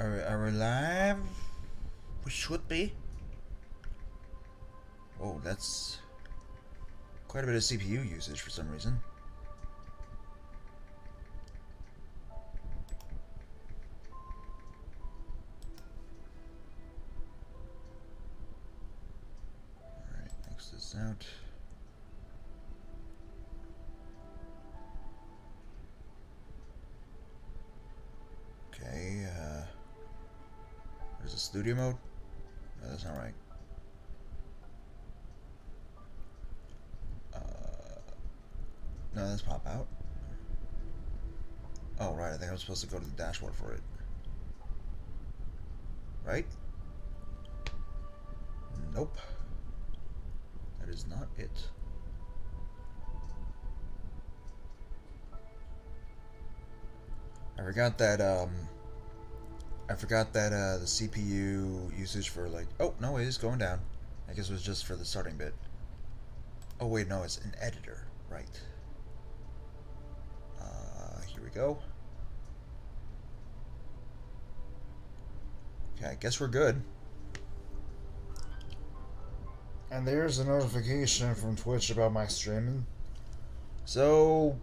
Are we live? We should be. Oh, that's quite a bit of CPU usage for some reason. Alright, X this out. Okay, there's a studio mode? No, that's not right. No, that's pop out. Oh, right, I think I'm supposed to go to the dashboard for it. Right? Nope. That is not it. I forgot that, the CPU usage for, like... Oh, no, it is going down. I guess it was just for the starting bit. Oh, wait, no, it's an editor. Right. Here we go. Okay, I guess we're good. And there's a notification from Twitch about my streaming. So,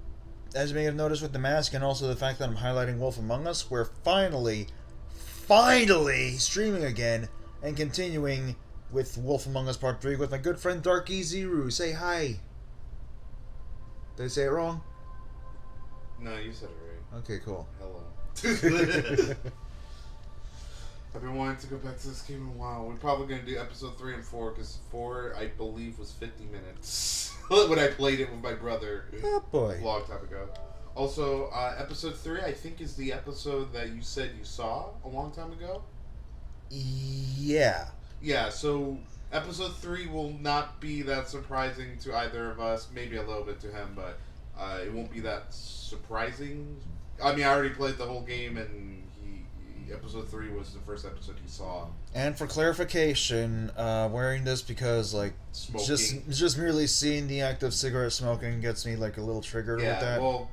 as you may have noticed with the mask and also the fact that I'm highlighting Wolf Among Us, we're finally streaming again and continuing with Wolf Among Us Part 3 with my good friend DarkIzuru. Say hi. Did I say it wrong? No, you said it right. Okay, cool. Hello. I've been wanting to go back to this game in a while. We're probably going to do episode 3 and 4, because 4, I believe, was 50 minutes when I played it with my brother. Oh, boy. A long time ago. Also, episode 3, I think, is the episode that you said you saw a long time ago. Yeah. Yeah, so episode 3 will not be that surprising to either of us. Maybe a little bit to him, but it won't be that surprising. I mean, I already played the whole game, and episode 3 was the first episode he saw. And for clarification, wearing this because, like, Smoking. just merely seeing the act of cigarette smoking gets me, like, a little triggered with that. Well,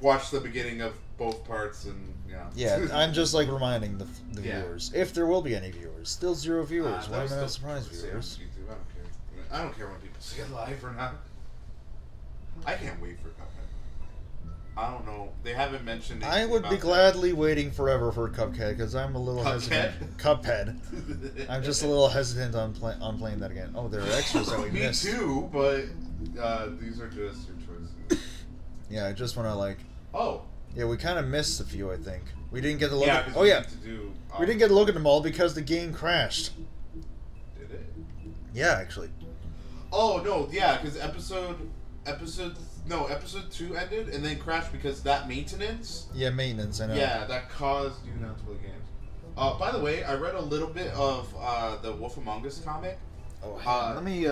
watch the beginning of both parts, and Yeah, I'm just, like, reminding the viewers. If there will be any viewers. Still 0 viewers. Why am I not surprised, viewers? I don't care. I don't care when people see it live or not. I can't wait for Cuphead. I don't know. They haven't mentioned anything I would be about gladly waiting forever for Cuphead, because I'm a little hesitant. Cuphead. I'm just a little hesitant on playing that again. Oh, there are extras that we missed. Me too, but these are just your choices. Yeah, I just want to, like... Oh. Yeah, we kind of missed a few, I think. We didn't get to look Yeah, at... Oh, yeah. We didn't get to look at them all because the game crashed. Did it? Yeah, actually. Oh, no, yeah, because episode 2 ended and then crashed because that maintenance. Yeah, maintenance, I know. Yeah, that caused you not to play games. By the way, I read a little bit of the Wolf Among Us comic. Oh, let me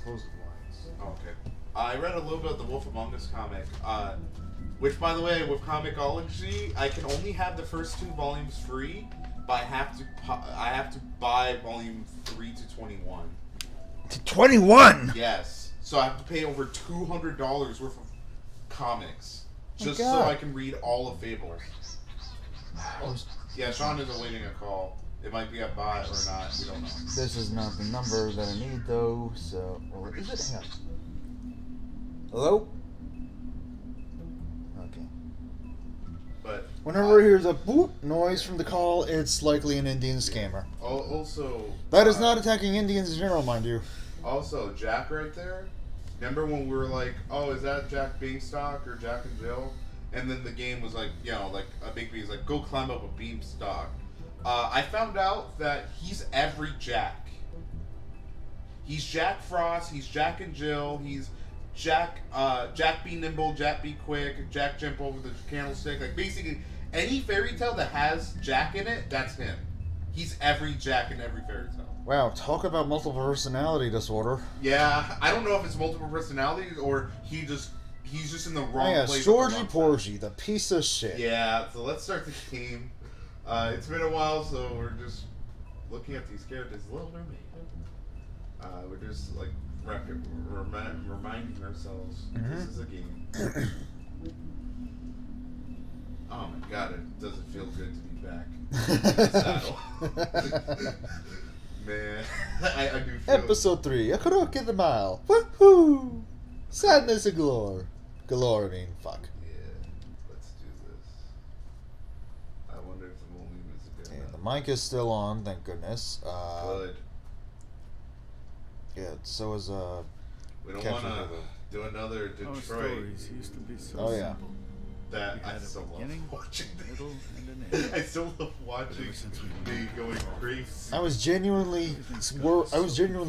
close the blinds. Oh, okay. I read a little bit of the Wolf Among Us comic, which, by the way, with Comixology, I can only have the first 2 volumes free, but I have to buy volume 3 to 21. To 21? Yes. So I have to pay over $200 worth of comics just so God. I can read all of Fable. Yeah, Sean is awaiting a call. It might be a bot or not. We don't know. This is not the number that I need, though, so... Or is it? Hang on. Hello? Okay. But Whenever he hears a boop noise from the call, it's likely an Indian scammer. Also... That is not attacking Indians in general, mind you. Also, Jack right there. Remember when we were like, oh, is that Jack Beanstalk or Jack and Jill? And then the game was like, like a big B is like, go climb up a beanstalk. I found out that he's every Jack. He's Jack Frost, he's Jack and Jill, he's Jack be nimble, Jack be quick, Jack jump over the candlestick. Like, basically, any fairy tale that has Jack in it, that's him. He's every Jack in every fairy tale. Wow, talk about multiple personality disorder. Yeah, I don't know if it's multiple personalities or he's just in the wrong place. Georgie Porgy, the piece of shit. Yeah, so let's start the game. It's been a while, so we're just looking at these characters. Little Mermaid. We're just like reminding ourselves this is a game. Oh my god, it doesn't feel good to be back. In the saddle. Man, I do feel... Episode 3, A Crook in the Mile. Woohoo! Sadness and galore. Galore, I mean, fuck. Yeah, let's do this. I wonder if the volume is good And enough. the mic is still on, thank goodness. Good. Yeah, so is, We don't Captain want to River. do another Our Detroit stories used to be so Oh, yeah. simple. that We I had a still love beginning, watching. middle, and an end. I still love watching Ever since we me moved going on. crazy. I was genuinely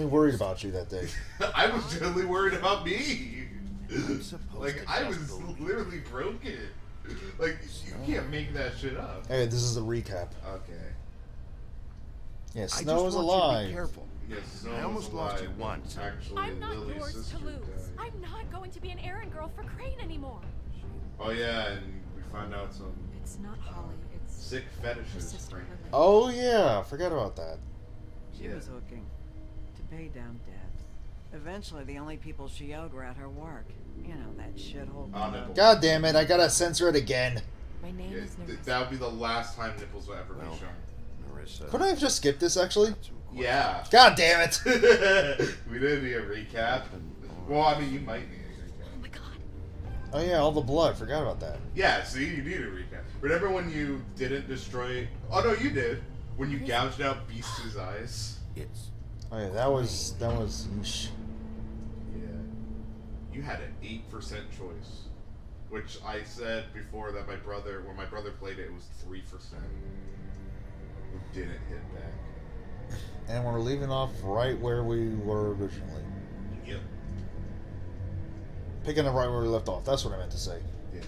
worried about you that day. I was genuinely worried about me. I'm supposed Like, to I just was believe. literally broken. Like, you can't make that shit up. Hey, this is a recap. Okay. Yeah, I Snow just is want you to alive. be careful. Yes, Snow I almost was lost you alive. once. Actually, I'm not Lily's yours sister to lose. died. I'm not going to be an errand girl for Crane anymore. Oh yeah, and we found out some It's not Holly. It's sick her fetishes. sister Frank. Lily. Oh yeah, forgot about that. She was looking to pay down debt. Eventually, the only people she owed were at her work. You know, that shithole. Oh, nipple. God damn it, I gotta censor it again. My name Yeah, is Nerissa. that would be the last time nipples will ever be Well, shown. Marissa. Couldn't I have just skipped this actually? got some Yeah. God damn it! We didn't need a recap. Well, I mean, you might need a recap. Oh my god. Oh yeah, all the blood, forgot about that. Yeah, see, you need a recap. Remember when you didn't destroy... Oh, no, you did. When you gouged out Beast's eyes. It's Oh yeah, that was yeesh. Yeah. You had an 8% choice. Which I said before that when my brother played it, it was 3%. Who didn't hit back. And we're leaving off right where we were originally. Yep. Picking up right where we left off, that's what I meant to say. Yeah.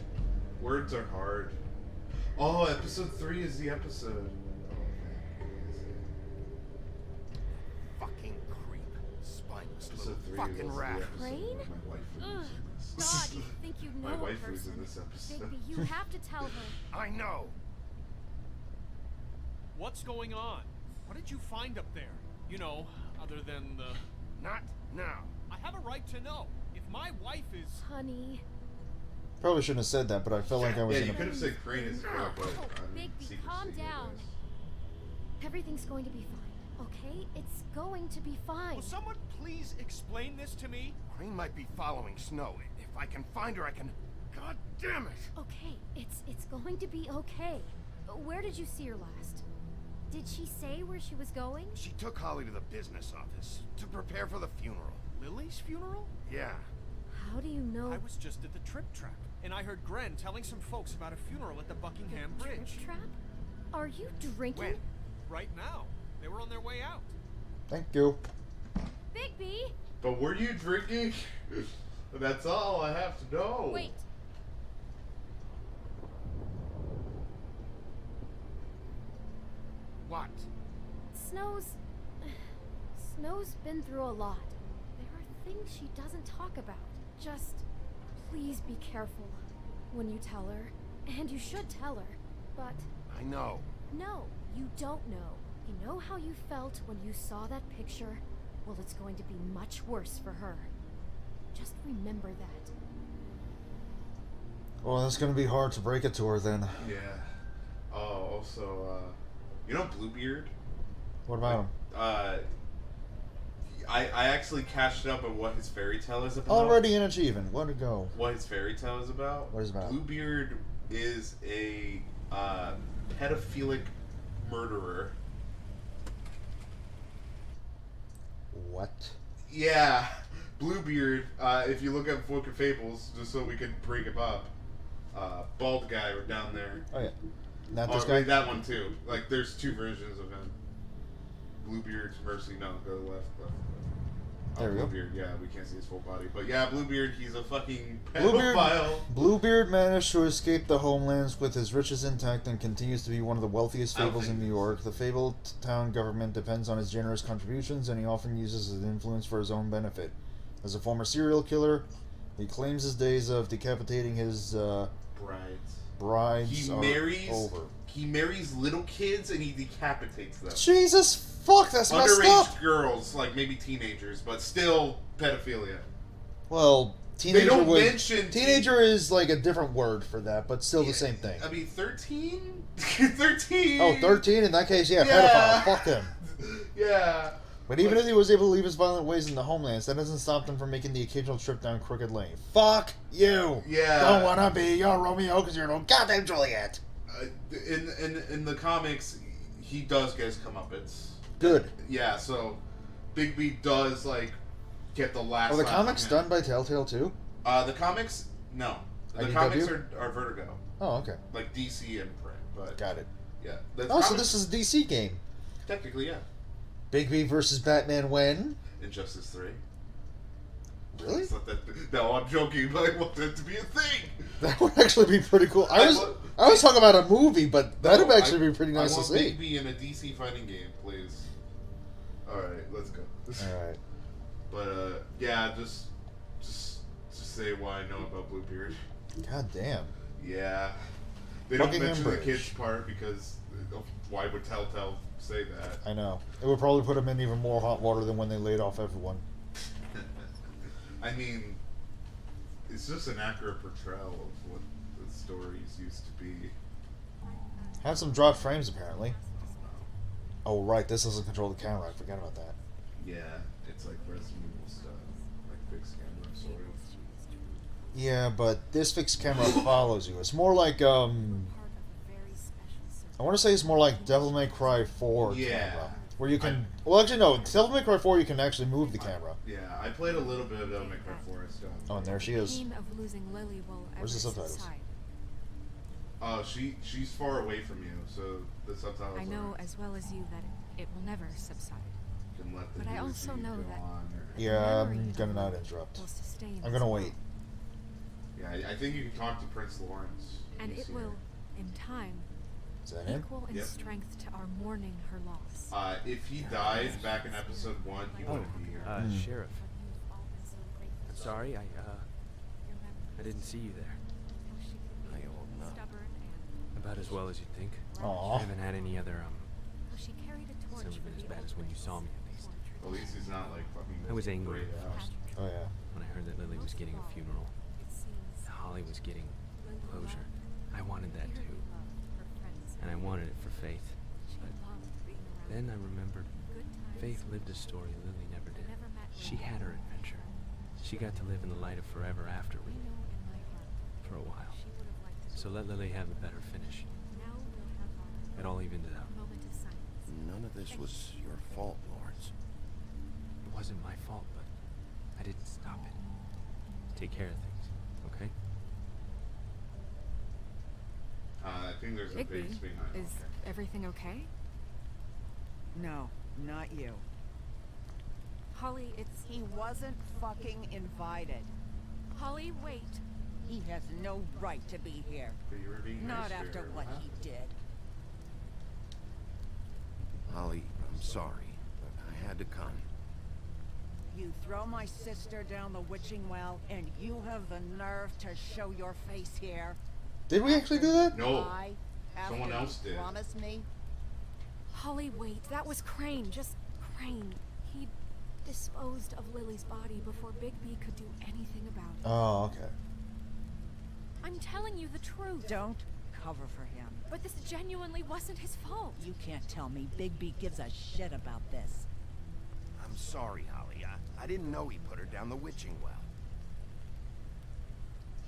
Words are hard. Oh, episode 3 is the episode. fucking creep. Spineless Episode little 3 fucking was the rat. episode. Crane? My wife Ugh. was in this. God, you think you know My a wife was person. in this episode. Bigby, you have to tell her. I know. What's going on? What did you find up there? You know, other than the... Not now. I have a right to know. If my wife is... Honey. Probably shouldn't have said that, but I felt like I was Yeah, in you a... could have said Crane is girl, but Oh, I'm Bigby, secrecy, calm you down. guys. Everything's going to be fine, okay? It's going to be fine. Will someone please explain this to me? Crane might be following Snow. If I can find her, I can. God damn it! Okay, it's going to be okay. Where did you see her last? Did she say where she was going? She took Holly to the business office to prepare for the funeral. Lily's funeral? Yeah. How do you know? I was just at the trip trap, and I heard Gren telling some folks about a funeral at the Buckingham Bridge. Trip trap? Are you drinking? When? Right now. They were on their way out. Thank you. Bigby! But were you drinking? That's all I have to know. Wait. What? Snow's been through a lot. There are things she doesn't talk about. Just please be careful when you tell her. And you should tell her. But I know. no, you don't know. You know how you felt when you saw that picture? Well, it's going to be much worse for her. Just remember that. Well, that's gonna be hard to break it to her then. Yeah. Oh, also, you know Bluebeard? What about him? I actually cashed up on what his fairy tale is about. Already an achievement. Where to go? What his fairy tale is about? What is it about? Bluebeard is a pedophilic murderer. What? Yeah, Bluebeard. If you look at Book of Fables, just so we could break him up, bald guy down there. Oh yeah. Not this Oh, guy? wait, that one too. Like, there's two versions of him. Bluebeard's Mercy. No, go left. There we go. Bluebeard. Yeah, we can't see his full body, but yeah, Bluebeard. He's a fucking Bluebeard, pedophile. Bluebeard managed to escape the homelands with his riches intact and continues to be one of the wealthiest I don't fables in think- New York. The fabled town government depends on his generous contributions, and he often uses his influence for his own benefit. As a former serial killer, he claims his days of decapitating his brides He are marries. over. He marries little kids and he decapitates them. Jesus fuck, that's messed up! Underage girls, like maybe teenagers, but still pedophilia. Well, Teenager They don't would- mention Teenager is like a different word for that, but still the same thing. I mean, 13? 13! Oh, 13? In that case, yeah, Yeah. pedophile. Fuck him. Yeah. But even if he was able to leave his violent ways in the homelands, that doesn't stop them from making the occasional trip down Crooked Lane. Fuck you! Yeah. Don't wanna be your Romeo because you're no goddamn Juliet! In the comics, he does get his comeuppance. Good. Yeah, so Bigby does, like, get the last Are the laugh comics on him. done by Telltale too? The comics, no. The IDW? comics are Vertigo. Oh, okay. Like DC and print, but... Got it. Yeah. The Oh, so comics- this is a DC game. Technically, yeah. Bigby versus Batman when? Injustice 3. Really? It's not that, no, I'm joking, but I want that to be a thing. That would actually be pretty cool. I I was talking about a movie, but that would No, actually be pretty nice I to want see. Bigby in a DC fighting game, please. Alright, let's go. Alright. But, yeah, just say what I know about Bluebeard. God damn. Yeah. They don't Buckingham mention the Bridge. kids part because why would Telltale say that? I know. It would probably put them in even more hot water than when they laid off everyone. I mean, it's just an accurate portrayal of what the stories used to be. Had some dropped frames, apparently. Oh, right. This doesn't control the camera. I forgot about that. Yeah, it's like Resident Evil stuff, like fixed camera sort of. Yeah, but this fixed camera follows you. It's more like, I want to say it's more like Devil May Cry 4 Yeah. camera. Where you can... Well, actually, no. Devil May Cry 4, you can actually move the camera. Yeah, I played a little bit of Devil May Cry 4 and stuff. Oh, and there she is. Pain of losing Lily will Where's the ever subtitles? subside. Oh, she's far away from you, so the subtitles I know are, as well as you that it will never subside. can let the But I music also know go that- on, or- Yeah, memory I'm of gonna it not interrupt. will sustain I'm gonna us wait. Yeah, I think you can talk to Prince Lawrence. And when you it see will, her. in time, Is that him? equal in Yep. strength to our mourning her loss. If he died back in episode 1, he Oh, wouldn't be here. Sheriff. But you've all been so grateful. Sorry, Your memory I didn't see you there. how she could be I old enough. stubborn and About as well as you'd think. Aw. I haven't had any other, how she carried a torch It's never for been as the bad as when you saw me, at least. At least he's not like fucking. I was angry grayed at out. first Oh, yeah. when I heard that Lily was getting a funeral. It seems And Holly was getting Lily closure. loved I wanted that dearly too. loved her friends. And I wanted it for Faith. She But loved being around then I them. remembered Good times. Faith lived a story Lily never did. Never met She Lily. had her adventure. She got to live in the light of forever after I we know in my heart for a while. she would have liked to. So let Lily have a better finish. Now we'll have It all evened it out. a moment of silence. None of this was your fault, Lawrence. It wasn't my fault, but I didn't stop it. Take care of things, okay? I think there's a base Bigby, behind is everything okay? No, not you. Holly, it's... He wasn't fucking invited. Holly, wait. He has no right to be here. But you were being Not nice to after her. what he did. Holly, I'm sorry, but I had to come. You throw my sister down the witching well, and you have the nerve to show your face here. Did we actually do that? No. Why? Someone After else you did. Promise me. Holly, wait. That was Crane. Just Crane. He disposed of Lily's body before Bigby could do anything about it. Oh, okay. I'm telling you the truth. Don't cover for him. But this genuinely wasn't his fault. You can't tell me Bigby gives a shit about this. I'm sorry, Holly. I didn't know he put her down the witching well.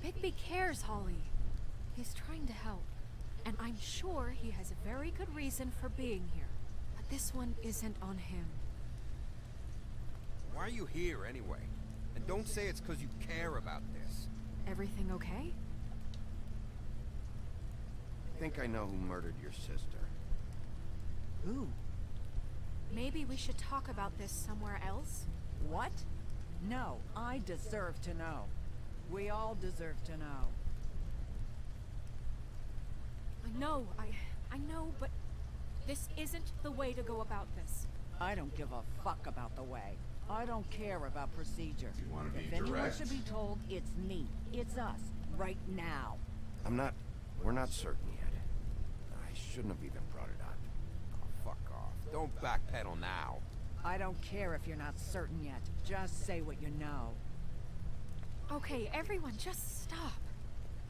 Bigby cares, Holly. He's trying to help. And I'm sure he has a very good reason for being here. But this one isn't on him. Why are you here anyway? And don't say it's because you care about this. Everything okay? I think I know who murdered your sister. Who? Maybe we should talk about this somewhere else? What? No, I deserve to know. We all deserve to know. I know, but this isn't the way to go about this. I don't give a fuck about the way. I don't care about procedure. You wanna be If anyone direct? should be told, it's me. It's us. Right now. We're not certain yet. I shouldn't have even brought it up. Oh, fuck off. Don't backpedal now. I don't care if you're not certain yet. Just say what you know. Okay, everyone, just stop.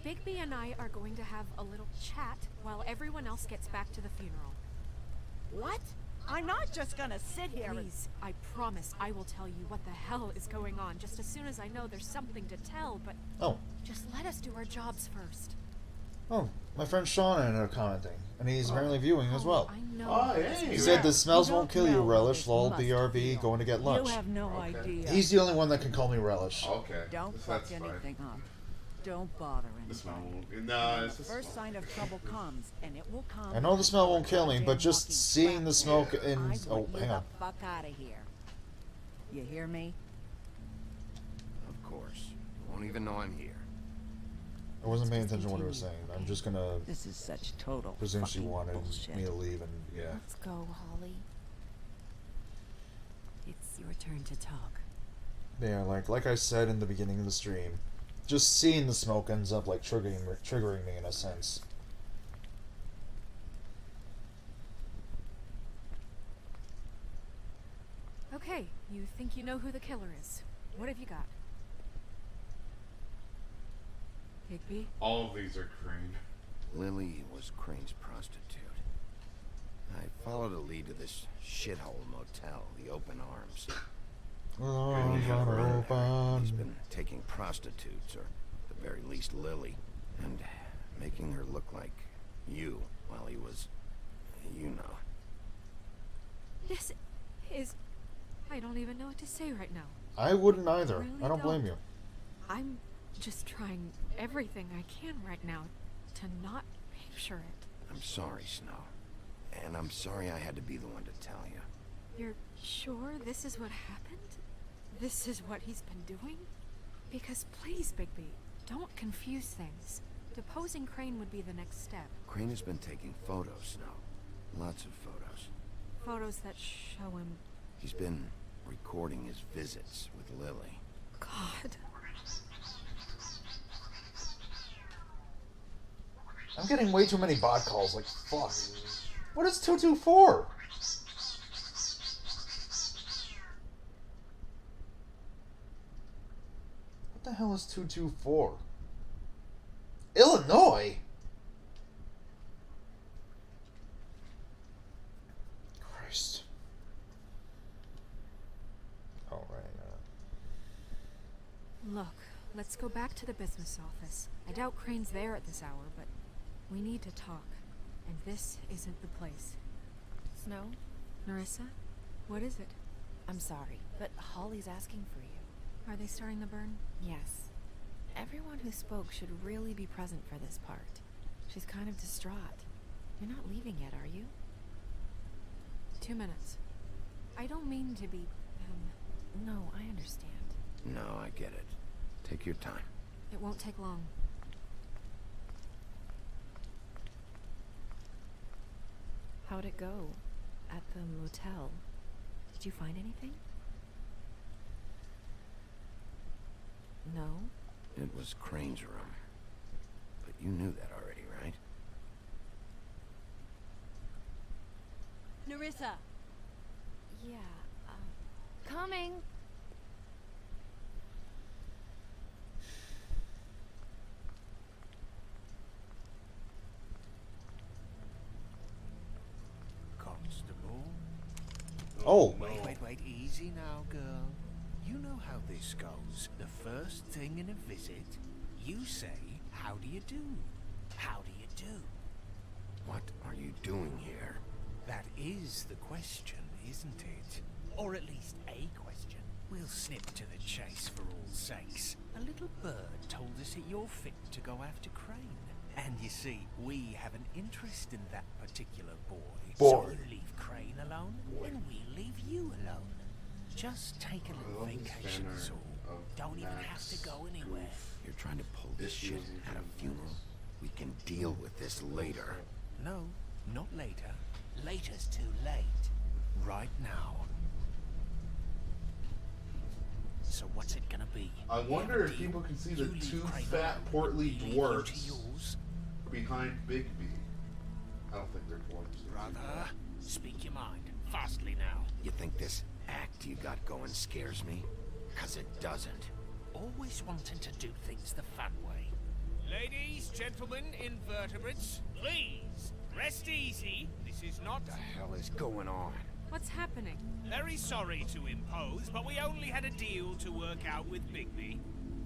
Bigby and I are going to have a little chat while everyone else gets back to the funeral. What? I'm not just gonna sit here Please, I promise I will tell you what the hell is going on just as soon as I know there's something to tell, but Oh. just let us do our jobs first. Oh, my friend Sean ended up commenting, and he's apparently viewing as well. I know. Oh, hey. He said the smells You won't don't kill you, know what Relish. this Lol, must BRB, feel. going to get lunch. You have no Okay. idea. He's the only one that can call me Relish. Okay. Don't That's fuck fine. anything up. Don't bother The smell anything. won't. No, it's The just. first sign of trouble comes, and it will come. I know the smell won't kill me, Goddamn but just walking seeing the smoke crap. in... I Oh, want you hang on. the fuck out of here. You hear me? Of course. You won't even know I'm here. I wasn't paying attention to what he was saying. I'm just gonna This is such total presume she fucking wanted bullshit. me to leave, and yeah. Let's go, Holly. It's your turn to talk. Yeah, like I said in the beginning of the stream, just seeing the smoke ends up like triggering me in a sense. Okay, you think you know who the killer is. What have you got? Bigby? All of these are Crane. Lily was Crane's prostitute. I followed a lead to this shithole motel, the Open Arms. Arms He's are open. been taking prostitutes, or at the very least Lily, and making her look like you while he was, you know. This is... I don't even know what to say right now. I wouldn't either. Really I don't blame you. I'm just trying everything I can right now to not picture it. I'm sorry, Snow. And I'm sorry I had to be the one to tell you. You're sure this is what happened? This is what he's been doing? Because please, Bigby, don't confuse things. Deposing Crane would be the next step. Crane has been taking photos, Snow. Lots of photos. Photos that show him... He's been recording his visits with Lily. God. I'm getting way too many bot calls, like, fuck. What is 224? What the hell is 224? Illinois? Christ. Oh, right. Look, let's go back to the business office. I doubt Crane's there at this hour, but we need to talk. And this isn't the place. Snow? Narissa? What is it? I'm sorry, but Holly's asking for you. Are they starting the burn? Yes. Everyone who spoke should really be present for this part. She's kind of distraught. You're not leaving yet, are you? 2 minutes. I don't mean to be, No, I understand. No, I get it. Take your time. It won't take long. How'd it go? At the motel? Did you find anything? No? It was Crane's room. But you knew that already, right? Narissa! Yeah, Coming! Constable? Oh. Wait, easy now, girl. You know how this goes. The first thing in a visit, you say, how do you do? How do you do? What are you doing here? That is the question, isn't it? Or at least a question. We'll snip to the chase for all sakes. A little bird told us that you're fit to go after Crane. And you see, we have an interest in that particular boy. So you leave Crane alone, and we leave you alone. Just take a little vacation is all. Don't even have to go anywhere. You're trying to pull this shit at a funeral? We can deal with this later. No, not later. Later's too late. Right now. So what's it gonna be? I wonder if people can see the two fat, portly dwarfs behind Bigby. I don't think they're dwarfs. Brother, speak your mind. Fastly now. You think this act you got going scares me? 'Cause it doesn't. always wanting to do things the fun way. Ladies, gentlemen, invertebrates, please, rest easy. This is not... What the hell is going on? What's happening? Very sorry to impose, but we only had a deal to work out with Bigby.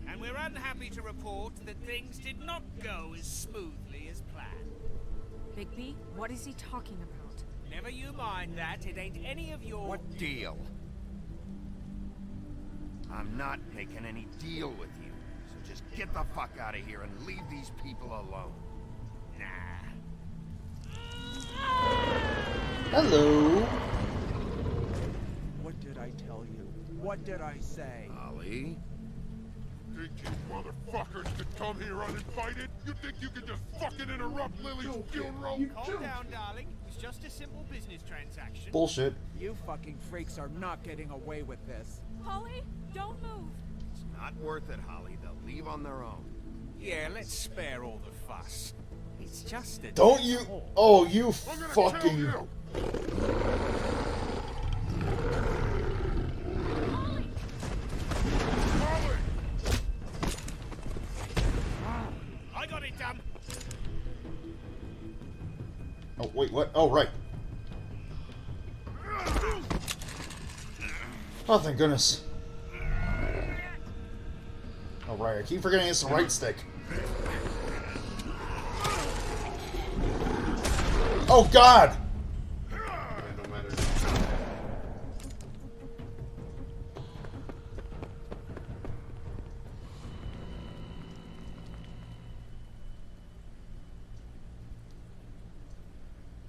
And we're unhappy to report that things did not go as smoothly as planned. Bigby, what is he talking about? Never you mind that, it ain't any of your... What deal? I'm not making any deal with you. So just get the fuck out of here and leave these people alone. Nah. Hello. What did I tell you? What did I say? Holly? Think you motherfuckers could come here uninvited? You think you can just fucking interrupt Lily's funeral? Calm down, darling. It's just a simple business transaction. Bullshit. You fucking freaks are not getting away with this. Holly, don't move. It's not worth it, Holly. They'll leave on their own. Yeah, let's spare all the fuss. It's just a... Don't you? Oh, you I'm gonna fucking. kill you! Holly! I got it done. Oh wait, what? Oh right. Oh thank goodness. Oh right, I keep forgetting it's the right stick. Oh God! Yeah, no matter.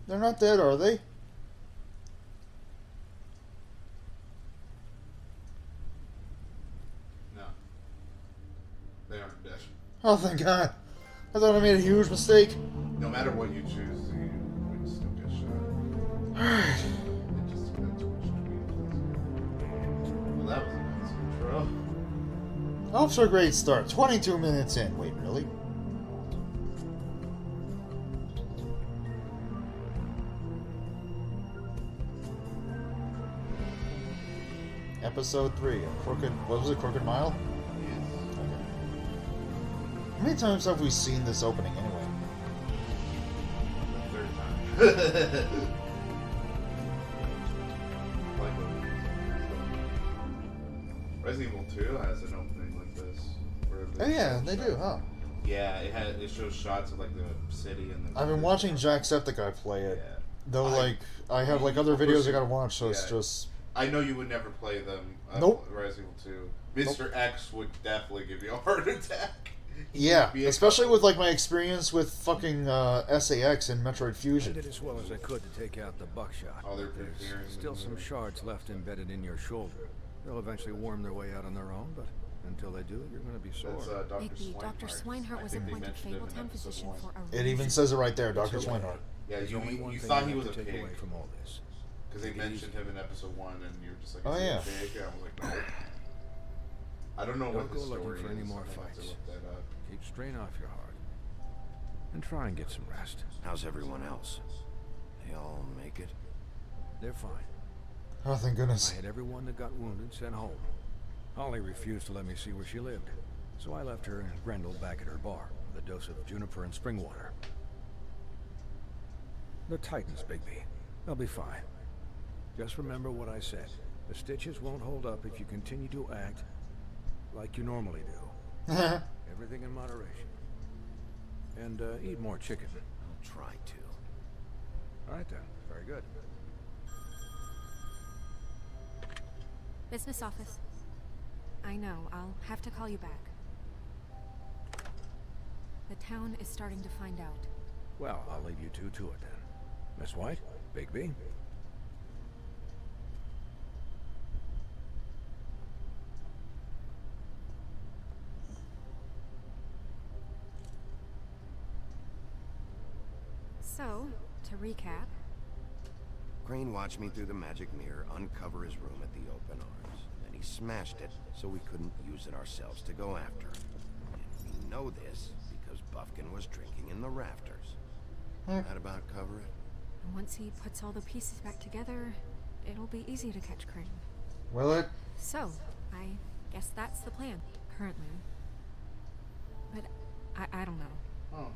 They're not dead, are they? No. They aren't dead. Oh thank God! I thought I made a huge mistake. No matter what you choose, you would still get shot. Alright. It just depends which tweet. Well, that was a nice intro. Off to a great start. 22 minutes in. Wait, really? Episode 3. A crooked. What was it? Crooked Mile? Yes. Okay. How many times have we seen this opening anyway? Third time. Like Resident Evil 2 has an opening like this. Where Oh yeah, they do, huh? Yeah, it shows shots of like the city and the. I've been watching Jacksepticeye play it. Yeah. Though, like, I have like other videos I gotta watch, so it's just. I know you would never play them. Nope. Resident Evil 2. Mr. X would definitely give you a heart attack. Yeah, especially with like my experience with fucking SAX and Metroid I Fusion. did as well as I could to take out the buckshot. Oh, they're There's preparing still some shards left embedded in your shoulder. They'll eventually worm their way out on their own, but until they do, you're going to be sore. That's Dr. Bigby, Swinehart. Dr. Swinehart was I think they appointed mentioned him in Fabletown episode physician 1. for a It even reason. says it right there, It's Dr. okay. Swinehart. Yeah, There's only one you thing thought you he have was to a take pig. away from all this. Because they mentioned him in episode 1 and you're just like, Oh, is he yeah. a pig? And I was like, no. I don't know Don't what go the story looking for any is. more I have to fights. look that up. Keep strain off your heart. And try and get some rest. How's everyone else? They all make it? They're fine. Oh, thank goodness. I had everyone that got wounded sent home. Holly refused to let me see where she lived, so I left her and Grendel back at her bar with a dose of juniper and spring water. The Titans, Bigby. They'll be fine. Just remember what I said. The stitches won't hold up if you continue to act like you normally do. Everything in moderation. And eat more chicken. I'll try to. All right then. Very good. Business office. I know, I'll have to call you back. The town is starting to find out. Well, I'll leave you two to it then. Miss White, Bigby. So, to recap, Crane watched me through the magic mirror uncover his room at the open arms. Then he smashed it so we couldn't use it ourselves to go after him. And we know this because Buffkin was drinking in the rafters. That about cover it? once he puts all the pieces back together, it'll be easy to catch Crane. Will it? So, I guess that's the plan. Apparently. But I don't know. Oh.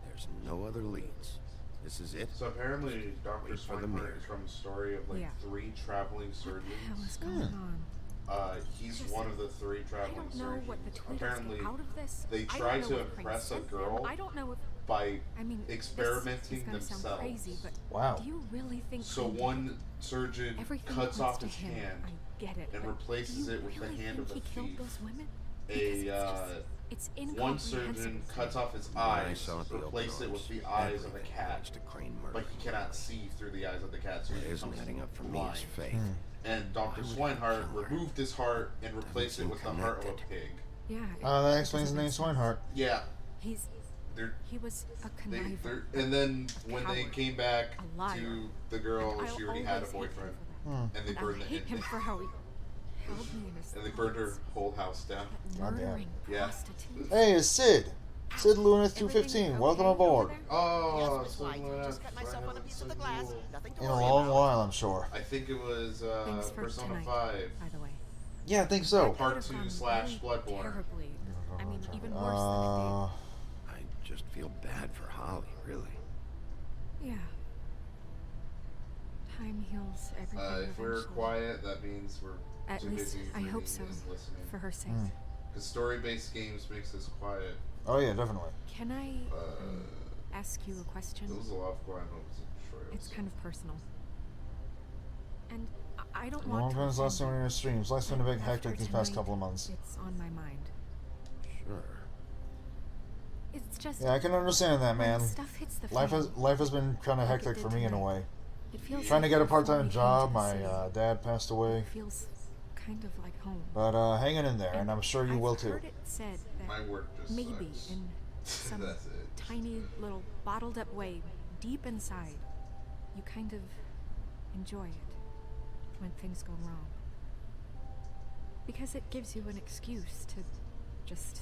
There's no other leads. This is it. So apparently, Dr. Wait for the Swinehart mirror. is from a story of like Yeah. 3 traveling surgeons. What the hell is going on? He's Just- one of the 3 I traveling don't know surgeons. what the tweeters Apparently, get out of this. they I don't try know to what Crane impress a said to girl them. I don't know if by I mean, experimenting this is gonna sound themselves. crazy, but Wow. do you really think So Crane one surgeon everything cuts points off to his him? hand I get it, and but replaces do you it with really the hand of a think he killed thief. those women? It's One surgeon incomprehensible. cuts off his When I eyes, saw it the replace open it with arms, the eyes of a everything cat, points to Crane murder. but he cannot see through the eyes of the cat, so What he isn't becomes adding up for me blind. is faith. And Dr. Swinehart removed his heart and replaced it with the heart of a pig. Yeah. That explains the name Swinehart. Yeah. He was a conniver. And then when they coward, came back a liar. to the girl, And I'll she already had a always hate him boyfriend, for that. and they And burned I hate him for how he held me in his and they burned her whole house down. murdering Yeah. prostitutes. Hey, it's Sid. Sid Lunas 215. Welcome aboard. Oh, Yes, so Miss White, just cut myself on a piece of the glass. Nothing to In a worry long about. while, I'm sure. I think it was Thanks for Persona tonight, 5. by the way. Yeah, I think so. Part Could've 2 gone / really Bloodborne. terribly. I mean, even worse than I just feel bad for Holly, really. it did. Yeah. Time heals everything. If we're eventually. quiet, that means we're At too least busy I hope reading so. and listening. For her sake. Because story-based games makes us quiet. Oh yeah, definitely. Can I ask you a question? There was a lot of quiet moments in Destroy. It's kind of personal. And I don't Long want to time's last offend time in your streams. Life's been a bit After hectic these past tonight, couple of months. It's on my mind. Sure. It's just Yeah, I can understand that, when man. stuff hits the Life fan, has been kind of like it hectic did for me in a tonight. way. It feels Trying to like get a before part-time we came job. to the My city, dad passed away. it feels kind of like home. But hanging in there, and I'm sure you I've will too. heard it said that My work just maybe sucks. in some That's it. tiny little bottled up way, deep inside, you kind of enjoy it when things go wrong. Because it gives you an excuse to just,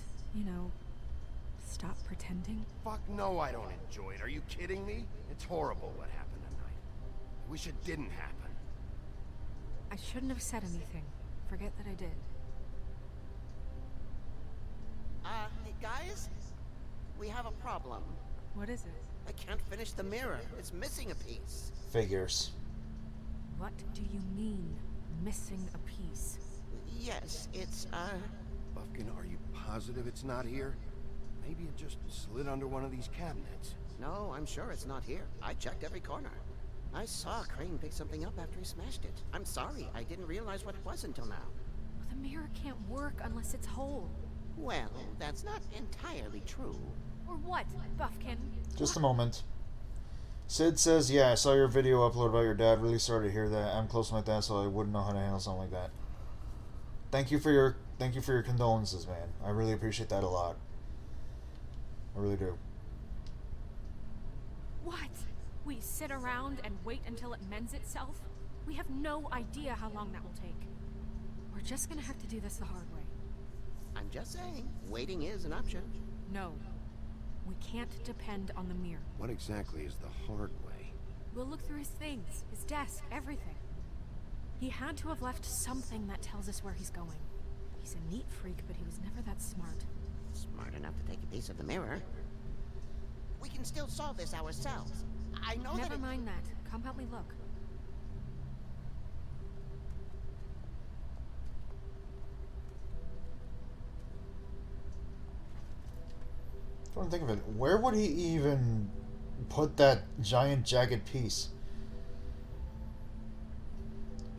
stop pretending. Fuck no, I don't enjoy it. Are you kidding me? It's horrible what happened tonight. I wish it didn't happen. I shouldn't have said anything. Forget that I did. Hey guys, we have a problem. What is it? I can't finish the mirror. It's missing a piece. Figures. What do you mean, missing a piece? Yes, it's, Buffkin, are you positive it's not here? Maybe it just slid under one of these cabinets. No, I'm sure it's not here. I checked every corner. I saw Crane pick something up after he smashed it. I'm sorry, I didn't realize what it was until now. The mirror can't work unless it's whole. Well, that's not entirely true. Or what, Buffkin? Just a moment. Sid says, yeah, I saw your video upload about your dad. Really sorry to hear that. I'm close to my dad, so I wouldn't know how to handle something like that. Thank you for your condolences, man. I really appreciate that a lot. I really do. What? We sit around and wait until it mends itself? We have no idea how long that will take. We're just gonna have to do this the hard way. I'm just saying, waiting is an option. No. We can't depend on the mirror. What exactly is the hard way? We'll look through his things, his desk, everything. He had to have left something that tells us where he's going. He's a neat freak, but he was never that smart. Smart enough to take a piece of the mirror. We can still solve this ourselves. I know Never that mind that. Come help me look. Don't think of it. Where would he even put that giant jagged piece?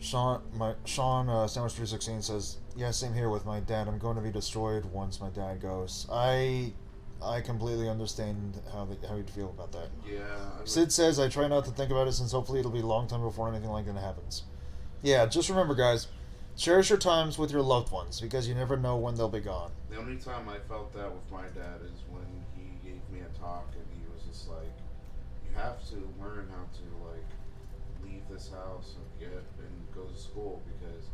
Sean Sandwich 316 says, "Yeah, same here with my dad. I'm going to be destroyed once my dad goes." I completely understand how you'd feel about that. Yeah. Sid says, "I try not to think about it since hopefully it'll be a long time before anything like that happens." Yeah, just remember, guys, cherish your times with your loved ones because you never know when they'll be gone. The only time I felt that with my dad is when he gave me a talk and he was just like, "You have to learn how to leave this house and go to school," because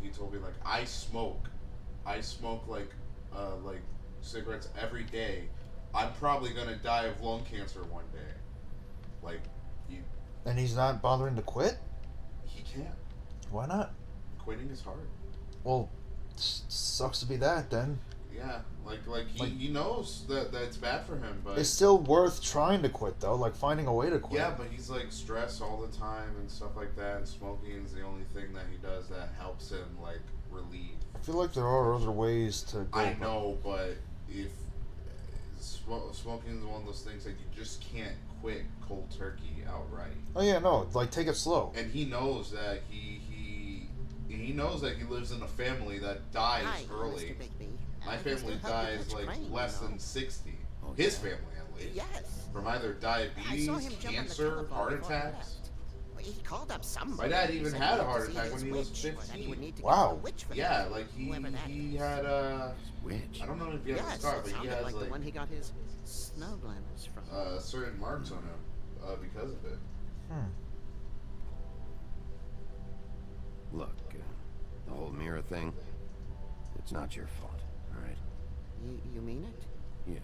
he told me I smoke like cigarettes every day. I'm probably gonna die of lung cancer one day. And he's not bothering to quit? He can't. Why not? Quitting is hard. Well, Sucks to be that then. Yeah, he knows that it's bad for him, but It's still worth trying to quit though, like finding a way to quit. yeah, but he's like stressed all the time and stuff like that, and smoking is the only thing that he does that helps him like relieve. I feel like there are other ways to go. I know, but if smoking is one of those things that you just can't quit cold turkey outright. Oh yeah, no, like take it slow. And he knows that he knows that he lives in a family that dies early. My family dies like less than 60. His family at least. Yes. From either diabetes, cancer, heart attacks. He called up somebody. My dad even had a heart attack when he was 15. Wow. Yeah, like he had a witch. I don't know if he has a scar, but he has like the one he got his snow blindness from. Certain marks on him because of it. Look, the whole mirror thing, it's not your fault, all right? You mean it? Yeah.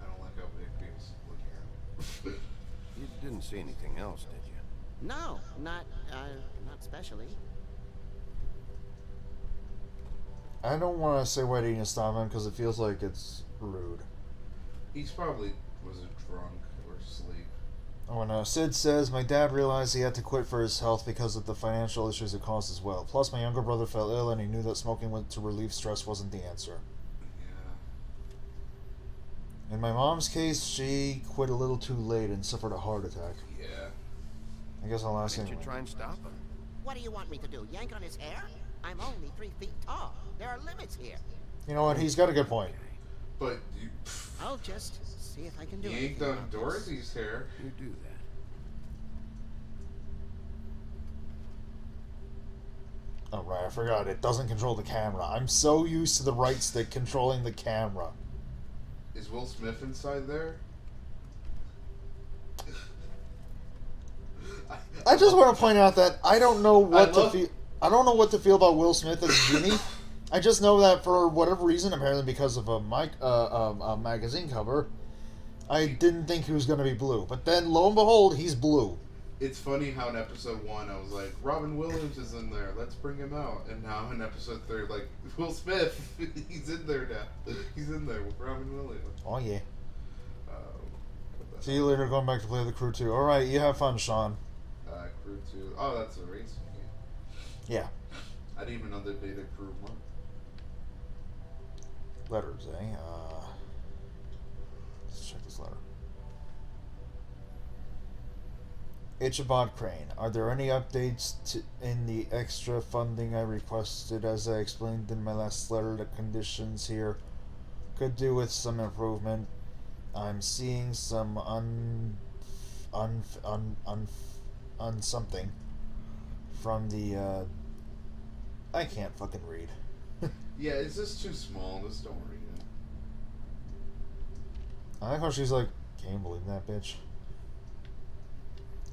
I don't like how big people's looking at him. You didn't see anything else, did you? No, not especially. I don't want to say why didn't you stop him because it feels like it's rude. He's probably was a drunk or asleep. When Sid says, my dad realized he had to quit for his health because of the financial issues it caused as well. Plus, my younger brother fell ill and he knew that smoking to relieve stress wasn't the answer. Yeah. In my mom's case, she quit a little too late and suffered a heart attack. Yeah. I guess I'll ask Why didn't anyway. you try and stop him? What do you want me to do? Yank on his hair? I'm only 3 feet tall. There are limits here. You know what? He's got a good point. But you I'll just see if I can do it. yanked on Dorothy's hair. You do that. Oh, right, I forgot. It doesn't control the camera. I'm so used to the right stick controlling the camera. Is Will Smith inside there? I just want to point out that I don't know what to feel. I don't know what to feel about Will Smith as Jimmy. I just know that for whatever reason, apparently because of a magazine cover, I didn't think he was going to be blue. But then, lo and behold, he's blue. It's funny how in episode 1 I was like, Robin Williams is in there, let's bring him out. And now in episode 3, like, Will Smith, he's in there now. He's in there with Robin Williams. Oh, yeah. See you later, going back to play the Crew 2. Alright, you have fun, Sean. Crew 2. Oh, that's a racing game. Yeah. I didn't even know they did a Crew 1. Letters, eh? Let's check this letter. Ichabod Crane. Are there any updates in the extra funding I requested? As I explained in my last letter, the conditions here could do with some improvement. I'm seeing some something from the I can't fucking read. Yeah, it's just too small. Just don't read it. I like how she's like, can you believe that bitch?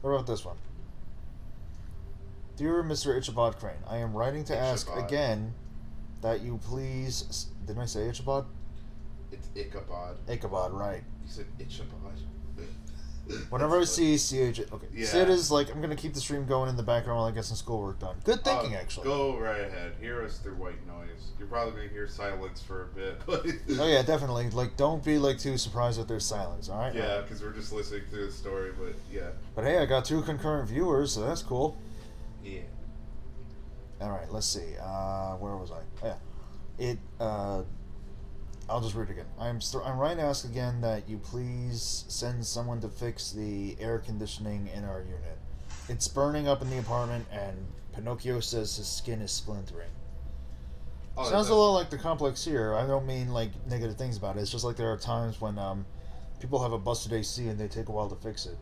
What about this one? Dear Mr. Ichabod Crane, I am writing to ask again that you please... Didn't I say Ichabod? It's Ichabod. Ichabod, right. You said Ichabod. Whenever I see CH... Okay. Yeah. Sid is like, I'm going to keep the stream going in the background while I get some schoolwork done. Good thinking, actually. Go right ahead. Hear us through white noise. You're probably going to hear silence for a bit. Oh, yeah, definitely. Like, don't be, like, too surprised that there's silence, alright? Yeah, because we're just listening to the story, but yeah. But hey, I got 2 concurrent viewers, so that's cool. Yeah. Alright, let's see. Where was I? Oh, yeah. I'll just read it again. I'm writing to ask again that you please send someone to fix the air conditioning in our unit. It's burning up in the apartment, and Pinocchio says his skin is splintering. Oh, Sounds a lot like the complex here. I don't mean like negative things about it. It's just like there are times when people have a busted AC and they take a while to fix it.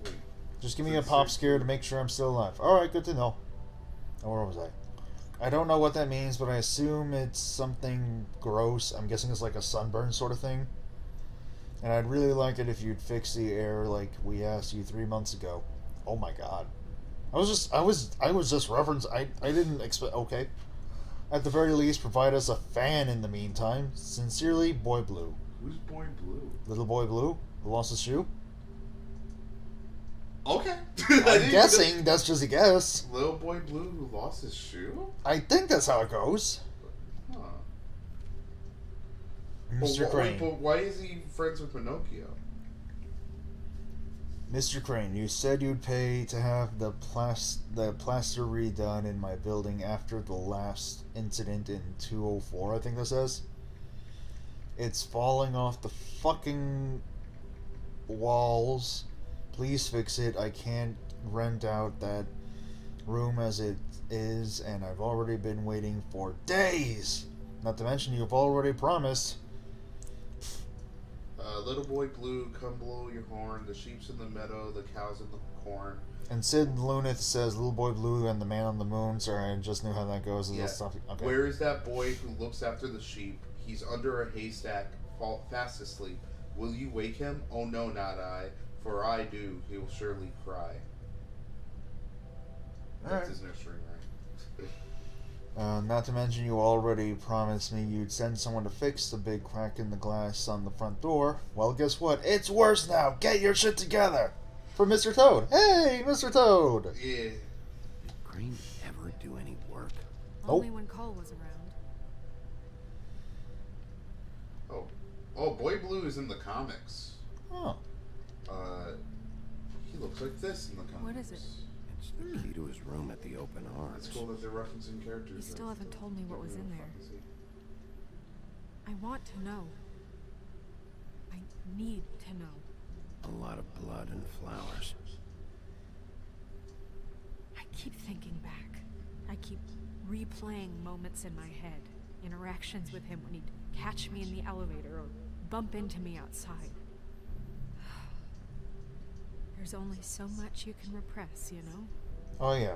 Wait, just give me a pop scare to make sure I'm still alive. Alright, good to know. Oh, where was I? I don't know what that means, but I assume it's something gross. I'm guessing it's like a sunburn sort of thing. And I'd really like it if you'd fix the air like we asked you 3 months ago. Oh my god. I was just referenced. I didn't expect. Okay. At the very least, provide us a fan in the meantime. Sincerely, Boy Blue. Who's Boy Blue? Little Boy Blue, who lost his shoe. Okay. I'm guessing that's just a guess. Little boy blue who lost his shoe? I think that's how it goes. Huh. Mr. Crane. But why is he friends with Pinocchio? Mr. Crane, you said you'd pay to have the plaster redone in my building after the last incident in 204, I think that says. It's falling off the fucking walls. Please fix it. I can't rent out that room as it is, and I've already been waiting for days. Not to mention you've already promised. Little boy blue, come blow your horn. The sheep's in the meadow, the cow's in the corn. And Sid Lunith says Little Boy Blue and the Man on the Moon. Sorry, I just knew how that goes. Yeah. Okay. Where is that boy who looks after the sheep? He's under a haystack, fast asleep. Will you wake him? Oh no, not I. For I do, he will surely cry. That's his nursery rhyme. Not to mention you already promised me you'd send someone to fix the big crack in the glass on the front door. Well, guess what? It's worse now. Get your shit together. For Mr. Toad. Hey, Mr. Toad. Yeah. Did Crane ever do any work? Only when Cole was around. Oh, Boy Blue is in the comics. Oh. He looks like this in the comics. What is it? It's the key to his room at the open arms. It's cool that they're referencing characters. You still haven't told me what was in there. I want to know. I need to know. A lot of blood and flowers. I keep thinking back. I keep replaying moments in my head. Interactions with him when he'd catch me in the elevator or bump into me outside. There's only so much you can repress, you know? Oh, yeah.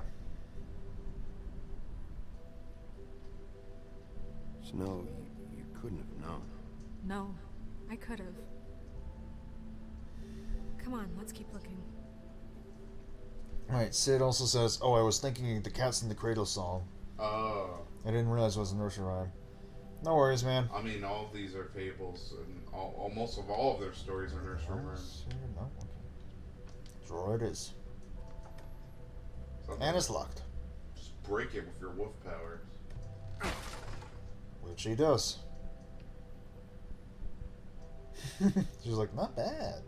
Snow, you couldn't have known. No, I could have. Come on, let's keep looking. Alright, Sid also says, oh, I was thinking the Cats in the Cradle song. Oh. I didn't realize it was a nursery rhyme. No worries, man. I mean, all of these are fables, and almost all of their stories are nursery rhymes. No, okay. Drawer it is. Something And it's locked. Just break it with your wolf powers. Which he does. She's like, not bad.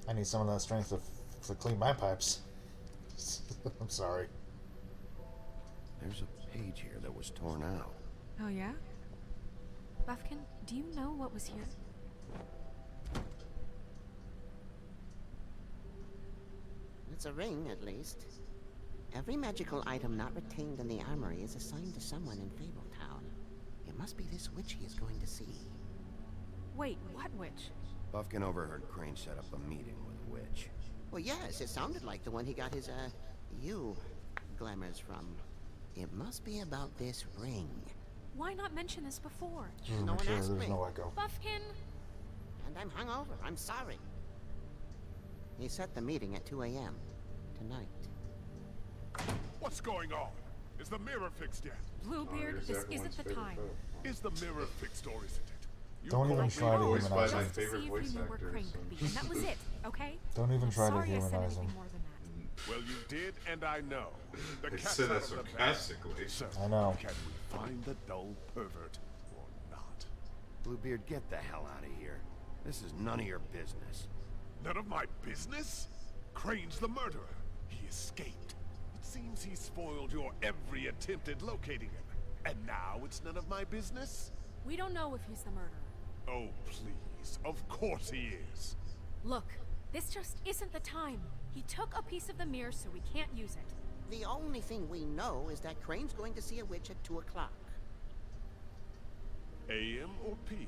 I need some of that strength to clean my pipes. I'm sorry. There's a page here that was torn out. Oh, yeah? Buffkin, do you know what was here? It's a ring, at least. Every magical item not retained in the armory is assigned to someone in Fabletown. It must be this witch he is going to see. Wait, what witch? Buffkin overheard Crane set up a meeting with a witch. Well, yes, it sounded like the one he got his, glamours from. It must be about this ring. Why not mention this before? No one asked me. No echo. Buffkin! And I'm hungover. I'm sorry. He set the meeting at 2 a.m. tonight. What's going on? Is the mirror fixed yet? Bluebeard, this isn't the time. Is the mirror fixed or isn't it? You Don't even called try to me Voiced by humanize my him. favorite See if voice we knew where actor. Crane could be, and that was it, okay? Don't even I'm try to sorry I said humanize anything him. more than that. Well, you did, and I know. The They cat's said out that of the bag. sarcastically. So, I know. can we find the dull pervert or not? Bluebeard, get the hell out of here. This is none of your business. None of my business? Crane's the murderer. He escaped. It seems he spoiled your every attempt at locating him. And now it's none of my business? We don't know if he's the murderer. Oh, please. Of course he is. Look, this just isn't the time. He took a piece of the mirror, so we can't use it. The only thing we know is that Crane's going to see a witch at 2 o'clock. AM or PM?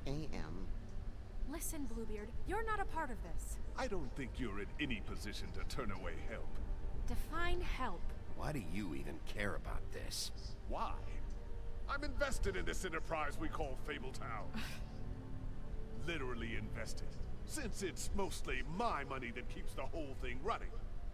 A.M. Listen, Bluebeard, you're not a part of this. I don't think you're in any position to turn away help. Define help. Why do you even care about this? Why? I'm invested in this enterprise we call Fabletown. Literally invested. Since it's mostly my money that keeps the whole thing running.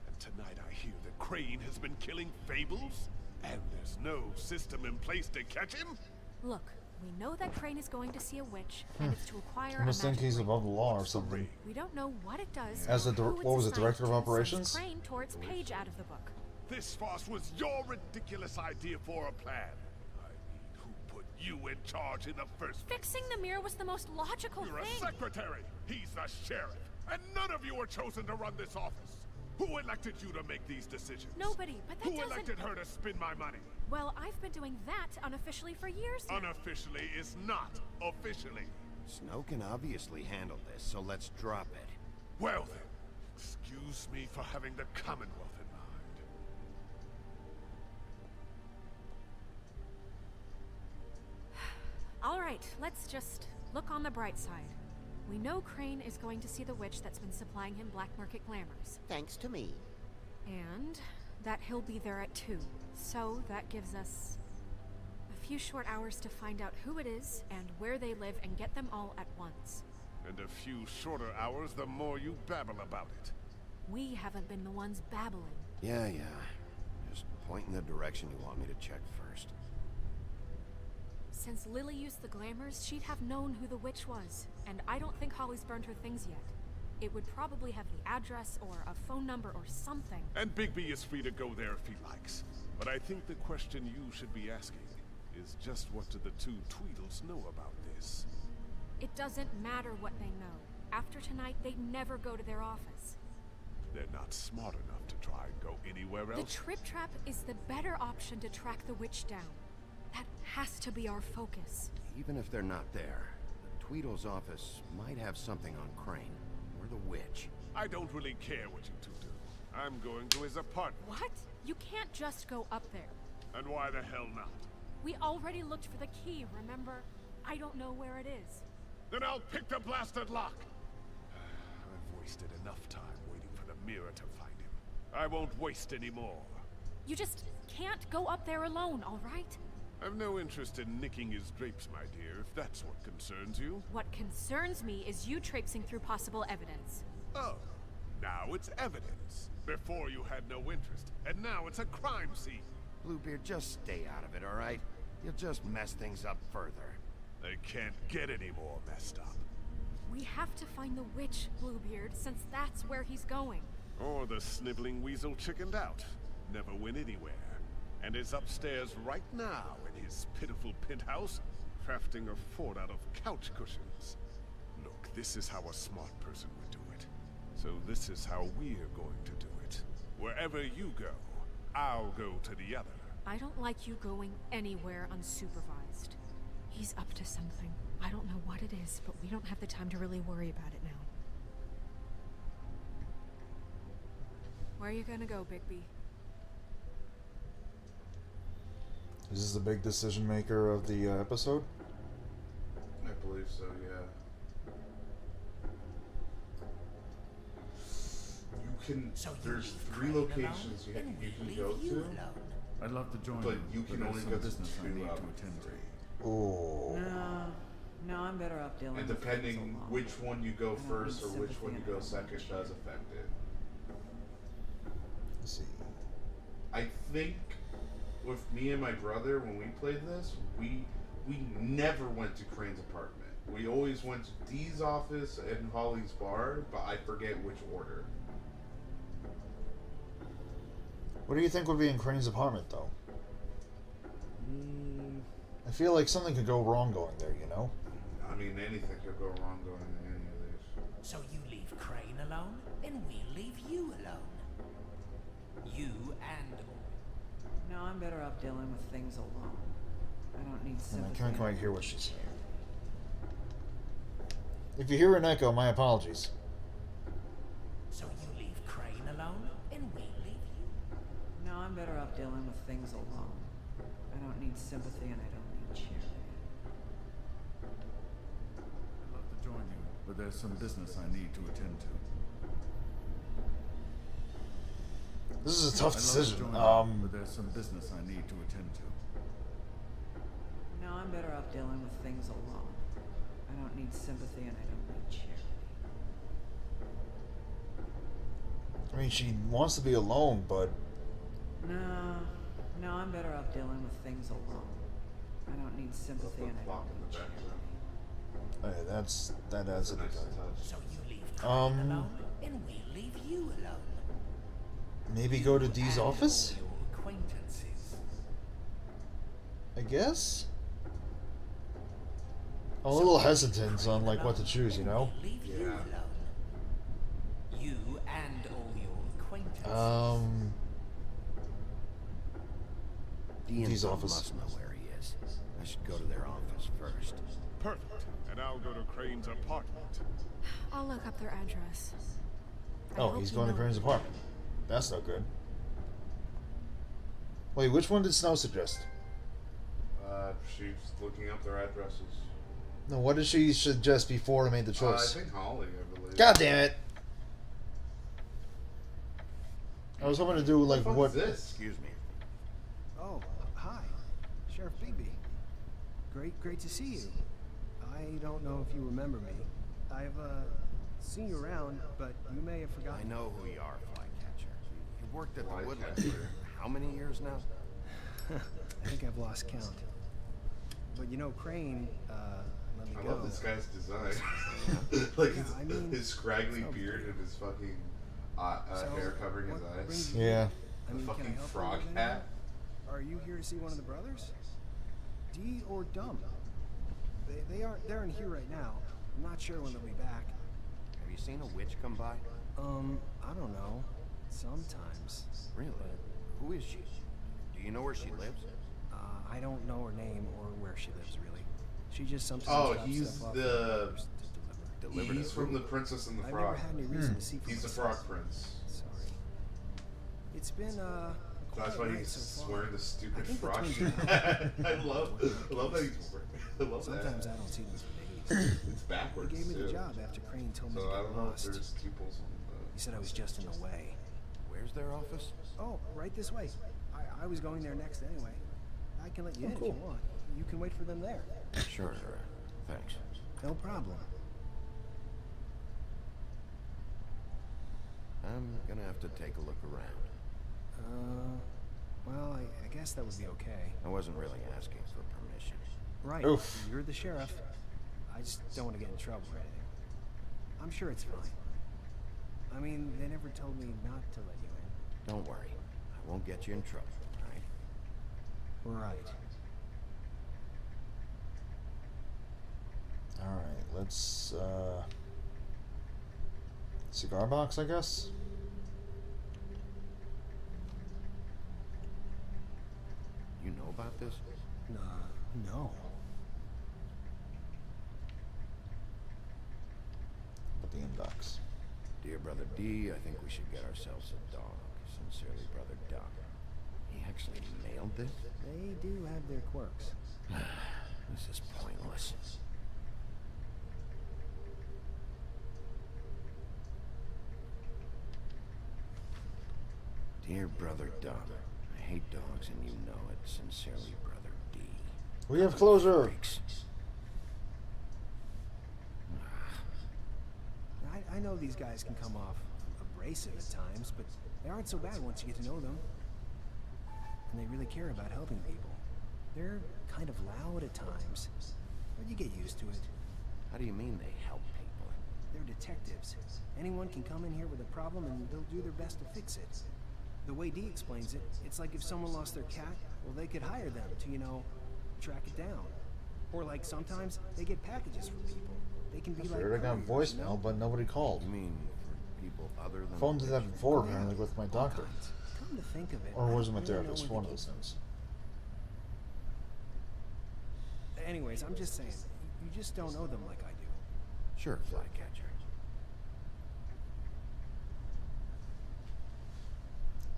And tonight I hear that Crane has been killing fables? And there's no system in place to catch him? Look, We know that Crane is going to see a witch, and it's to acquire I a must think magic he's ring. above the law or something. We don't know what it does. As or the who it's what was it, assigned director of to, operations? since Crane tore its page out of the book. This farce was your ridiculous idea for a plan. I mean, who put you in charge in the first place? Fixing the mirror was the most logical You're thing. a secretary. He's the sheriff. And none of you were chosen to run this office. Who elected you to make these decisions? Nobody, but that Who doesn't... elected her to spend my money? Well, I've been doing that unofficially for years now. Unofficially is not officially. Snow can obviously handle this, so let's drop it. Well then, excuse me for having the Commonwealth in mind. All right, let's just look on the bright side. We know Crane is going to see the witch that's been supplying him black market glamours. Thanks to me. And that he'll be there at 2. So that gives us a few short hours to find out who it is and where they live and get them all at once. And a few shorter hours, the more you babble about it. We haven't been the ones babbling. Yeah. Just point in the direction you want me to check first. Since Lily used the glamours, she'd have known who the witch was. And I don't think Holly's burned her things yet. It would probably have the address or a phone number or something. And Bigby is free to go there if he likes. But I think the question you should be asking is just what do the two Tweedles know about this? It doesn't matter what they know. After tonight, they'd never go to their office. They're not smart enough to try and go anywhere else. The Trip Trap is the better option to track the witch down. That has to be our focus. Even if they're not there, the Tweedle's office might have something on Crane, or the witch. I don't really care what you two do. I'm going to his apartment. What? You can't just go up there. And why the hell not? We already looked for the key, remember? I don't know where it is. Then I'll pick the blasted lock. I've wasted enough time waiting for the mirror to find him. I won't waste any more. You just can't go up there alone, all right? I've no interest in nicking his drapes, my dear, if that's what concerns you. What concerns me is you traipsing through possible evidence. Oh, now it's evidence. Before you had no interest, and now it's a crime scene. Bluebeard, just stay out of it, all right? You'll just mess things up further. They can't get any more messed up. We have to find the witch, Bluebeard, since that's where he's going. Or the sniveling weasel chickened out. Never went anywhere. And is upstairs right now in his pitiful penthouse, crafting a fort out of couch cushions. Look, this is how a smart person would do it. So this is how we're going to do it. Wherever you go, I'll go to the other. I don't like you going anywhere unsupervised. He's up to something. I don't know what it is, but we don't have the time to really worry about it now. Where are you gonna go, Bigby? Is this the big decision maker of the episode? I believe so, yeah. You can. There's 3 locations you can go to. I'd love to join but you can there's only some go to business 2 I need out to of attend to. 3. Oh. No, I'm better off dealing And with depending things alone. which one you go I don't first or need which sympathy one you and go I don't second need does affect it. Let's see. I think with me and my brother, when we played this, we never went to Crane's apartment. We always went to Dee's office and Holly's bar, but I forget which order. What do you think would be in Crane's apartment, though? I feel like something could go wrong going there, you know? I mean, anything could go wrong going in any of these. So you leave Crane alone, then we'll leave you alone. You and... No, I'm better off dealing with things alone. I don't need And sympathy. I can't quite hear what she's saying. If you hear an echo, my apologies. So you leave Crane alone, then we'll leave you. No, I'm better off dealing with things alone. I don't need sympathy and I don't need charity. I'd love to join you, but there's some business I need to attend to. This is a tough I'd love to decision. join you, but there's some business I need to attend to. No, I'm better off dealing with things alone. I don't need sympathy and I don't need charity. I mean, she wants to be alone, but No, I'm better off dealing with things alone. I don't need sympathy and I don't need charity. Hey, that adds a touch. So you leave Crane alone, and we leave you alone. Maybe go to Dee's office? Your acquaintances. I guess? I'm a little hesitant on like what to choose, you know? Leave you alone. You and all your acquaintances. Dee's office. Must know where he is. I should go to their office first. Perfect. And I'll go to Crane's apartment. I'll look up their address. Oh, he's going to Crane's apartment. That's not good. Wait, which one did Snow suggest? She's looking up their addresses. No, what did she suggest before I made the choice? I think Holly, I believe. God damn it! I was hoping to do like what? This? Excuse me. Oh, hi, Sheriff Bigby. Great to see you. I don't know if you remember me. I've seen you around, but you may have forgotten. I know who you are, Flycatcher. You worked at the Woodlands for how many years now? I think I've lost count. But you know, Crane, let me go. I love this guy's design. Like his scraggly beard and his fucking hair covering his eyes. Yeah. The fucking frog hat. Are you here to see one of the brothers? Dee or Dumb? They're in here right now. I'm not sure when they'll be back. Have you seen a witch come by? I don't know. Sometimes. Really? Who is she? Do you know where she lives? I don't know her name or where she lives, really. She just sometimes drops he's stuff off the... to deliver. He's from The Princess and the Frog. I've never had any reason to see for He's the myself. Frog Prince. Sorry. It's been, That's why night he's so far. wearing the stupid I think the frog twins shirt. are I love how he's wearing. I love Sometimes that. I don't see them for days. It's backwards. He gave me the too. job after Crane told me So to I get don't know if lost. there's pupils on He said I was just in the way. Where's their office? Oh, right this way. I was going there next anyway. I can let you in cool. if you want. You can wait for them there. Sure. Thanks. No problem. I'm gonna have to take a look around. Well, I guess that would be okay. I wasn't really asking for permission. Right. Oof. You're the sheriff. I just don't want to get in trouble or anything. I'm sure it's fine. I mean, they never told me not to let you in. Don't worry. I won't get you in trouble, right? Right. Alright, let's, cigar box, I guess? You know about this? No. Put the inbox. Dear Brother D, I think we should get ourselves a dog. Sincerely, Brother Doc. He actually mailed this? They do have their quirks. This is pointless. Dear Brother Doc, I hate dogs and you know it. Sincerely, Brother D. We have closure! Freaks. I know these guys can come off abrasive at times, but they aren't so bad once you get to know them. And they really care about helping people. They're kind of loud at times, but you get used to it. How do you mean they help people? They're detectives. Anyone can come in here with a problem and they'll do their best to fix it. The way Dee explains it, it's like if someone lost their cat, well, they could hire them to, you know, track it down. Or like sometimes they get packages for people. They can be like I got couriers, voicemail, you know? but nobody called. You mean for people other than... Phone did that before, apparently, with my doctor. Come to think of it, Or was it I my don't really therapist? know One when of those things. Anyways, I'm just saying, you just don't know them like I do. Sure, Flycatcher.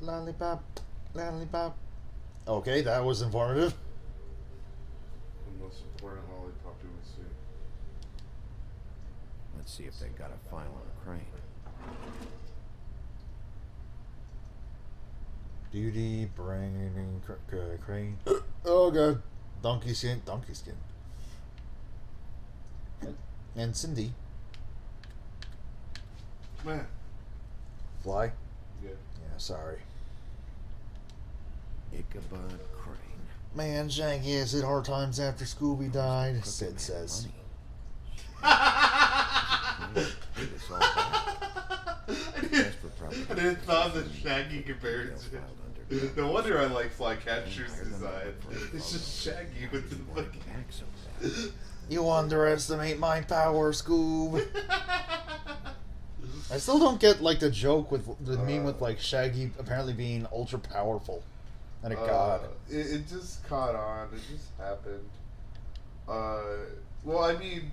Lollipop, lollipop. Okay, that was informative. The most important lollipop you would see. Let's see if they got a file on Crane. Beauty, brain, crane. Oh god. Donkey skin. And Cindy. Man. Fly? Yeah. Yeah, sorry. Ichabod Crane. Man, Shaggy has hit hard times after Scooby died, Sid says. I didn't thought that Shaggy compared to. No wonder I like Flycatcher's design. It's just Shaggy with the fucking. You underestimate my power, Scoob. I still don't get like the joke with the meme with like Shaggy apparently being ultra powerful. And a god. It just caught on. It just happened. Well, I mean,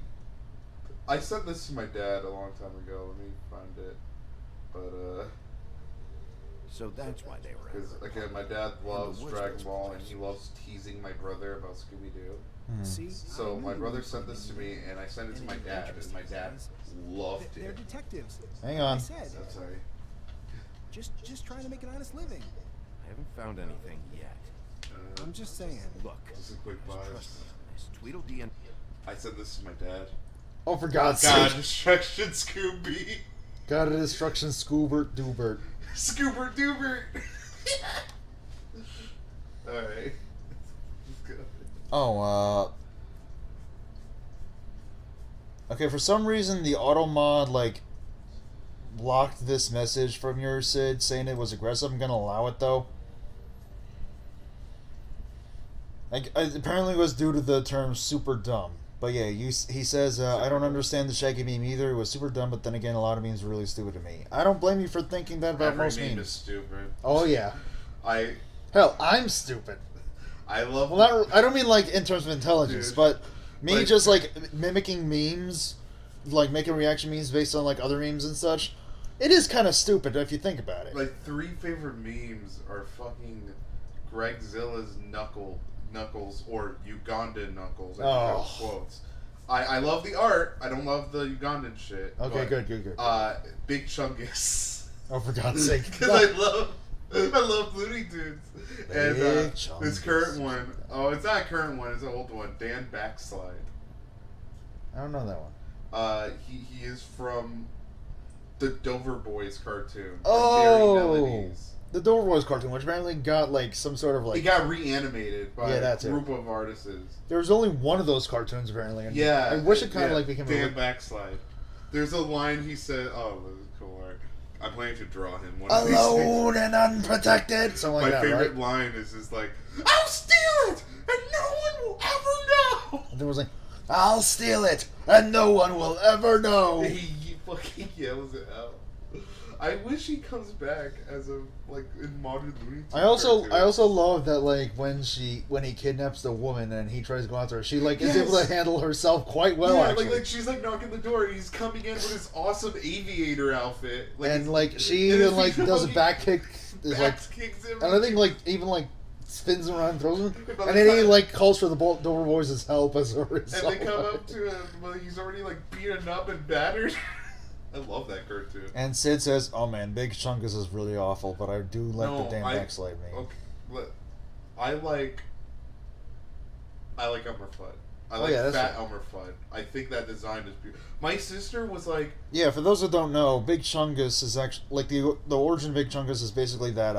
I sent this to my dad a long time ago. Let me find it. But So that's why they were. Because again, my dad loves Dragon Ball and he loves teasing my brother about Scooby Doo. See? So my brother sent this to me, and I sent it to my dad, and my dad loved They're it. detectives. Hang on. I said, I'm sorry. just trying to make an honest living. I haven't found anything yet. I'm just saying. Look, Just a quick just pause. trust me on this. Tweedledee and I sent this to my dad. Oh, for God's God, sake. Destruction Scooby. God of Destruction, Scoobert Doobert. Scoobert Doobert. Alright. Let's go. Oh, okay, for some reason the auto mod, like, blocked this message from your Sid saying it was aggressive. I'm gonna allow it, though. Apparently it was due to the term super dumb. But yeah, he says, I don't understand the Shaggy meme either. It was super dumb, but then again, a lot of memes are really stupid to me. I don't blame you for thinking that about most Every meme memes. is stupid. Oh, yeah. Hell, I'm stupid. I love... Well, I don't mean, like, in terms of intelligence, Dude. but me Like- just, like, mimicking memes, like, making reaction memes based on, like, other memes and such, it is kind of stupid if you think about it. Like, 3 favorite memes are fucking Greg Zilla's Knuckles or Ugandan Knuckles. Oh. Quotes. I love the art. I don't love the Ugandan shit. Okay, but, good. Big Chungus. Oh, for God's sake. Because I love Looney Tunes. And this Chungus. current one. Oh, it's not a current one. It's an old one. Dan Backslide. I don't know that one. He is from the Dover Boys cartoon. Oh! Merry Melodies. The Dover Boys cartoon, which apparently got, like, some sort of, like... It got reanimated by Yeah, a group of artists. There was only one of those cartoons, apparently. And Yeah. I wish it kind of, like, became Dan a... Backslide. There's a line he said, oh, this is cool art. I'm planning to draw him one of these Alone days. and unprotected! Something like My that, favorite right? line is just like, I'll steal it, and no one will ever know! And there was like, I'll steal it, and no one will ever know! He fucking yells it out. I wish he comes back as a, like, in modern Looney Tunes I also cartoons. love that, like, when he kidnaps the woman and he tries to go after her, she, like, is Yes. able to handle herself quite well, yeah, actually. like she's like knocking the door, and he's coming in with his awesome aviator outfit, And, like, she and even, his like, does a fucking back kick, is, like, kicks him. and I think, like, even, like, spins him around and throws him, By and the then he, time- like, calls for the Dover Boys' help as a result. And they come up to him, but he's already like beaten up and battered. I love that cartoon. And Sid says, oh man, Big Chungus is really awful, but I do like the damn backslide meme. Okay, but I like Elmer Fudd. I Oh, like yeah, that's Fat right. Elmer Fudd. I think that design is beautiful. My sister was like, Yeah, for those who don't know, Big Chungus is actually, like, the origin of Big Chungus is basically that,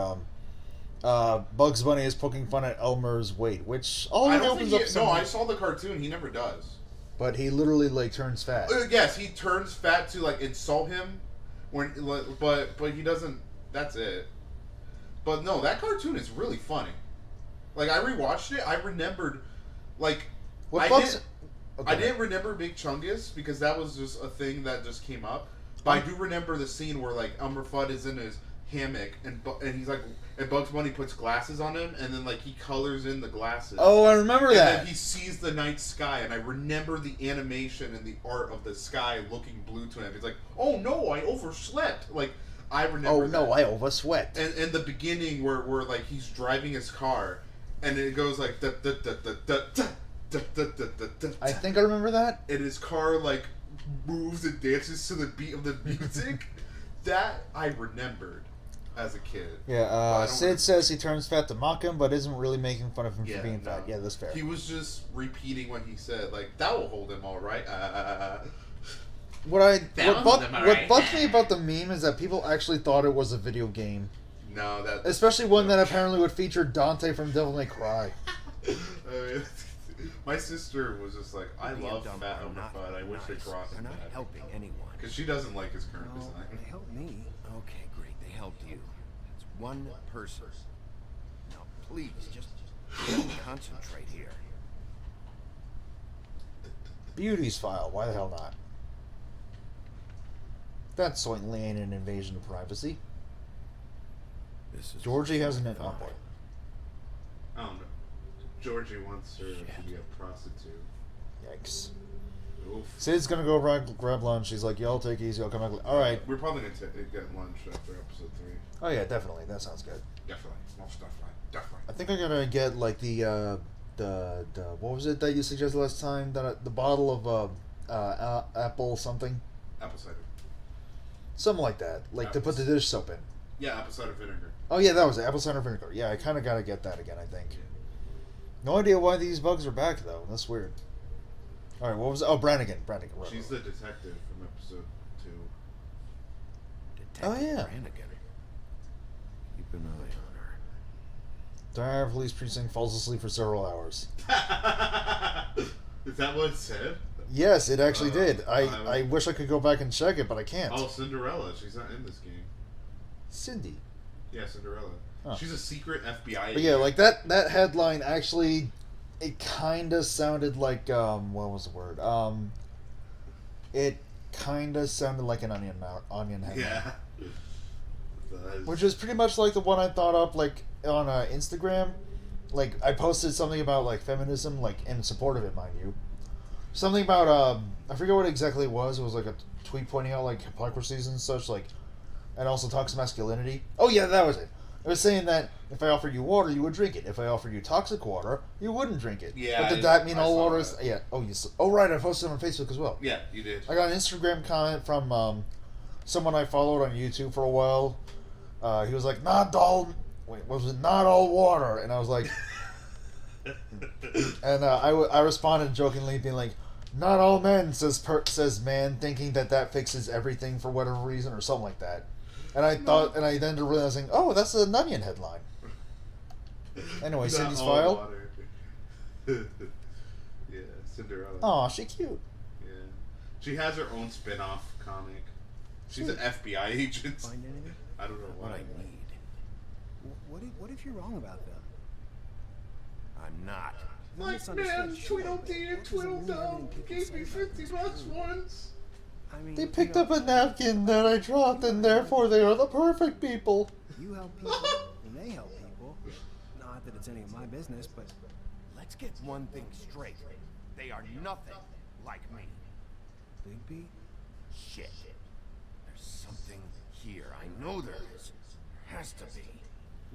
Bugs Bunny is poking fun at Elmer's weight, which I only don't opens think up he, some... no, I saw the cartoon. He never does. But he literally, like, turns fat. Yes, he turns fat to like insult him, when but he doesn't. That's it. But no, that cartoon is really funny. Like I rewatched it, I remembered, like What I didn't remember Big Chungus because that was just a thing that just came up. But I do remember the scene where like Elmer Fudd is in his hammock and he's like, and Bugs Bunny puts glasses on him and then like he colors in the glasses. Oh, I remember and that. Then he sees the night sky, and I remember the animation and the art of the sky looking blue to him. He's like, "Oh no, I overslept." Like I remember. Oh no, I oversweat. And the beginning where like he's driving his car, and it goes like da da da da da da da da da da da. I think I remember that. And his car like moves and dances to the beat of the music. That I remembered as a kid. Yeah, Sid says he turns fat to mock him, but isn't really making fun of him Yeah, for being no. fat. Yeah, that's fair. He was just repeating what he said, like that will hold him all right. What Right. bugs me about the meme is that people actually thought it was a video game. No, that Especially one that apparently would feature Dante from Devil May Cry. My sister was just like, I The love dumb Fat are Homer not Fudd. I wish they nice. crossed They're not that. helping anyone. Because she doesn't like his current Well, design. they helped me. Okay, great. They helped you. It's one person. Now, please, just concentrate here. Beauty's file. Why the hell not? That certainly ain't an invasion of privacy. This is Georgie has an oh boy. I don't know. Georgie wants her to be a prostitute. Yikes. Oof. Sid's gonna go grab lunch. She's like, "Y'all take it easy. I'll come back." All right. We're probably gonna get lunch after episode 3. Oh yeah, definitely. That sounds good. Definitely. Most definitely. Definitely. I think I'm gonna get like the what was it that you suggested last time? The bottle of apple something. Apple cider. Something like that, like to put the dish soap in. Yeah, apple cider vinegar. Oh yeah, that was it. Apple cider vinegar. Yeah, I kind of gotta get that again. I think. No idea why these bugs are back though. That's weird. All right, what was it? Oh, Brannigan. Right. She's the detective from episode 2. Oh yeah. Brannigan. Keep an eye on her. Dire Police Precinct falls asleep for several hours. Is that what it said? Yes, it actually did. I wish I could go back and check it, but I can't. Oh, Cinderella. She's not in this game. Cindy. Yeah, Cinderella. Huh. She's a secret FBI But yeah, like that headline actually, it kind of sounded like what was the word? It kind of sounded like an onion headline. Yeah. Which is pretty much like the one I thought up like on Instagram. Like I posted something about like feminism, like in support of it, mind you. Something about I forget what exactly it was. It was like a tweet pointing out like hypocrisies and such, like, and also toxic masculinity. Oh yeah, that was it. It was saying that if I offered you water, you would drink it. If I offered you toxic water, you wouldn't drink it. Yeah. But did that mean I all saw water is? that. Yeah. Oh, yes. Oh, right. I posted it on Facebook as well. Yeah, you did. I got an Instagram comment from someone I followed on YouTube for a while. He was like, "Not all." Wait, what was it? Not all water. And I was like, and I responded jokingly, being like, "Not all men," says man, thinking that fixes everything for whatever reason or something like that. And I thought, and I then realizing, oh, that's an onion headline. Anyway, Not Cindy's all file. water. Yeah, Cinderella. Aw, she cute. Yeah, she has her own spin-off comic. She's an FBI agent. Find anything? I don't know what I need. What if you're wrong about them? I'm not. Like, man, Tweedledee and Tweedledum gave me $50 once. I mean, They picked up a napkin that I dropped, and therefore they are the perfect people. You help people, and they help people. Not that it's any of my business, but Let's get one thing straight. They are nothing like me. Bigby? Shit. There's something here. I know there is. There has to be.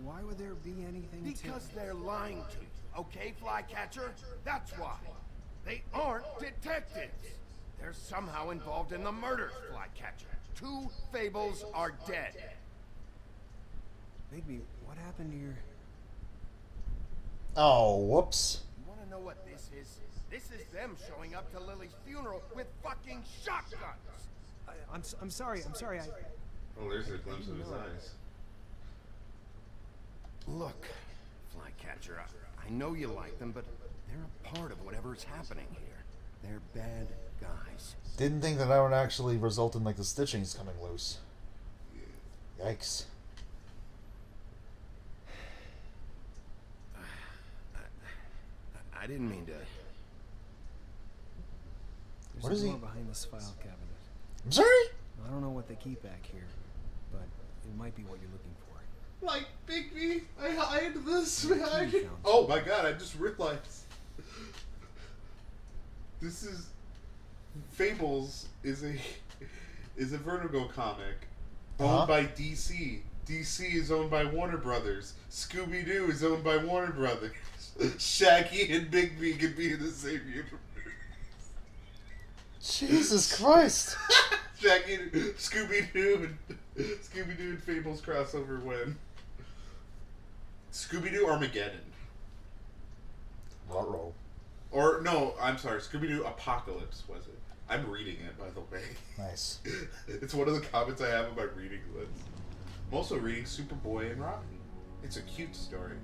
Why would there be anything Because they're lying to you. Okay, Flycatcher? That's why. They aren't detectives. They're somehow involved in the murders, Flycatcher. 2 Fables are dead. Bigby, what happened to your... Oh, whoops. You want to know what this is? This is them showing up to Lily's funeral with fucking shotguns. I'm sorry. Oh, there's a glimpse of his eyes. Look, Flycatcher, I know you like them, but they're a part of whatever's happening here. They're bad guys. Didn't think that would actually result in like the stitchings coming loose. Yikes. I didn't mean to. There's What a is he- door behind this file cabinet. I'm sorry? I don't know what they keep back here, but it might be what you're looking for. Like, Bigby, I hide this behind. Oh my god, I just realized. This is... Fables is a Vertigo comic owned by DC. DC is owned by Warner Brothers. Scooby-Doo is owned by Warner Brothers. Shaggy and Bigby could be in the same universe. Jesus Christ. Shaggy, Scooby-Doo and Fables crossover when? Scooby-Doo Armageddon. Ruh-roh. Or, no, I'm sorry, Scooby-Doo Apocalypse was it. I'm reading it, by the way. Nice. It's one of the comments I have on my reading list. I'm also reading Superboy and Rocky. It's a cute story.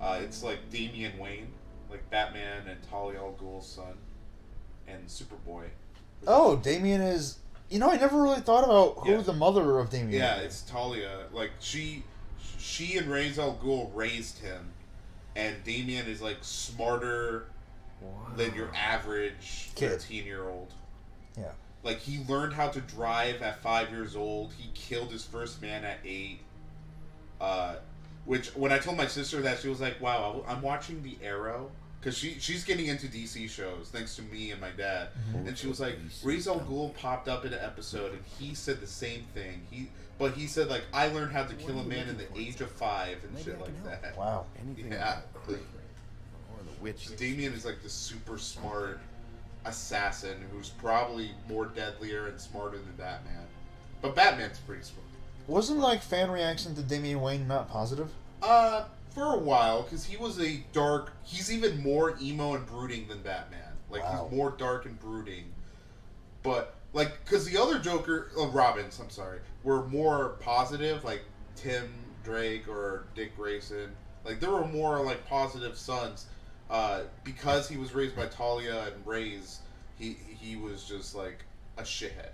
It's like Damian Wayne, like Batman and Talia al Ghul's son, and Superboy. Oh, Damien is... You know, I never really thought about who the mother of Damien Yeah, is. it's Talia. Like, she and Ra's al Ghul raised him, and Damien is, like, smarter than your average 13-year-old. Yeah. Like, he learned how to drive at 5 years old. He killed his first man at 8. Which, when I told my sister that, she was like, wow, I'm watching The Arrow. Because she's getting into DC shows, thanks to me and my dad. Mm-hmm. And she was like, Ra's al Ghul popped up in an episode, and he said the same thing. He said, like, I learned how to kill a man in the age of 5 and shit like that. Wow. Yeah. Or the witch. Damien is like the super smart assassin who's probably more deadlier and smarter than Batman. But Batman's pretty smart. Wasn't, like, fan reaction to Damian Wayne not positive? For a while, because he was he's even more emo and brooding than Batman. Like, he's more dark and brooding. But, like, because the other Robins, I'm sorry, were more positive, like Tim Drake or Dick Grayson. Like, there were more, like, positive sons. Because he was raised by Talia and Ra's, he was just, like, a shithead.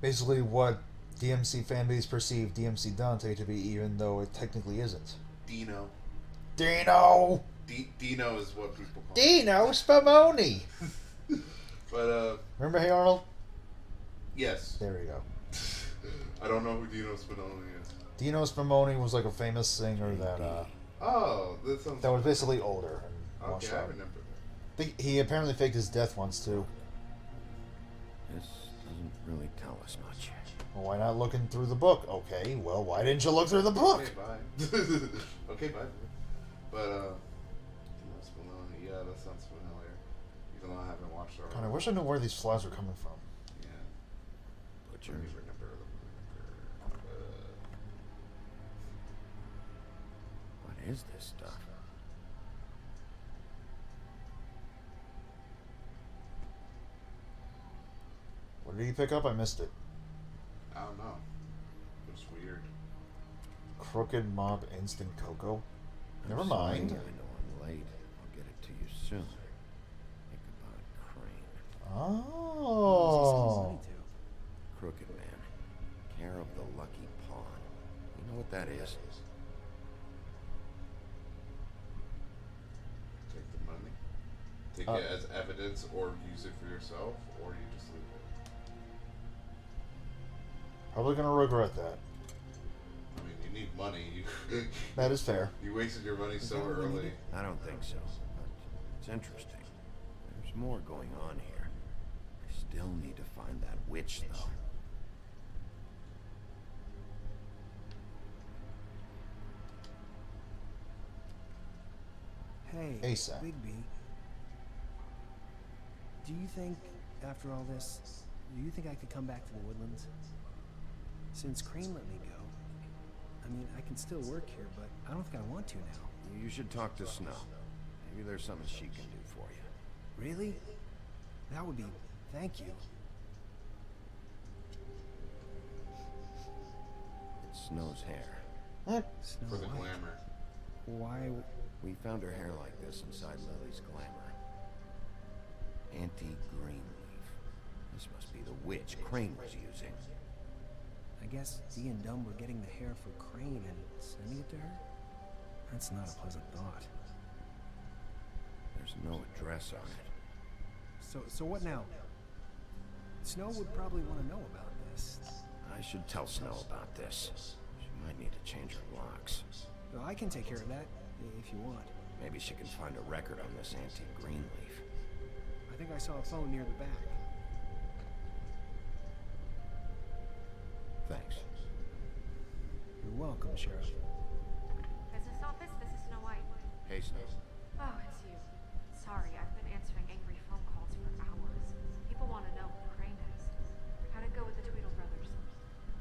Basically what DMC fanbase perceived DMC Dante to be, even though it technically isn't. Dino. Dino is what people call Dino Spumoni. But, remember Hey Arnold? Yes. There we go. I don't know who Dino Spumoni is. Dino Spumoni was like a famous singer that, that was basically older. And Okay, I remember that. He apparently faked his death once, too. This doesn't really tell us much. Well, why not looking through the book? Okay, well, why didn't you look through the book? Okay, bye. Okay, bye. But, yeah, that sounds familiar. Even though I haven't watched it. God, I wish I knew where these flies are coming from. Yeah. Butcher. What is this stuff? What did he pick up? I missed it. I don't know. It was weird. Crooked Mob Instant Cocoa? Never mind. I know I'm late. I'll get it to you soon. Ichabod Crane. Oh. Crooked Man. Care of the Lucky Pawn. You know what that is? Take the money. Take it as evidence or use it for yourself, or you just leave it. Probably gonna regret that. I mean, you need money. That is fair. You wasted your money so early. I don't think so, but it's interesting. There's more going on here. I still need to find that witch, though. Hey, ASAP. Bigby. Do you think, after all this, do you think I could come back to the Woodlands? Since Crane let me go, I mean, I can still work here, but I don't think I want to now. You should talk to Snow. Maybe there's something she can do for you. Really? That would be... Thank you. It's Snow's hair. Snow For the White. glamour. Why... We found her hair like this inside Lily's glamour. Antique green leaf. This must be the witch Crane was using. I guess Dee and Dumb were getting the hair for Crane and sending it to her? That's not a pleasant thought. There's no address on it. So what now? Snow would probably want to know about this. I should tell Snow about this. She might need to change her locks. Well, I can take care of that, if you want. Maybe she can find a record on this antique green leaf. I think I saw a phone near the back. Thanks. You're welcome, Sheriff. Business office, this is Snow White. Hey, Snow. Oh, it's you. Sorry, I've been answering angry phone calls for hours. People want to know who Crane is. How'd it go with the Tweedle brothers?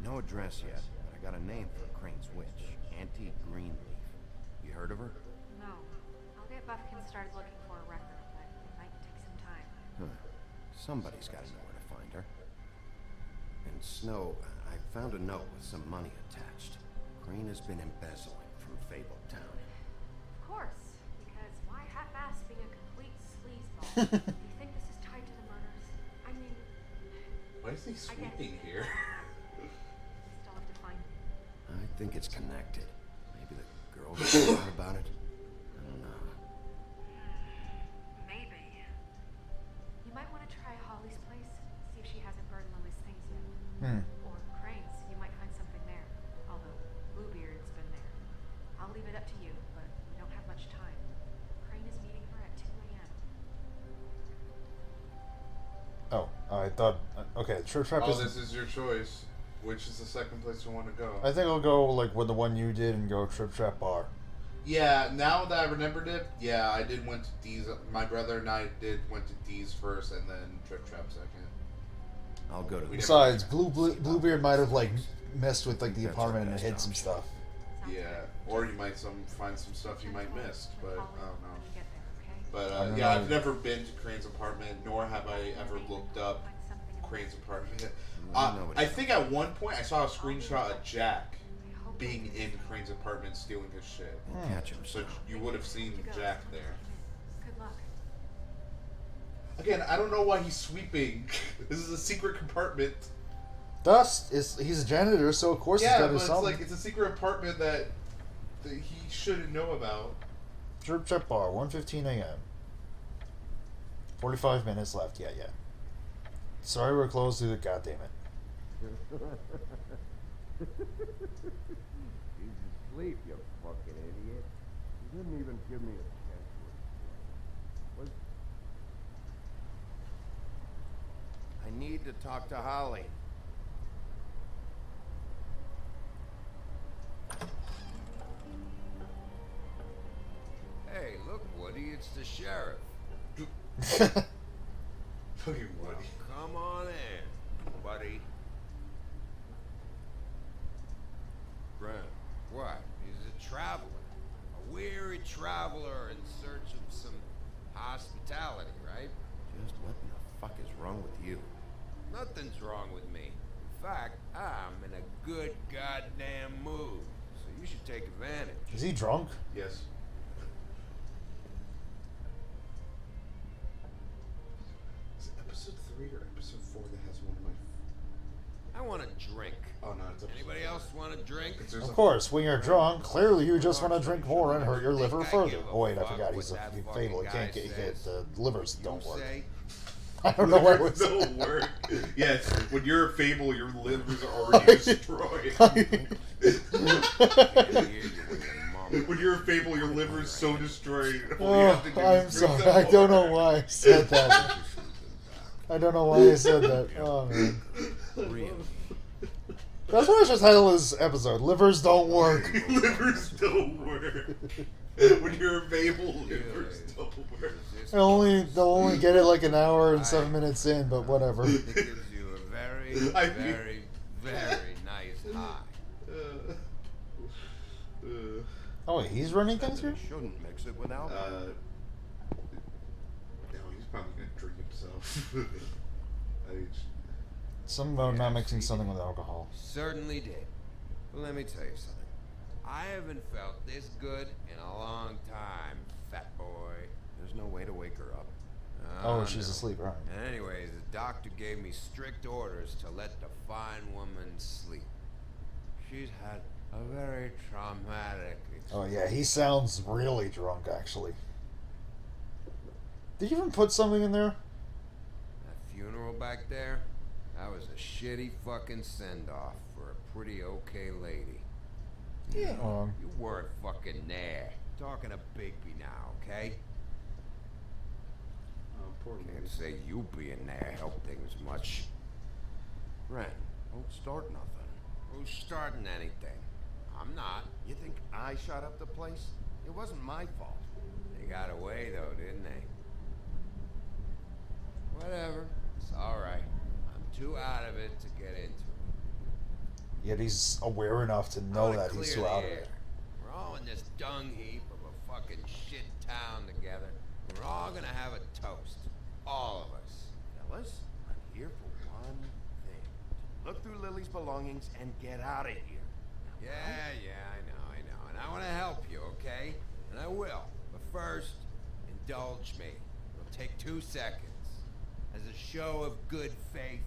No address yet, but I got a name for Crane's witch. Antique green leaf. You heard of her? No. I'll get Buffkin started looking for a record, but it might take some time. Huh. Somebody's got to know where to find her. And Snow, I found a note with some money attached. Crane has been embezzling from Fabletown. Of course. You think this is tied to the murders? I mean, Why is he sweeping here? still have to find it. I think it's connected. Maybe the girl forgot about it. I don't know. Maybe. You might want to try Holly's place. See if she hasn't burned Lily's things yet. Or Crane's. You might find something there. Although Bluebeard's been there. I'll leave it up to you, but we don't have much time. Crane is meeting her at 2 a.m. Oh, I thought. Okay, Trip Trap is. This is your choice. Which is the second place you want to go? I think I'll go like with the one you did and go Trip Trap Bar. Yeah, now that I remembered it, yeah, I did went to D's. My brother and I went to D's first, and then Trip Trap second. I'll go to. Besides, Bluebeard might have like messed with like the apartment and hid some stuff. Yeah, or you might find some stuff you might miss, but I don't know. But yeah, I've never been to Crane's apartment, nor have I ever looked up Crane's apartment. I think at one point I saw a screenshot of Jack being in Crane's apartment stealing his shit. Catch him. So you would have seen Jack there. Good luck. Again, I don't know why he's sweeping. This is a secret compartment. He's a janitor, so of course he's got to do something. It's a secret apartment that he shouldn't know about. Trip Trap Bar, 1:15 a.m. 45 minutes left. Yeah. Sorry we're closed to the goddamn it. He's asleep, you fucking idiot. You didn't even give me a chance to explain. I need to talk to Holly. Hey, look, Woody, it's the sheriff. Fucking Woody. Come on in, buddy. Grant, what? He's a traveler. A weary traveler in search of some hospitality, right? Just what the fuck is wrong with you? Nothing's wrong with me. In fact, I'm in a good goddamn mood. So you should take advantage. Is he drunk? Yes. Is it episode 3 or episode 4 that has one of my... I want a drink. Oh no, it's episode Anybody 4. else want a drink? Of course, when you're drunk, clearly you just want to drink more and hurt your liver further. Oh wait, I forgot he's a fable. He can't get the livers don't work. I don't know why it was. Don't work. Yes, when you're a fable, your livers are already destroyed. When you're a fable, your liver is so destroyed. Oh, I'm sorry. I don't know why I said that. I don't know why I said that. Oh man. That's what I should title this episode. Livers don't work. Livers don't work. When you're a fable, livers don't work. They'll only get it like an hour and 7 minutes in, but whatever. It gives you a very, very, very nice high. Oh wait, he's running things here? Shouldn't mix it with alcohol. No, he's probably gonna drink himself. Something about not mixing something with alcohol. Certainly did. But let me tell you something. I haven't felt this good in a long time, fat boy. There's no way to wake her up. Oh, she's asleep, right? Anyways, the doctor gave me strict orders to let the fine woman sleep. She's had a very traumatic experience. Oh yeah, he sounds really drunk actually. Did you even put something in there? That funeral back there, that was a shitty fucking send-off for a pretty okay lady. Yeah. You weren't fucking there. Talking to Bigby now, okay? Can't say you being there helped things much. Ren, don't start nothing. Who's starting anything? I'm not. You think I shot up the place? It wasn't my fault. They got away though, didn't they? Whatever. It's alright. I'm too out of it to get into it. Yet he's aware enough to know that he's too out of it. We're all in this dung heap of a fucking shit town together. We're all gonna have a toast. All of us. Fellas, I'm here for one thing. Look through Lily's belongings and get out of here. Yeah, I know. And I want to help you, okay? And I will. But first, indulge me. take 2 seconds as a show of good faith,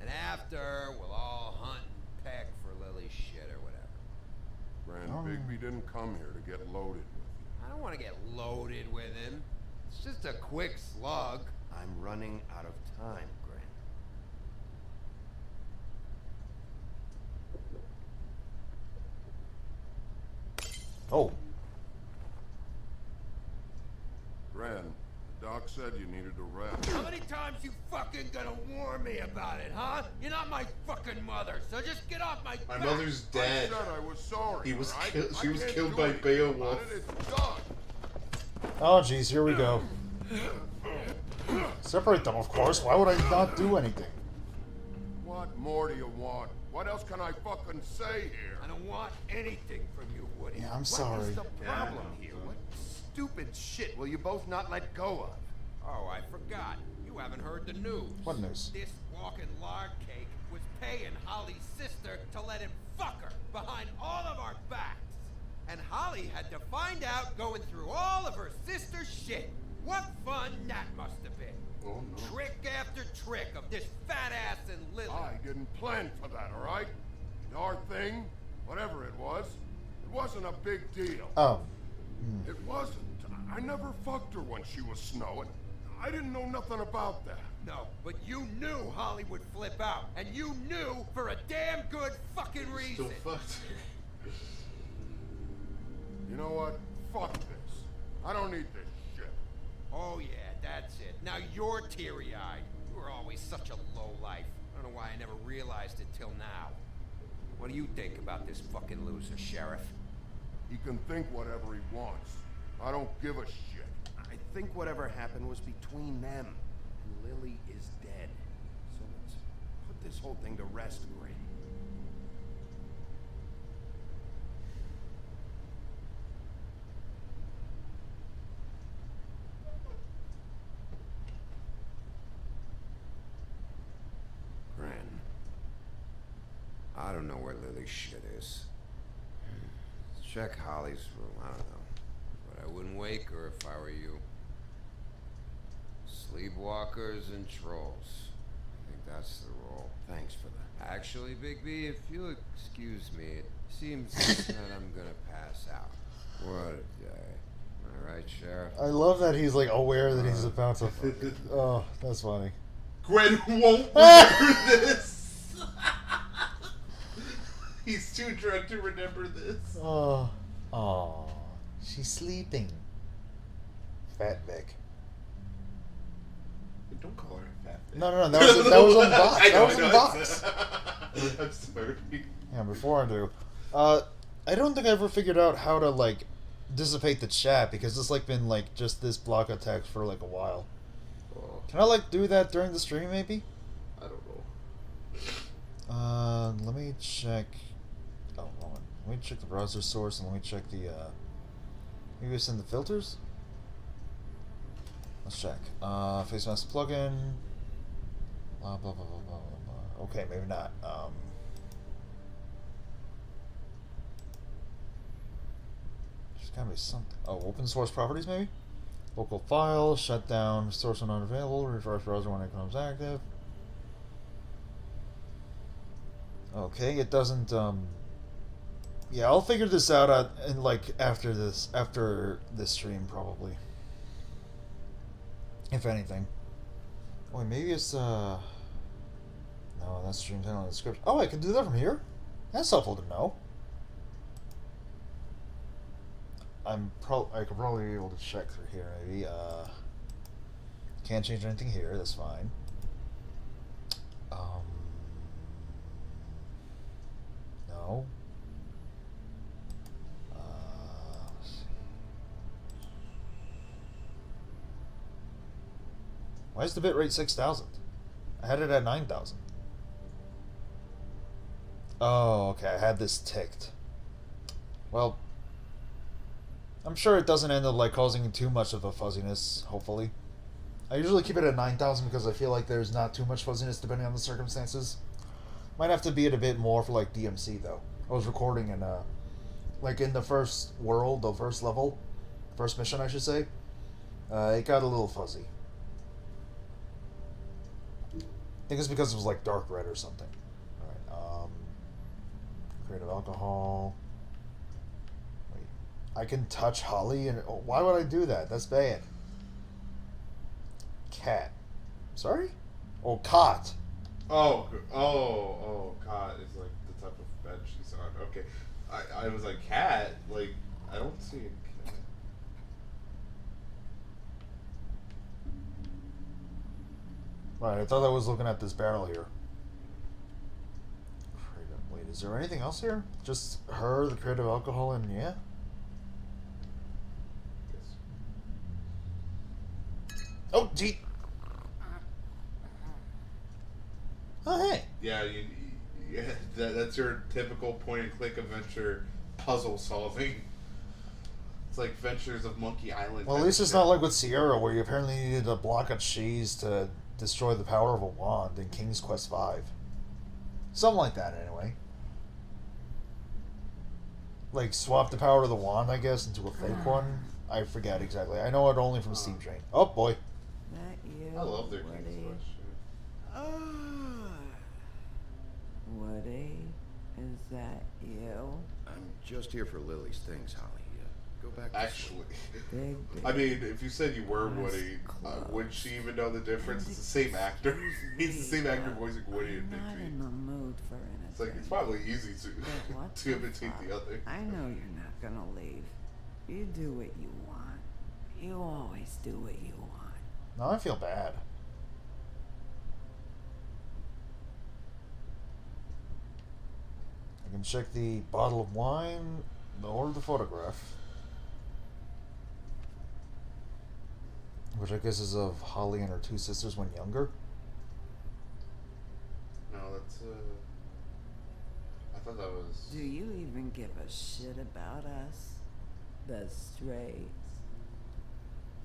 and after we'll all hunt and peck for Lily's shit or whatever. Grand Bigby didn't come here to get loaded with you. I don't want to get loaded with him. It's just a quick slug. I'm running out of time, Grin. Oh. Ren, the doc said you needed a rest. How many times you fucking gonna warn me about it, huh? You're not my fucking mother, so just get off my My back. mother's dead. I said I was sorry. He was all right? killed. She I was can't killed do by anything about Beowulf. it. It's done. Oh, jeez, here we go. Separate them, of course. Why would I not do anything? What more do you want? What else can I fucking say here? I don't want anything from you, Woody. Yeah, I'm What sorry. is the problem here? What stupid shit will you both not let go of? Oh, I forgot. You haven't heard the news. What news? This walking lard cake was paying Holly's sister to let him fuck her behind all of our backs. And Holly had to find out going through all of her sister's shit. What fun that must have been. Oh, no. Trick after trick of this fat ass and Lily. I didn't plan for that, all right? Our thing, whatever it wasn't a big deal. Oh. It wasn't. I never fucked her when she was snowing. I didn't know nothing about that. No, but you knew Holly would flip out. And you knew for a damn good fucking reason. Still fucked. You know what? Fuck this. I don't need this shit. Oh yeah, that's it. Now you're teary-eyed. You were always such a lowlife. I don't know why I never realized it till now. What do you think about this fucking loser, Sheriff? He can think whatever he wants. I don't give a shit. I think whatever happened was between them. And Lily is dead. So let's put this whole thing to rest, Grin. Gran. I don't know where Lily's shit is. Check Holly's room, I don't know. But I wouldn't wake her if I were you. Sleepwalkers and trolls. I think that's the role. Thanks for that. Actually, Bigby, if you'll excuse me, it seems that I'm gonna pass out. What a day. Am I right, Sheriff? I love that he's like aware that he's about to. Oh, that's funny. Gwen won't remember this. He's too drunk to remember this. Oh, she's sleeping. Fat Vic. Don't call her a fat bitch. No, that was on the box. I know, That was on the I box. I'm sorry. Yeah, before I do, I don't think I ever figured out how to like dissipate the chat because it's like been like just this block of text for like a while. Can I like do that during the stream maybe? I don't know. Let me check. Oh, hold on. Let me check the browser source and let me check the. Maybe it's in the filters. Let's check. Face mask plugin. Blah blah blah blah blah blah. Okay, maybe not. There's gotta be something. Oh, open source properties maybe. Local file, shut down, source when unavailable, refresh browser when it becomes active. Okay, it doesn't. Yeah, I'll figure this out in like after this stream probably. If anything. Wait, maybe it's No, that's stream title and description. Oh, I can do that from here? That's helpful to know. I could probably be able to check through here maybe. Can't change anything here, that's fine. No. Let's see. Why is the bitrate 6,000? I had it at 9,000. Oh, okay, I had this ticked. Well, I'm sure it doesn't end up like causing too much of a fuzziness, hopefully. I usually keep it at 9,000 because I feel like there's not too much fuzziness depending on the circumstances. Might have to be at a bit more for like DMC though. I was recording in like in the first world, the first level, first mission I should say. It got a little fuzzy. I think it's because it was like dark red or something. Alright, creative alcohol. Wait. I can touch Holly and... Oh, why would I do that? That's bad. Cat. Sorry? Oh, cot. Oh, cot is like the type of bed she's on. Okay. I was like, cat? Like, I don't see a cat. Right, I thought I was looking at this barrel here. Wait, is there anything else here? Just her, the creative alcohol, and yeah? Yes. Oh, gee! Oh, hey! Yeah, that's your typical point-and-click adventure puzzle solving. It's like Ventures of Monkey Island. Well, at least it's not like with Sierra, where you apparently needed a block of cheese to destroy the power of a wand in King's Quest V. Something like that, anyway. Like, swap the power of the wand, I guess, into a fake one. I forget exactly. I know it only from Steam Train. Oh, boy. That you, I love their King's Quest shit. Woody, is that you? I'm just here for Lily's things, Holly. Go back. Actually, Big, I mean, if you said you were Woody, would she even know the difference? It's the same actor. He's the same actor voicing Woody and I'm not Bigby. in the mood for anything. It's like it's probably easy What to imitate the other. I know you're not gonna leave. You do what you want. You always do what you want. Now I feel bad. I can check the bottle of wine or the photograph. Which I guess is of Holly and her two sisters when younger. No, that's I thought that was. Do you even give a shit about us? The strays.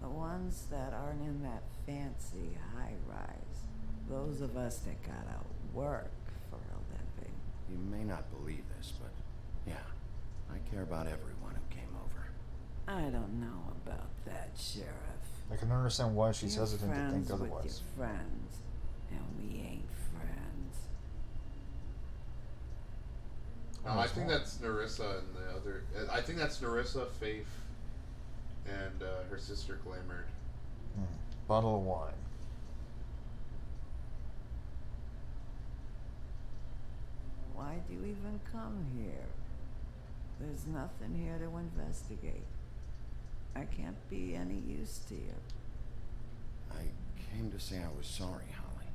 The ones that aren't in that fancy high-rise. Those of us that gotta work for a living. You may not believe this, but yeah, I care about everyone who came over. I don't know about that, Sheriff. I can understand why she's You're hesitant to think friends with otherwise. your friends, and we ain't friends. No, I think that's Narissa and the other. I think that's Narissa, Faith, and her sister Glamored. Bottle of wine. Why do you even come here? There's nothing here to investigate. I can't be any use to you. I came to say I was sorry, Holly,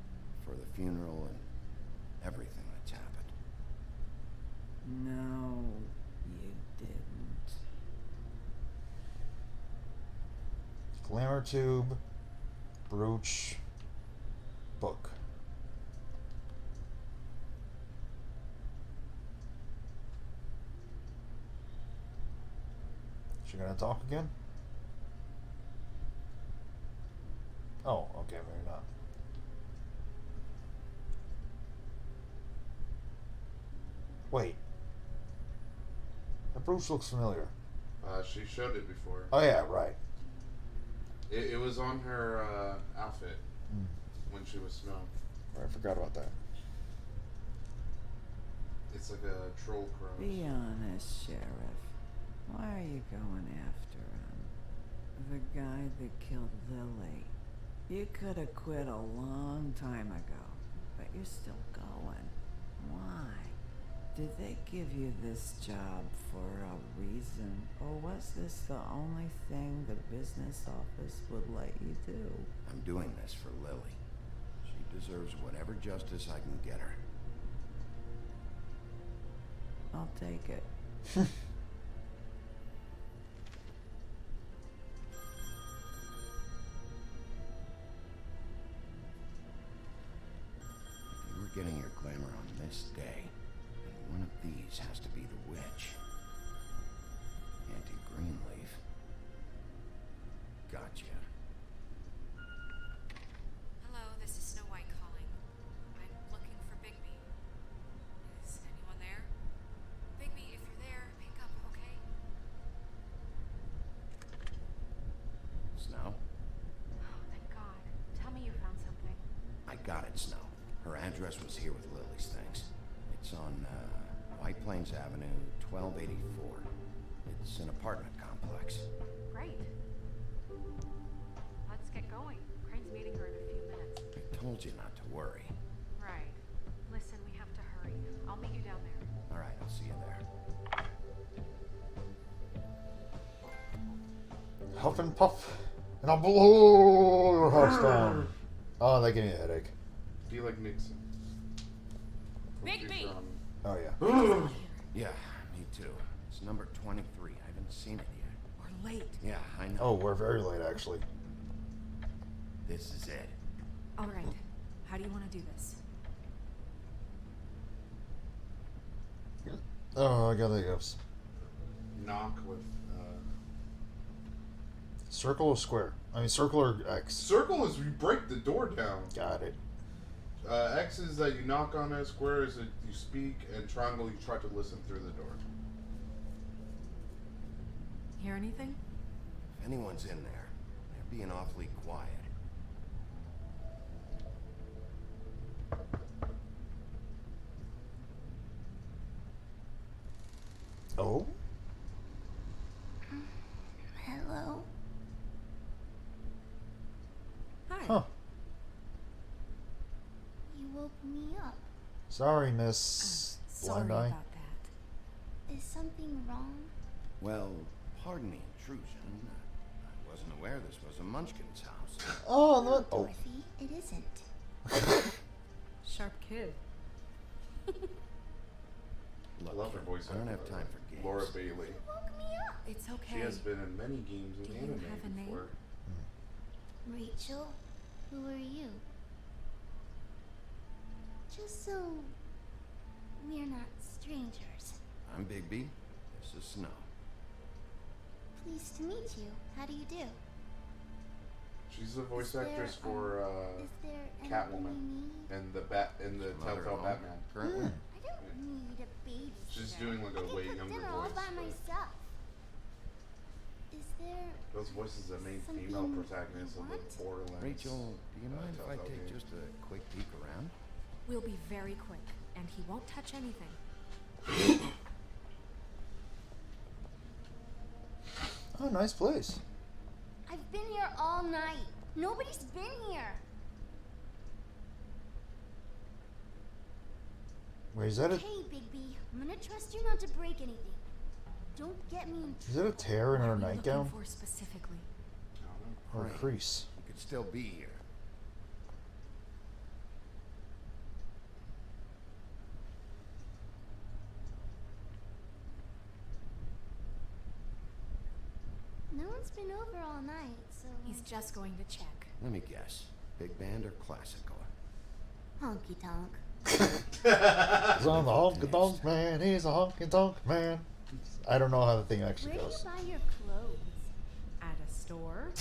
for the funeral and everything that's happened. No, you didn't. Glamour tube, brooch, book. She gonna talk again? Oh, okay, maybe not. Wait. That brooch looks familiar. She showed it before. Oh yeah, right. It was on her outfit when she was Snow. I forgot about that. It's like a troll crow. Be honest, Sheriff. Why are you going after him? The guy that killed Lily. You could have quit a long time ago, but you're still going. Why? Did they give you this job for a reason, or was this the only thing the business office would let you do? I'm doing this for Lily. She deserves whatever justice I can get her. I'll take it. If you were getting your glamour on this day, then one of these has to be the witch. Auntie Greenleaf. Gotcha. Hello, this is Snow White calling. I'm looking for Bigby. Is anyone there? Bigby, if you're there, pick up, okay? Snow? Oh, thank God. Tell me you found something. I got it, Snow. address was here with Lily's things. It's on White Plains Avenue, 1284. It's an apartment complex. Great. Let's get going. Crane's meeting her in a few minutes. I told you not to worry. Right. Listen, we have to hurry. I'll meet you down there. All right, I'll see you there. Huff and puff, and I'll blow your house down. Oh, that gave me a headache. Be like Nixon. Bigby! Oh, yeah. Yeah, me too. It's number 23. I haven't seen it yet. We're late. Yeah, I know. Oh, we're very late, actually. This is it. All right. How do you want to do this? Oh, I got the hiccups. Knock with, Circle or square? I mean, circle or X? Circle is you break the door down. Got it. X is that you knock on it, square is that you speak, and triangle you try to listen through the door. Hear anything? If anyone's in there, they're being awfully quiet. Oh? Hello? Hi. Huh. You woke me up. Sorry, Miss Sorry Blind Eye. about that. Is something wrong? Well, pardon the intrusion. I wasn't aware this was a Munchkin's house. Oh, no. Oh. Dorothy, it isn't. Sharp kid. Look, I love her voice. I don't have time for games. Laura Bailey. Woke me up. It's okay. She has been in many games and Do you anime have a name? before. Rachel, who are you? Just so we're not strangers. I'm Bigby. This is Snow. Pleased to meet you. How do you do? She's the voice Is there, actress for is there Catwoman anything you need? and the Mother Telltale home Batman. currently. I don't need a baby. She's doing like I a can way cook younger dinner all voice. by but myself. Is there Those voices are the main female something protagonists you of the want? Borderlands. Rachel, do you mind if I Telltale take games. just a quick peek around? We'll be very quick, and he won't touch anything. Oh, nice place. I've been here all night. Nobody's been here. Wait, is that a... Okay, Bigby. I'm gonna trust you not to break anything. Don't get me in Is that a tear in her What are we nightgown? looking for specifically? Or a Right. crease? You could still be here. No one's been over all night, so... He's just going to check. Let me guess. Big band or classical? Honky tonk. He's on the honky tonk man. He's a honky tonk man. I don't know how the thing actually Where do you goes. buy your clothes? At a store?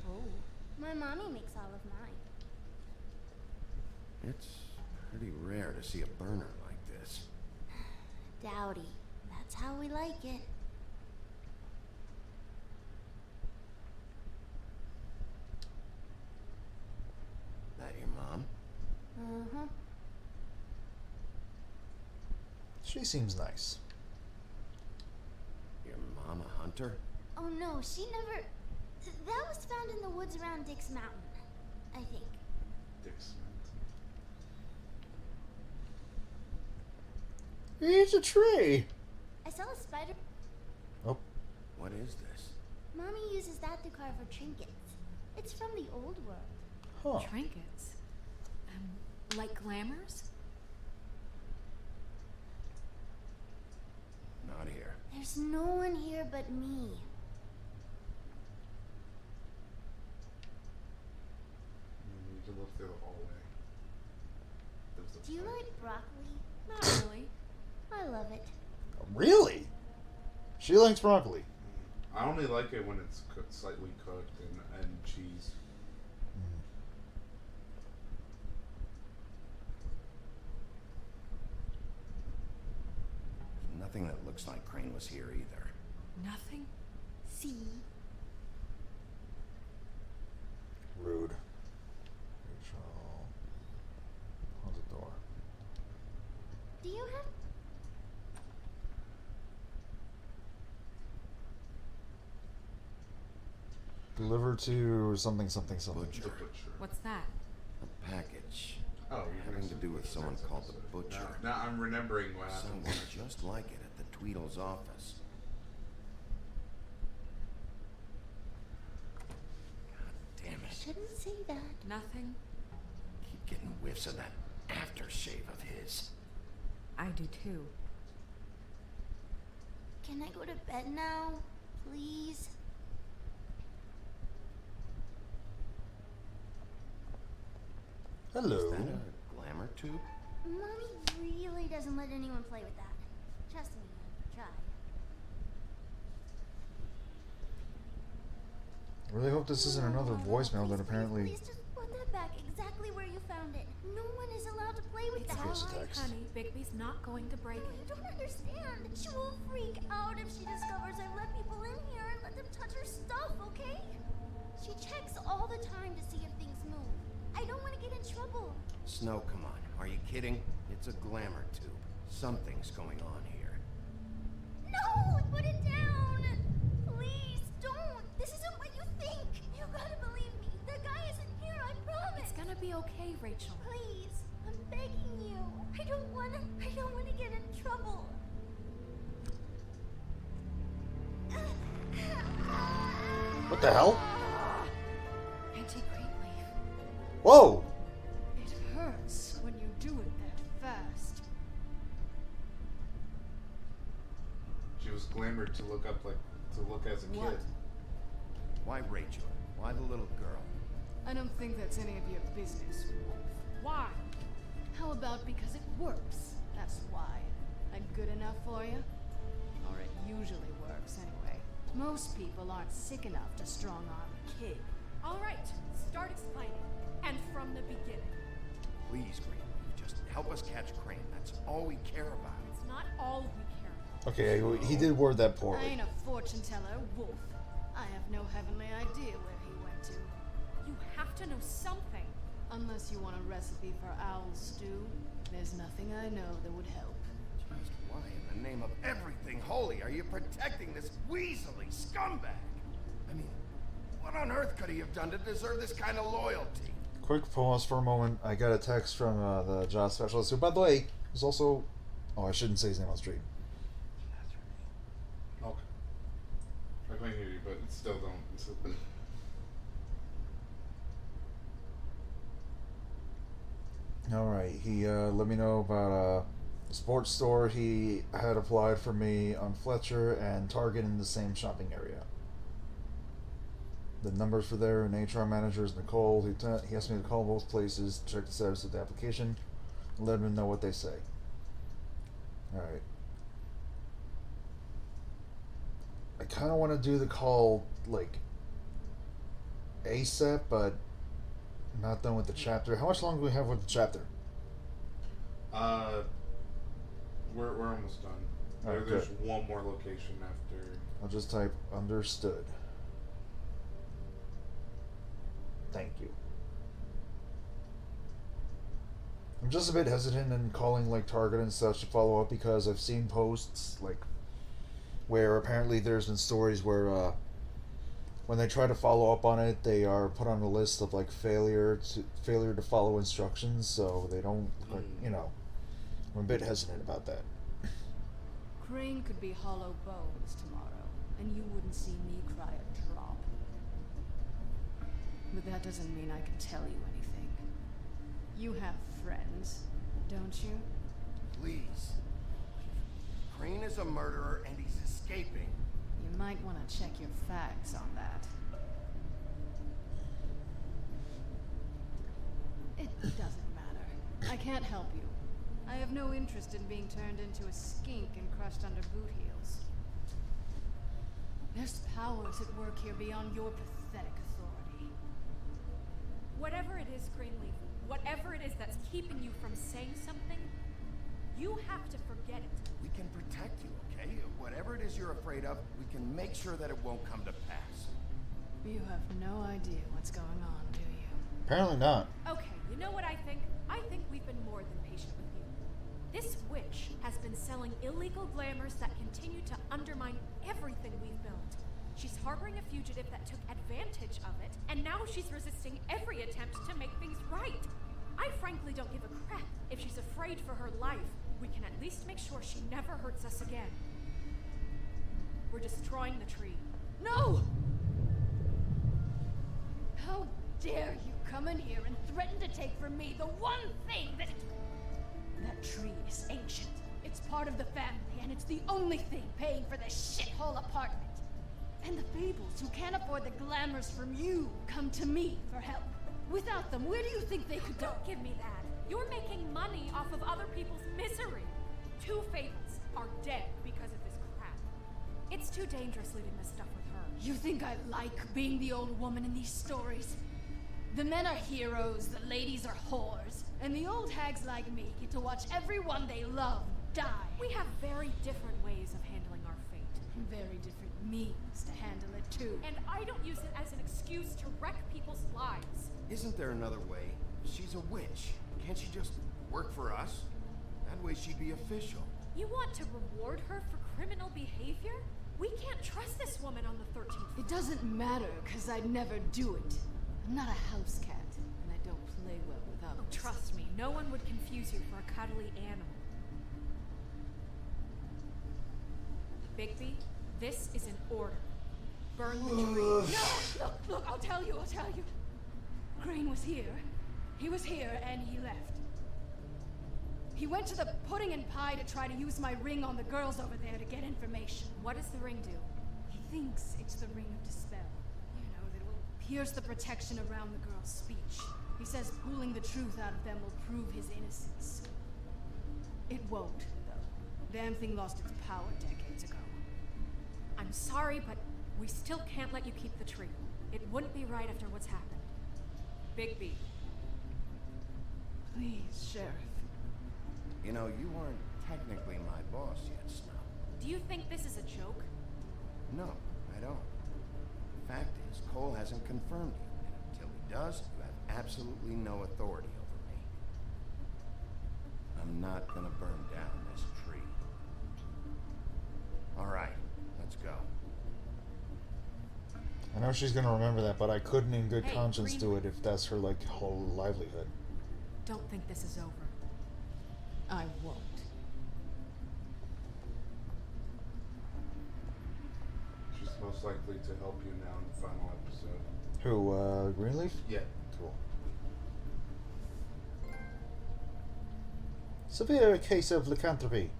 Oh, my mommy makes all of mine. It's pretty rare to see a burner like this. Dowdy. That's how we like it. That your mom? Uh-huh. She seems nice. Your mom a hunter? Oh no, she never... That was found in the woods around Dick's Mountain, I think. Dick's It's a tree. I saw a spider... Oh. What is this? Mommy uses that to carve her trinkets. It's from the old world. Huh. Trinkets? Like glamours? Not here. There's no one here but me. You can look through the hallway. There's a Do you pipe. like broccoli? Not really. I love it. Really? She likes broccoli. I only like it when it's slightly cooked and cheese. Nothing that looks like Crane was here either. Nothing? See? Rude. Rachel. Close the door. Deliver to something. Butcher. What's that? A package. Oh, having to do with someone called the Butcher. Now I'm remembering what happened. Someone just like it at the Tweedle's office. God damn it. Shouldn't say that. Nothing? Keep getting whiffs of that aftershave of his. I do too. Can I go to bed now? Please? Hello. Is that a glamour tube? Mommy really doesn't let anyone play with that. Trust me, I've tried. I really hope this isn't another voicemail that apparently... Please just put that back exactly where you found it. No one is allowed to play with that. It's all right, honey. Bigby's not going to break it. You don't understand. She will freak out if she discovers I've let people in here and let them touch her stuff, okay? She checks all the time to see if things move. I don't want to get in trouble. Snow, come on. Are you kidding? It's a glamour tube. Something's going on here. No! Put it down! Please, don't! This isn't what you think! You gotta believe me. The guy isn't here, I promise! It's gonna be okay, Rachel. Please, I'm begging you. I don't wanna get in trouble. What the hell? Anti-Greenleaf. Whoa! It hurts when you do it that fast. She was glamored to look as a What? kid. Why Rachel? Why the little girl? I don't think that's any of your business, Wolf. Why? How about because it works? That's why. That good enough for you? Or it usually works, anyway. Most people aren't sick enough to strong-arm a kid. All right, start explaining. And from the beginning. Please, Green, just help us catch Crane. That's all we care about. It's not all we care about. Okay, he did word that I poorly. ain't a fortune teller, Wolf. I have no heavenly idea where he went to. You have to know something. Unless you want a recipe for owl stew, there's nothing I know that would help. Just why in the name of everything holy are you protecting this weaselly scumbag? I mean, what on earth could he have done to deserve this kind of loyalty? Quick pause for a moment. I got a text from the job specialist, who, by the way, was also... Oh, I shouldn't say his name on stream. Okay. I can't hear you, but still don't. Alright, he let me know about a sports store he had applied for me on Fletcher and Target in the same shopping area. The numbers for there, and HR manager is Nicole. He asked me to call both places, check the status of the application, and let him know what they say. Alright. I kind of want to do the call, like, ASAP, but not done with the chapter. How much longer do we have with the chapter? We're almost done. Alright, There's good. one more location after. I'll just type understood. Thank you. I'm just a bit hesitant in calling like Target and such to follow up because I've seen posts like where apparently there's been stories where when they try to follow up on it, they are put on a list of like failure to follow instructions, so they don't like, you know. I'm a bit hesitant about that. Crane could be hollow bones tomorrow, and you wouldn't see me cry a drop. But that doesn't mean I can tell you anything. You have friends, don't you? Please. Crane is a murderer and he's escaping. You might want to check your facts on that. It doesn't matter. I can't help you. I have no interest in being turned into a skink and crushed under boot heels. There's powers at work here beyond your pathetic authority. Whatever it is, Greenleaf, whatever it is that's keeping you from saying something, you have to forget it. We can protect you, okay? Whatever it is you're afraid of, we can make sure that it won't come to pass. You have no idea what's going on, do you? Apparently not. Okay, you know what I think? I think we've been more than patient with you. This witch has been selling illegal glamours that continue to undermine everything we've built. She's harboring a fugitive that took advantage of it, and now she's resisting every attempt to make things right. I frankly don't give a crap. If she's afraid for her life, we can at least make sure she never hurts us again. We're destroying the tree. No! How dare you come in here and threaten to take from me the one thing that... That tree is ancient. It's part of the family, and it's the only thing paying for this shithole apartment. And the Fables, who can't afford the glamours from you, come to me for help. Without them, where do you think they could go? Don't give me that. You're making money off of other people's misery. 2 Fables are dead because of this crap. It's too dangerous leaving this stuff with her. You think I like being the old woman in these stories? The men are heroes, the ladies are whores, and the old hags like me get to watch everyone they love die. We have very different ways of handling our fate. Very different means to handle it too. And I don't use it as an excuse to wreck people's lives. Isn't there another way? She's a witch. Can't she just work for us? That way she'd be official. You want to reward her for criminal behavior? We can't trust this woman on the 13th floor. It doesn't matter, because I'd never do it. I'm not a house cat, and I don't play well with others. Oh, trust me, no one would confuse you for a cuddly animal. Bigby, this is an order. Burn the tree. No! Look, I'll tell you. Crane was here. He was here, and he left. He went to the pudding and pie to try to use my ring on the girls over there to get information. What does the ring do? He thinks it's the ring of dispel. You know, that it will pierce the protection around the girl's speech. He says pulling the truth out of them will prove his innocence. It won't, though. Damn thing lost its power decades ago. I'm sorry, but we still can't let you keep the tree. It wouldn't be right after what's happened. Bigby. Please, Sheriff. You know, you aren't technically my boss yet, Snow. Do you think this is a joke? No, I don't. The fact is, Cole hasn't confirmed you, and until he does, you have absolutely no authority over me. I'm not gonna burn down this tree. All right, let's go. I know she's gonna remember that, but I couldn't in good conscience do it if that's her, like, whole livelihood. Don't think this is over. I won't. She's most likely to help you now in the final episode. Who, Greenleaf? Yeah. Cool. Severe case of lycanthropy.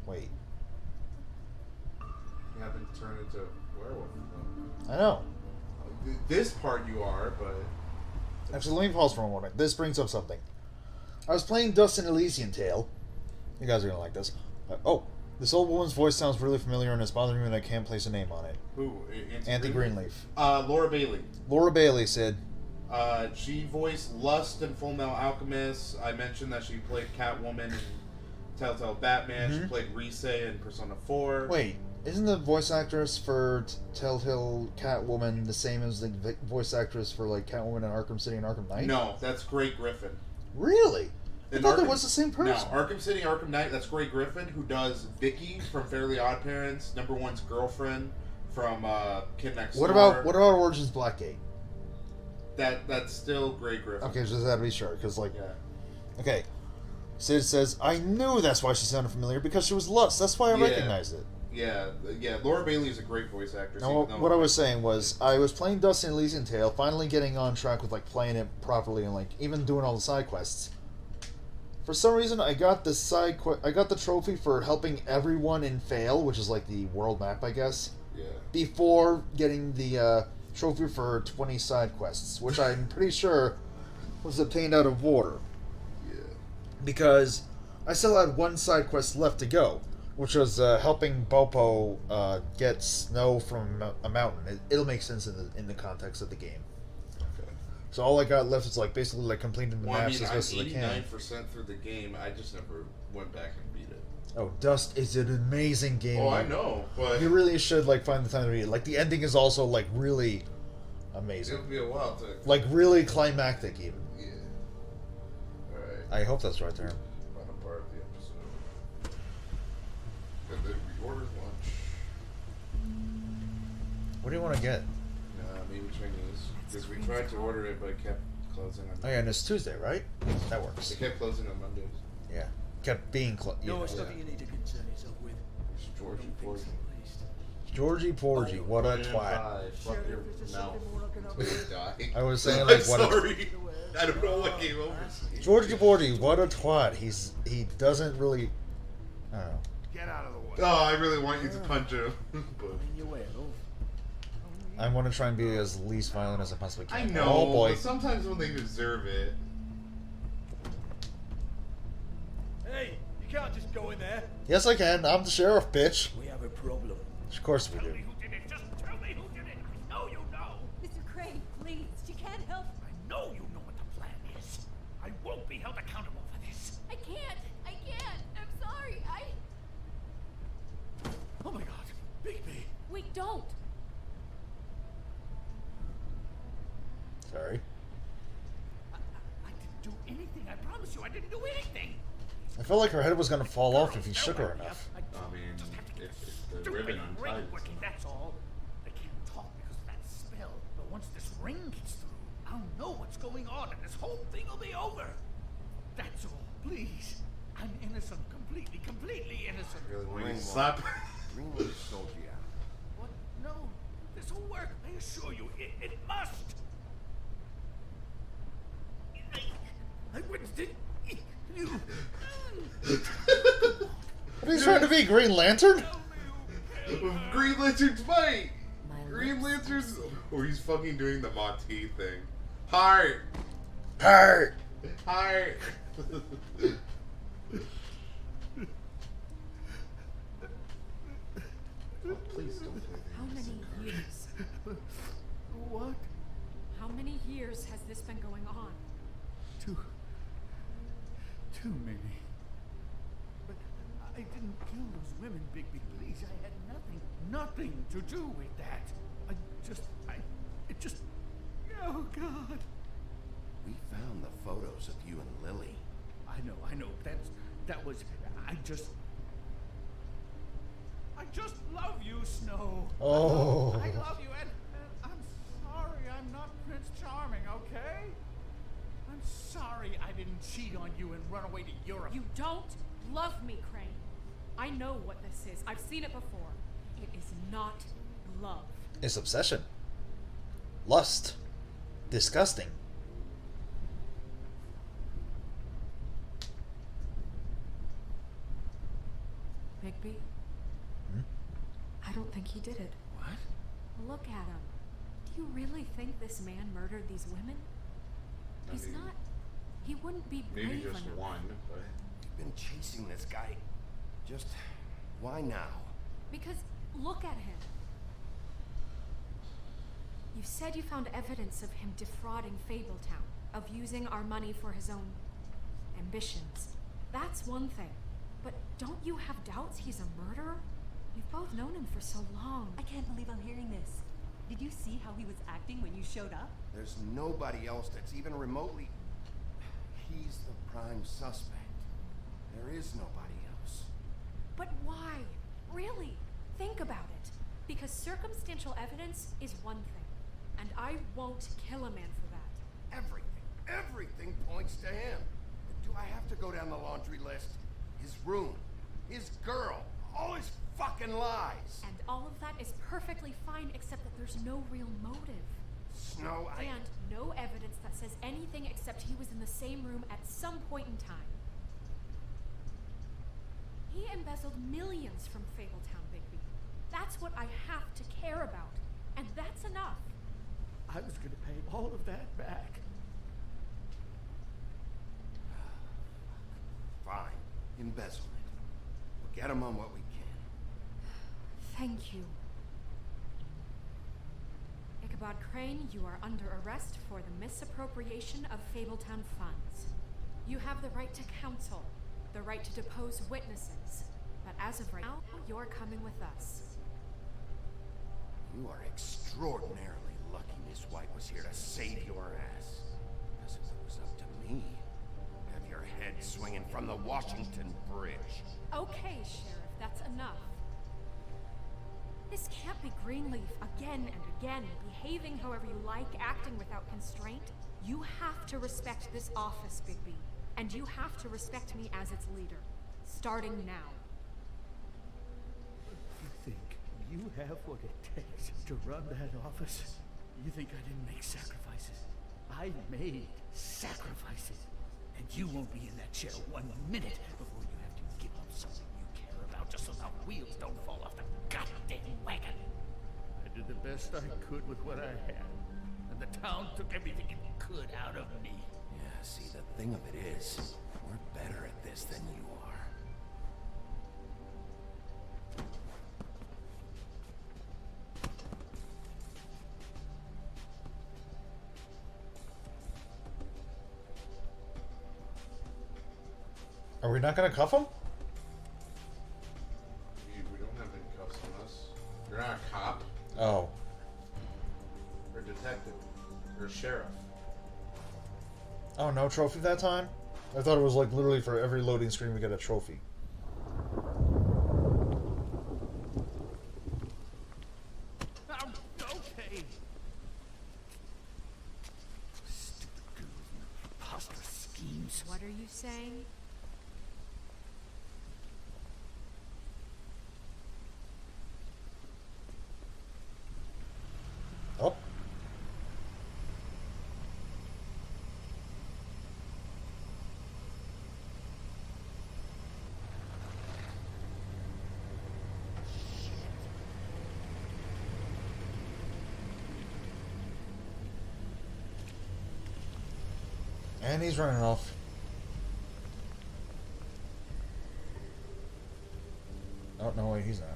Wait. You haven't turned into a werewolf. I know. This part you are, but... Actually, let me pause for a moment. This brings up something. I was playing Dust and Elysian Tale. You guys are gonna like this. Oh, this old woman's voice sounds really familiar and it's bothering me and I can't place a name on it. Who? Auntie Greenleaf. Laura Bailey. Laura Bailey, Sid. She voiced Lust in Full Metal Alchemist. I mentioned that she played Catwoman in Telltale Batman. She played Rise in Persona 4. Wait, isn't the voice actress for Telltale Catwoman the same as the voice actress for, like, Catwoman in Arkham City and Arkham Knight? No, that's Grey Griffin. Really? I thought that was the same person. No, Arkham City, Arkham Knight, that's Grey Griffin, who does Vicky from Fairly Odd Parents, Number One's girlfriend from Kid Next Door. What about Origins Blackgate? That's still Grey Griffin. Okay, just had to be sure, because, like... Yeah. Okay. Sid says, I knew that's why she sounded familiar, because she was Lust. That's why I recognized it. Yeah. Laura Bailey is a great voice actress. Now, what I was saying was, I was playing Dust and Elysian Tale, finally getting on track with, like, playing it properly and, like, even doing all the side quests. For some reason, I got the I got the trophy for helping everyone in Fail, which is, like, the world map, I guess. Yeah. Before getting the, trophy for 20 side quests, which I'm pretty sure was obtained out of water. Yeah. Because I still had one side quest left to go, which was helping Bopo get snow from a mountain. It'll make sense in the context of the game. Okay. So all I got left is, like, basically, like, completing the maps as best as I can. I'm 89% through the game. I just never went back and beat it. Oh, Dust is an amazing game. Oh, I know, but... You really should, like, find the time to read it. Like, the ending is also, like, really amazing. It'll be a while to... Like, really climactic, even. Yeah. Alright. I hope that's right there. Final part of the episode. And then we ordered lunch. What do you want to get? Maybe Chinese. Because we tried to order it, but it kept closing on Mondays. Oh yeah, and it's Tuesday, right? That works. It kept closing on Mondays. Yeah, kept being closed. No stuff you need to concern yourself with. Georgie Porgy. Georgie Porgy, what a twat. Fuck your mouth. I was saying like I'm what sorry. I don't know what came over. Georgie Porgy, what a twat. He doesn't really. I don't know. Get out of the way. Oh, I really want you to punch him. But I want to try and be as least violent as I possibly can. I know. Oh boy. But sometimes when they deserve it. Hey, you can't just go in there. Yes, I can. I'm the sheriff, bitch. We have a problem. Of course we do. Just tell me who did it. I know you know. Mr. Crane, please, you can't help. I know you know what the plan is. I won't be held accountable for this. I can't. I'm sorry. Oh my God, Bigby. We don't. Sorry. I didn't do anything. I promise you, I didn't do anything. I felt like her head was gonna fall off if he shook her enough. I mean, it's the ribbon untied. Working, that's all. I can't talk because of that spell. But once this ring gets through, I'll know what's going on, and this whole thing will be over. That's all. Please. I'm innocent. Completely innocent. Really want you to slap. Greenwood sold you out. What? No. This will work. I assure you, it must. I witnessed it. You. What are you trying to be, Green Lantern? Green Lantern's fight! Green Lantern's... Or he's fucking doing the Monty thing. Heart! Heart! Heart! Oh, please don't play that. How many years? What? How many years has this been going on? Too many. But I didn't kill those women, Bigby. Please, I had nothing to do with that. It just. Oh God. We found the photos of you and Lily. I know. That was. I just love you, Snow. Oh. I love you, and I'm sorry I'm not Prince Charming, okay? I'm sorry I didn't cheat on you and run away to Europe. You don't love me, Crane. I know what this is. I've seen it before. It is not love. It's obsession. Lust. Disgusting. Bigby? I don't think he did it. What? Look at him. Do you really think this man murdered these women? He's not. He wouldn't be brave Maybe just enough. one, but... We've been chasing this guy. Just... why now? Because look at him. You said you found evidence of him defrauding Fabletown, of using our money for his own ambitions. That's one thing. But don't you have doubts he's a murderer? You've both known him for so long. I can't believe I'm hearing this. Did you see how he was acting when you showed up? There's nobody else that's even remotely... He's the prime suspect. There is nobody else. But why? Really? Think about it. Because circumstantial evidence is one thing. And I won't kill a man for that. Everything points to him. Do I have to go down the laundry list? His room, his girl, all his fucking lies. And all of that is perfectly fine, except that there's no real motive. Snow, And no evidence that says anything except he was in the same room at some point in time. He embezzled millions from Fabletown, Bigby. That's what I have to care about. And that's enough. I was gonna pay all of that back. Fine. Embezzlement. We'll get him on what we can. Thank you. Ichabod Crane, you are under arrest for the misappropriation of Fabletown funds. You have the right to counsel, the right to depose witnesses, but as of right now, you're coming with us. You are extraordinarily lucky Miss White was here to save your ass. Because if it was up to me, I'd have your head swinging from the Washington Bridge. Okay, Sheriff, that's enough. This can't be Greenleaf again and again, behaving however you like, acting without constraint. You have to respect this office, Bigby. And you have to respect me as its leader. Starting now. You think you have what it takes to run that office? You think I didn't make sacrifices? I made sacrifices. And you won't be in that chair 1 minute before you have to give up something you care about just so the wheels don't fall off the goddamn wagon. I did the best I could with what I had. And the town took everything it could out of me. Yeah, see, the thing of it is, we're better at this than you are. Are we not gonna cuff him? We don't have any cuffs on us. You're not a cop. Oh. You're a detective. You're a sheriff. Oh, no trophy that time? I thought it was like literally for every loading screen we get a trophy. Oh, okay. Stupid girls and preposterous schemes. What are you saying? Oh. And he's running off. Oh, no, wait, he's not.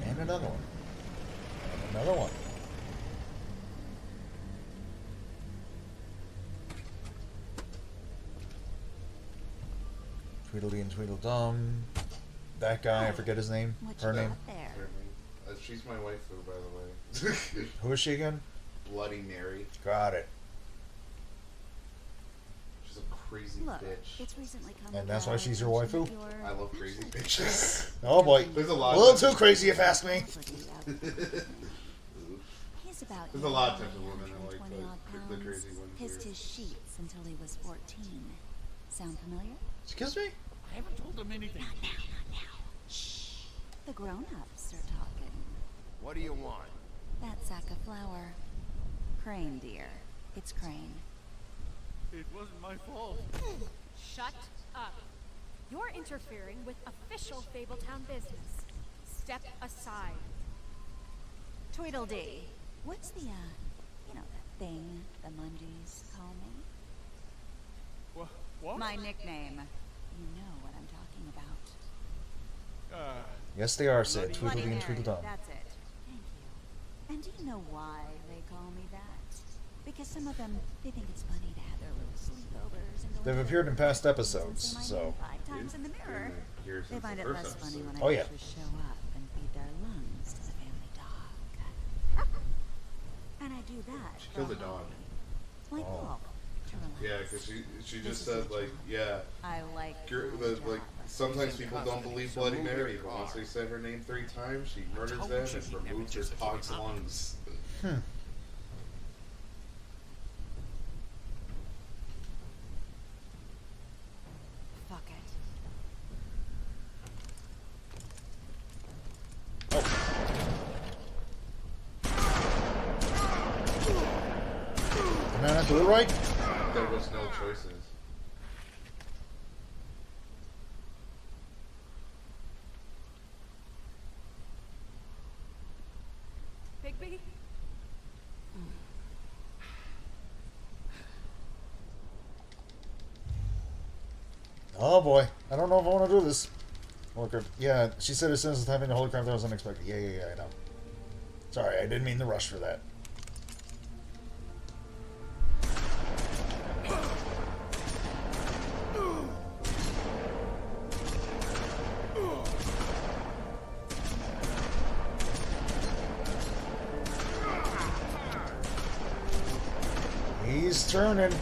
And another one. And another one. Tweedledee and Tweedledum. That guy, I forget his name. Her name. She's my waifu, by the way. Who is she again? Bloody Mary. Got it. She's a crazy bitch. It's recently come And that's why she's your waifu? I love crazy bitches. Oh boy. There's a lot. A little too crazy if you ask me. He's about There's a lot of types of women that like the crazy ones. Pissed his sheets until he was 14. Sound familiar? Excuse me? I haven't told them anything. Not now. Shh. The grown-ups are talking. What do you want? That sack of flour. Crane, dear. It's Crane. It wasn't my fault. Shut up. You're interfering with official Fabletown business. Step aside. Tweedledee. What's the, you know, that thing the Mundies call me? What? My nickname. You know what I'm talking about. Yes, they are, said Bloody Tweedledee and Mary, Tweedledum. That's it. Thank you. And do you know why they call me that? Because some of them, they think it's funny to have their little sleepovers and go They've into appeared in their past rooms episodes, and see so. my name 5 times in the mirror. They find it less funny when Oh, I yeah. actually show up and feed their lungs to the family dog. And I do that. She killed a dog. Like Wolf. To relax. Yeah, because she just said like, yeah. I like like sometimes people don't believe Bloody Mary, but once they said her name 3 times, she murders them and removes her dog's lungs. Fuck it. Did I not do it right? There was no choices. Bigby? Oh boy. I don't know if I want to do this. Holy yeah, she said as soon as the timing of Holy Crap that was unexpected. Yeah, I know. Sorry, I didn't mean to rush for that. He's turning.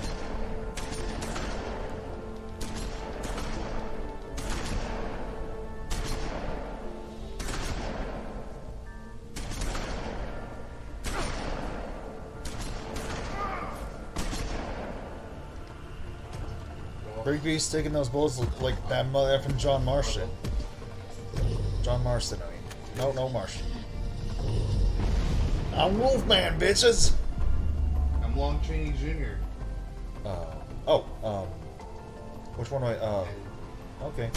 Bigby's taking those bullets like that mother effing John Marston. John Marston, I mean. No Marston. I'm Wolfman, bitches! I'm Long Chaney Jr. Which one do I, okay.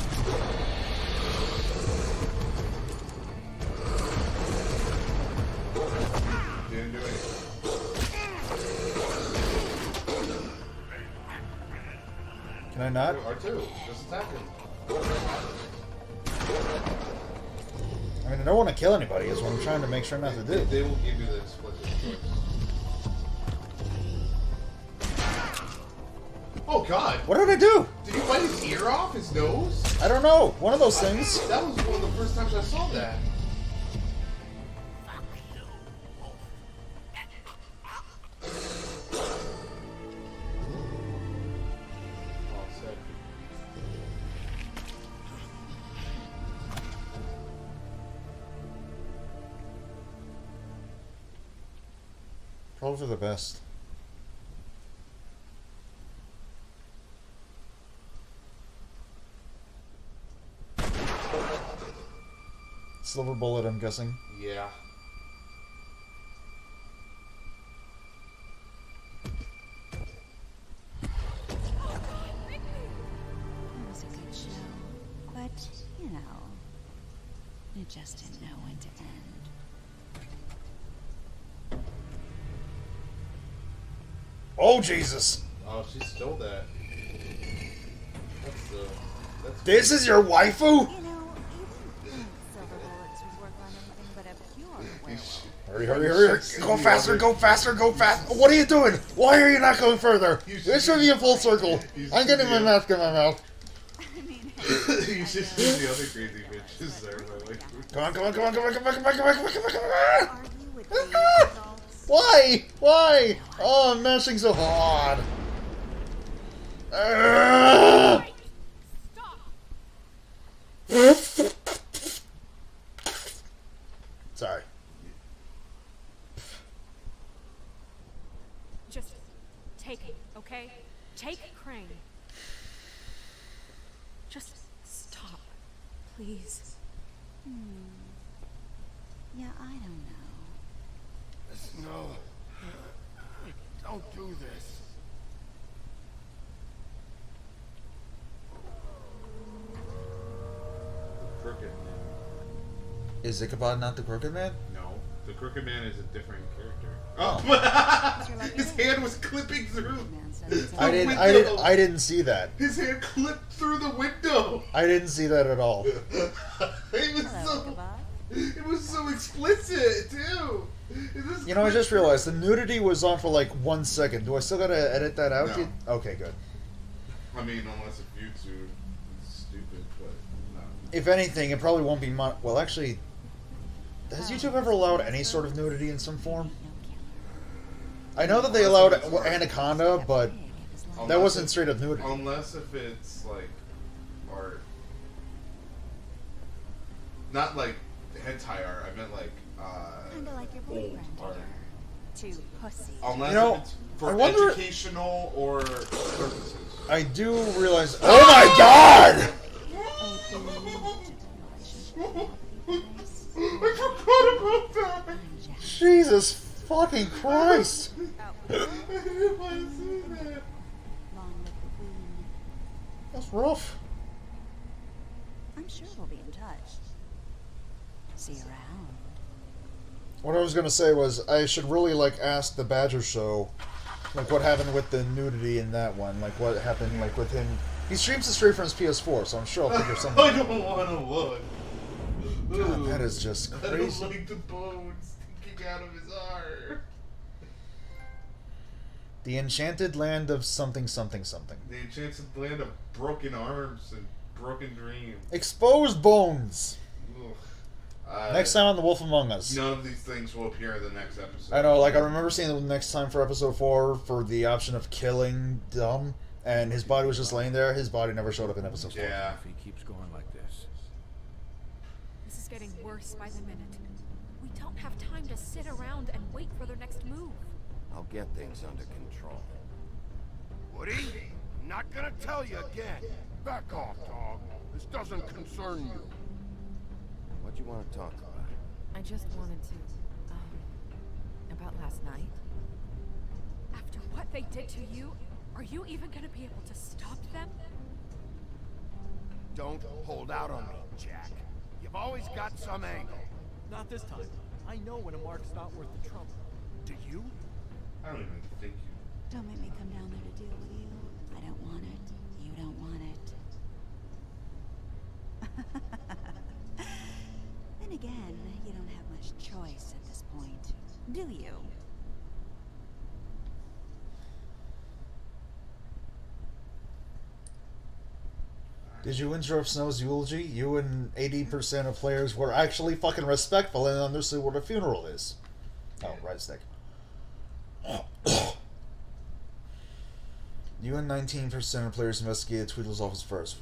Didn't do anything. Can I not? R2, just attack him. I mean, I don't want to kill anybody, is what I'm trying to make sure not to do. They will give you the explicit choice. Oh god! What did I do? Did you bite his ear off? His nose? I don't know. One of those things. That was one of the first times I saw that. Probably for the best. Silver bullet, I'm guessing. Yeah. It was a good show, but, you know, it just didn't know when to end. Oh, Jesus! Oh, she stole that. That's This is your waifu? You know, you didn't think silver bullets would work on anything but a pure werewolf. Hurry. Go faster, go faster, go fast. What are you doing? Why are you not going further? This should be a full circle. I'm getting my mask in my mouth. You should see the other crazy bitches there, by the way. Come on. Why? Oh, I'm mashing so hard. Sorry. Just take it, okay? Take Crane. Just stop, please. Yeah, I don't know. No. Don't do this. Crooked Man. Is Ichabod not the Crooked Man? No. The Crooked Man is a different character. Oh. His hand was clipping through. I didn't see that. His hand clipped through the window. I didn't see that at all. It was so explicit too. You know, I just realized the nudity was on for like 1 second. Do I still gotta edit that out? No. Okay, good. I mean, unless if YouTube is stupid, but no. If anything, it probably won't be well, actually, has YouTube ever allowed any sort of nudity in some form? I know that they allowed Anaconda, but that wasn't straight up nudity. Unless if it's like art. Not like hentai art, I meant like Kinda like your old boyfriend art. to pussy. Unless You know, if it's for I wonder- educational or purposes. I do realize. Oh my god! I forgot about that! Jesus fucking Christ! I didn't want to see that. That's rough. I'm sure we'll be in touch. See you around. What I was gonna say was I should really like ask the Badger Show, like what happened with the nudity in that one, like what happened like with him. He streams it straight from his PS4, so I'm sure I'll figure something. I don't want to look. God, that is just I crazy. don't like the bones sticking out of his arm. The Enchanted Land of something something something. The enchanted land of broken arms and broken dreams. Exposed bones. Ugh. Next time on The Wolf Among Us. None of these things will appear in the next episode. I know, like I remember seeing the next time for episode 4 for the option of killing Dumb, and his body was just laying there. His body never showed up in episode 4. Yeah. If he keeps going like this. This is getting worse by the minute. We don't have time to sit around and wait for their next move. I'll get things under control. Woody, I'm not gonna tell you again. Back off, dog. This doesn't concern you. What do you want to talk about? I just wanted to, about last night. After what they did to you, are you even gonna be able to stop them? Don't hold out on me, Jack. You've always got some angle. Not this time. I know when a mark's not worth the trouble. Do you? I don't even think you. Don't make me come down there to deal with you. I don't want it. You don't want it. Then again, you don't have much choice at this point, do you? Did you interrupt Snow's eulogy? You and 80% of players were actually fucking respectful and understood what a funeral is. Oh, right stick. You and 19% of players investigated Tweedle's office first.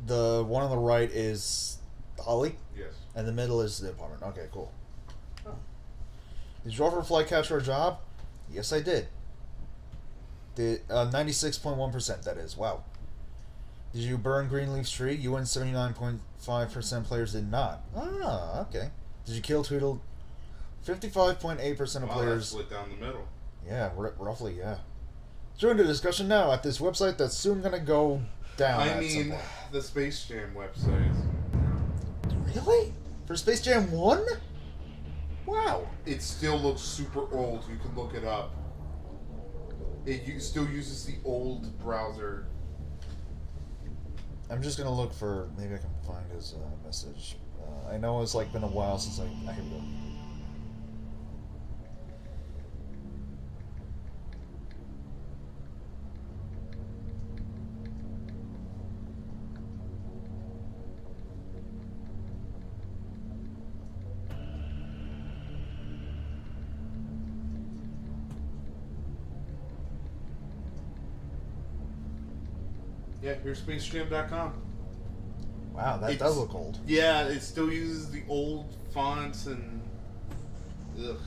The one on the right is Holly? Yes. And the middle is the apartment. Okay, cool. Did you offer Flycatcher a job? Yes, I did. 96.1%, that is. Wow. Did you burn Greenleaf's tree? You and 79.5% players did not. Ah, okay. Did you kill Tweedle? 55.8% of players. Split down the middle. Yeah, roughly, yeah. Join the discussion now at this website that's soon gonna go down. I mean, the Space Jam website. Really? For Space Jam 1? Wow. It still looks super old. You can look it up. It still uses the old browser. I'm just gonna look for, maybe I can find his message. I know it's like been a while since I can go. Yeah, here's spacejam.com. Wow, that does look old. Yeah, it still uses the old fonts and... Ugh.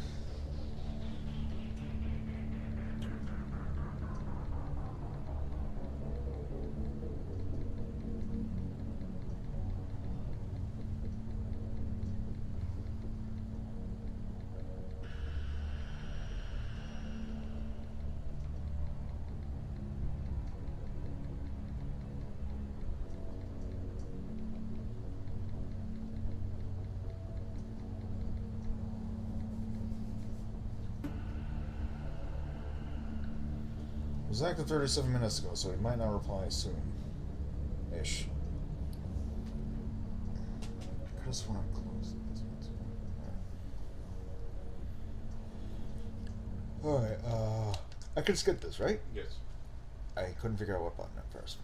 It was active 37 minutes ago, so he might not reply soon. Ish. I just want to close this one. Alright, I could skip this, right? Yes. I couldn't figure out what button at first.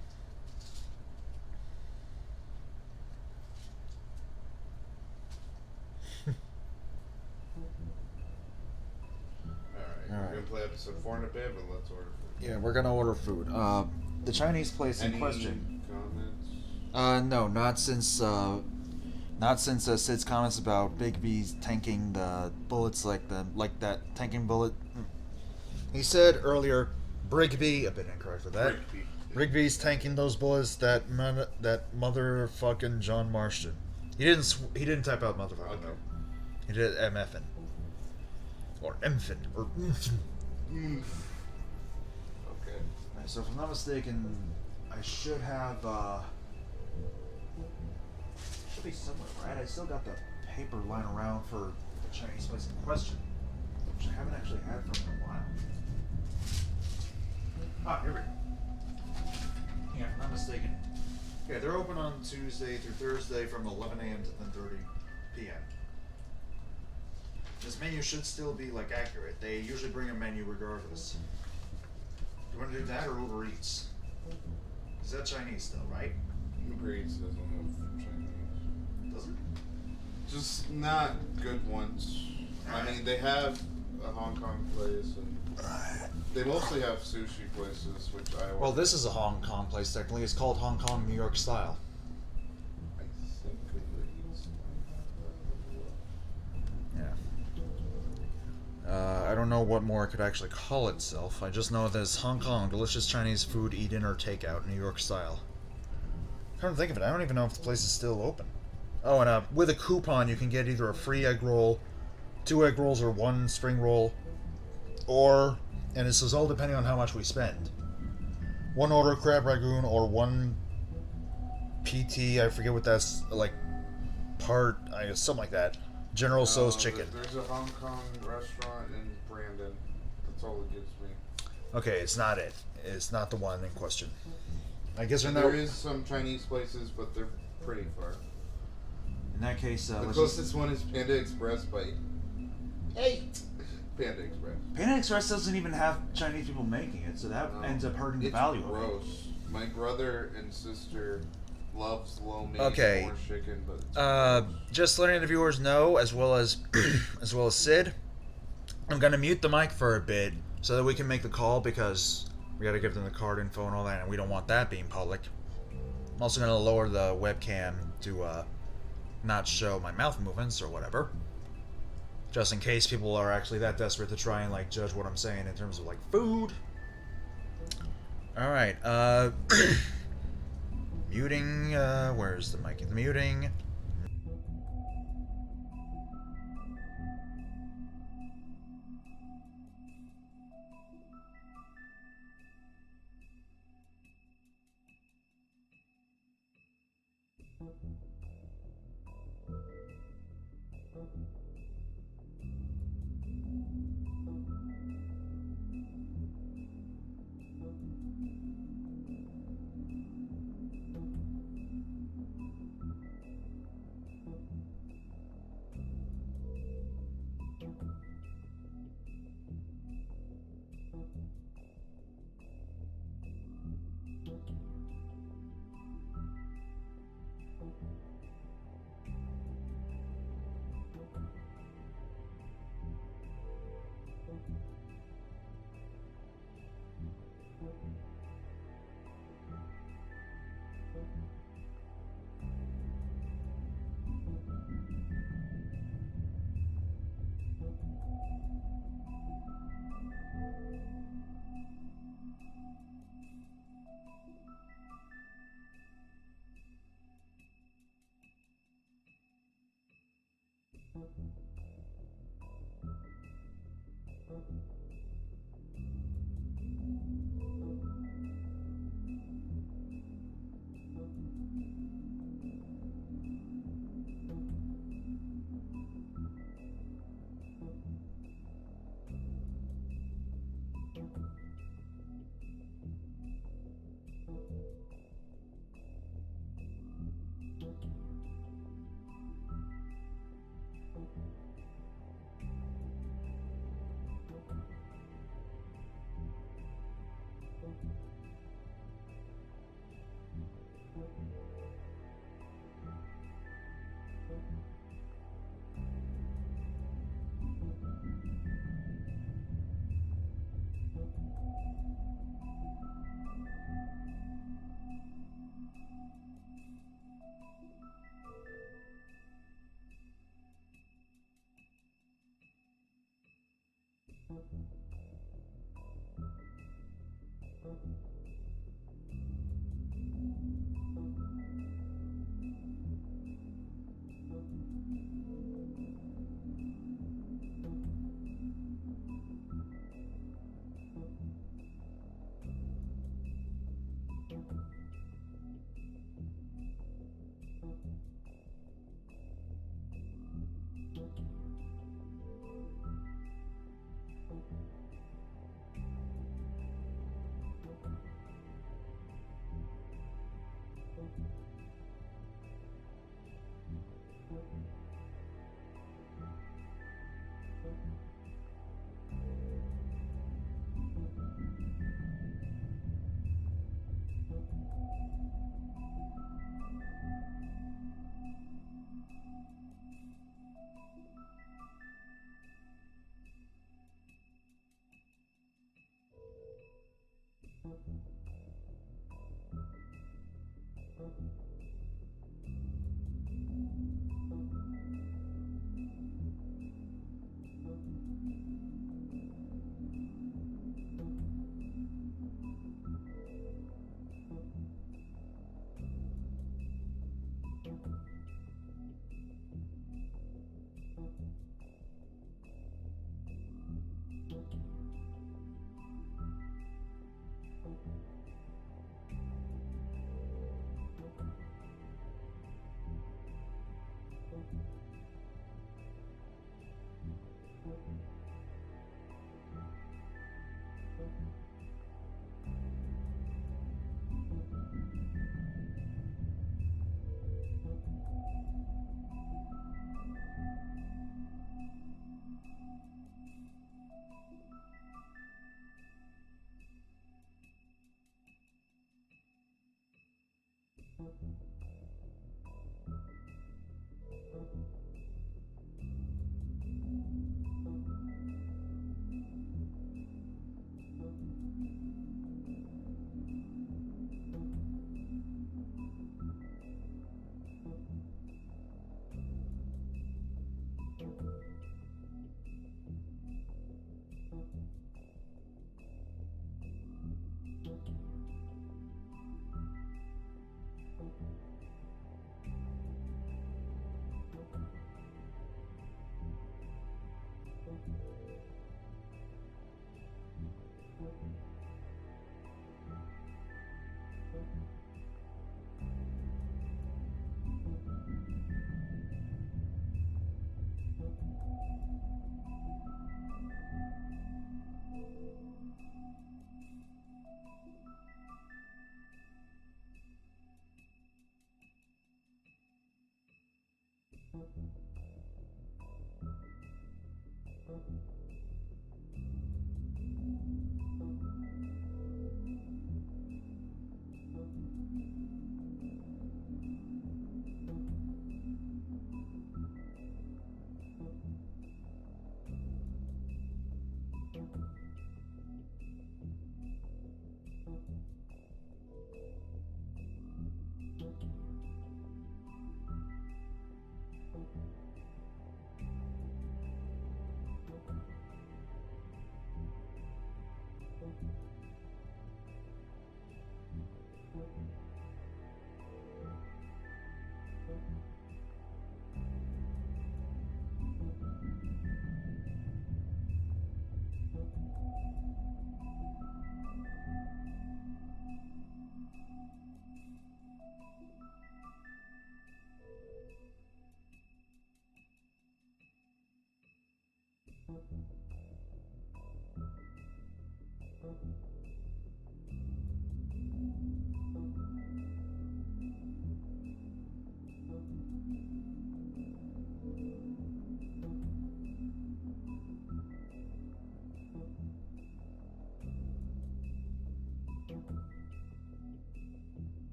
Alright, we're gonna play episode 4 in a bit, but let's order food. Yeah, we're gonna order food. The Chinese place in question. Comments? No, not since Sid's comments about Bigby's tanking the bullets like that tanking bullet. He said earlier, Brigby, a bit incorrect for that. Brigby's tanking those bullets that motherfucking John Marston. He didn't type out motherfucking. Okay. He did MFN. Or MFN. Or MFN. Okay. So if I'm not mistaken, I should have, should be somewhere, right? I still got the paper lying around for the Chinese place in question, which I haven't actually had for a while. Ah, here we go. Yeah, if I'm not mistaken. Yeah, they're open on Tuesday through Thursday from 11 a.m. to 10:30 p.m. This menu should still be, like, accurate. They usually bring a menu regardless. You want to do that or Uber Eats? Is that Chinese still, right? Uber Eats doesn't have Chinese. Doesn't? Just not good ones. I mean, they have a Hong Kong place, and they mostly have sushi places, which I order. Well, this is a Hong Kong place, technically. It's called Hong Kong, New York style. I think Uber Eats. Yeah. I don't know what more it could actually call itself. I just know there's Hong Kong, delicious Chinese food, eat-in or takeout, New York style. Come to think of it, I don't even know if the place is still open. Oh, and with a coupon, you can get either a free egg roll, 2 egg rolls, or 1 spring roll, or, and this is all depending on how much we spend, 1 order of crab ragoon or 1 PT, I forget what that's, like, something like that. General Tso's chicken. There's a Hong Kong restaurant in Brandon. That's all it gives me. Okay, it's not it. It's not the one in question. I guess there is some Chinese places, but they're pretty far. In that case, the closest one is Panda Express by 8. Panda Express. Panda Express doesn't even have Chinese people making it, so that ends up hurting the value of it. It's gross. My brother and sister loves lo mein okay. chicken, but just letting the viewers know, as well as Sid, I'm gonna mute the mic for a bit so that we can make the call, because we gotta give them the card info and all that, and we don't want that being public. I'm also gonna lower the webcam to not show my mouth movements or whatever, just in case people are actually that desperate to try and like judge what I'm saying in terms of like food. All right, muting. Where's the mic? The muting.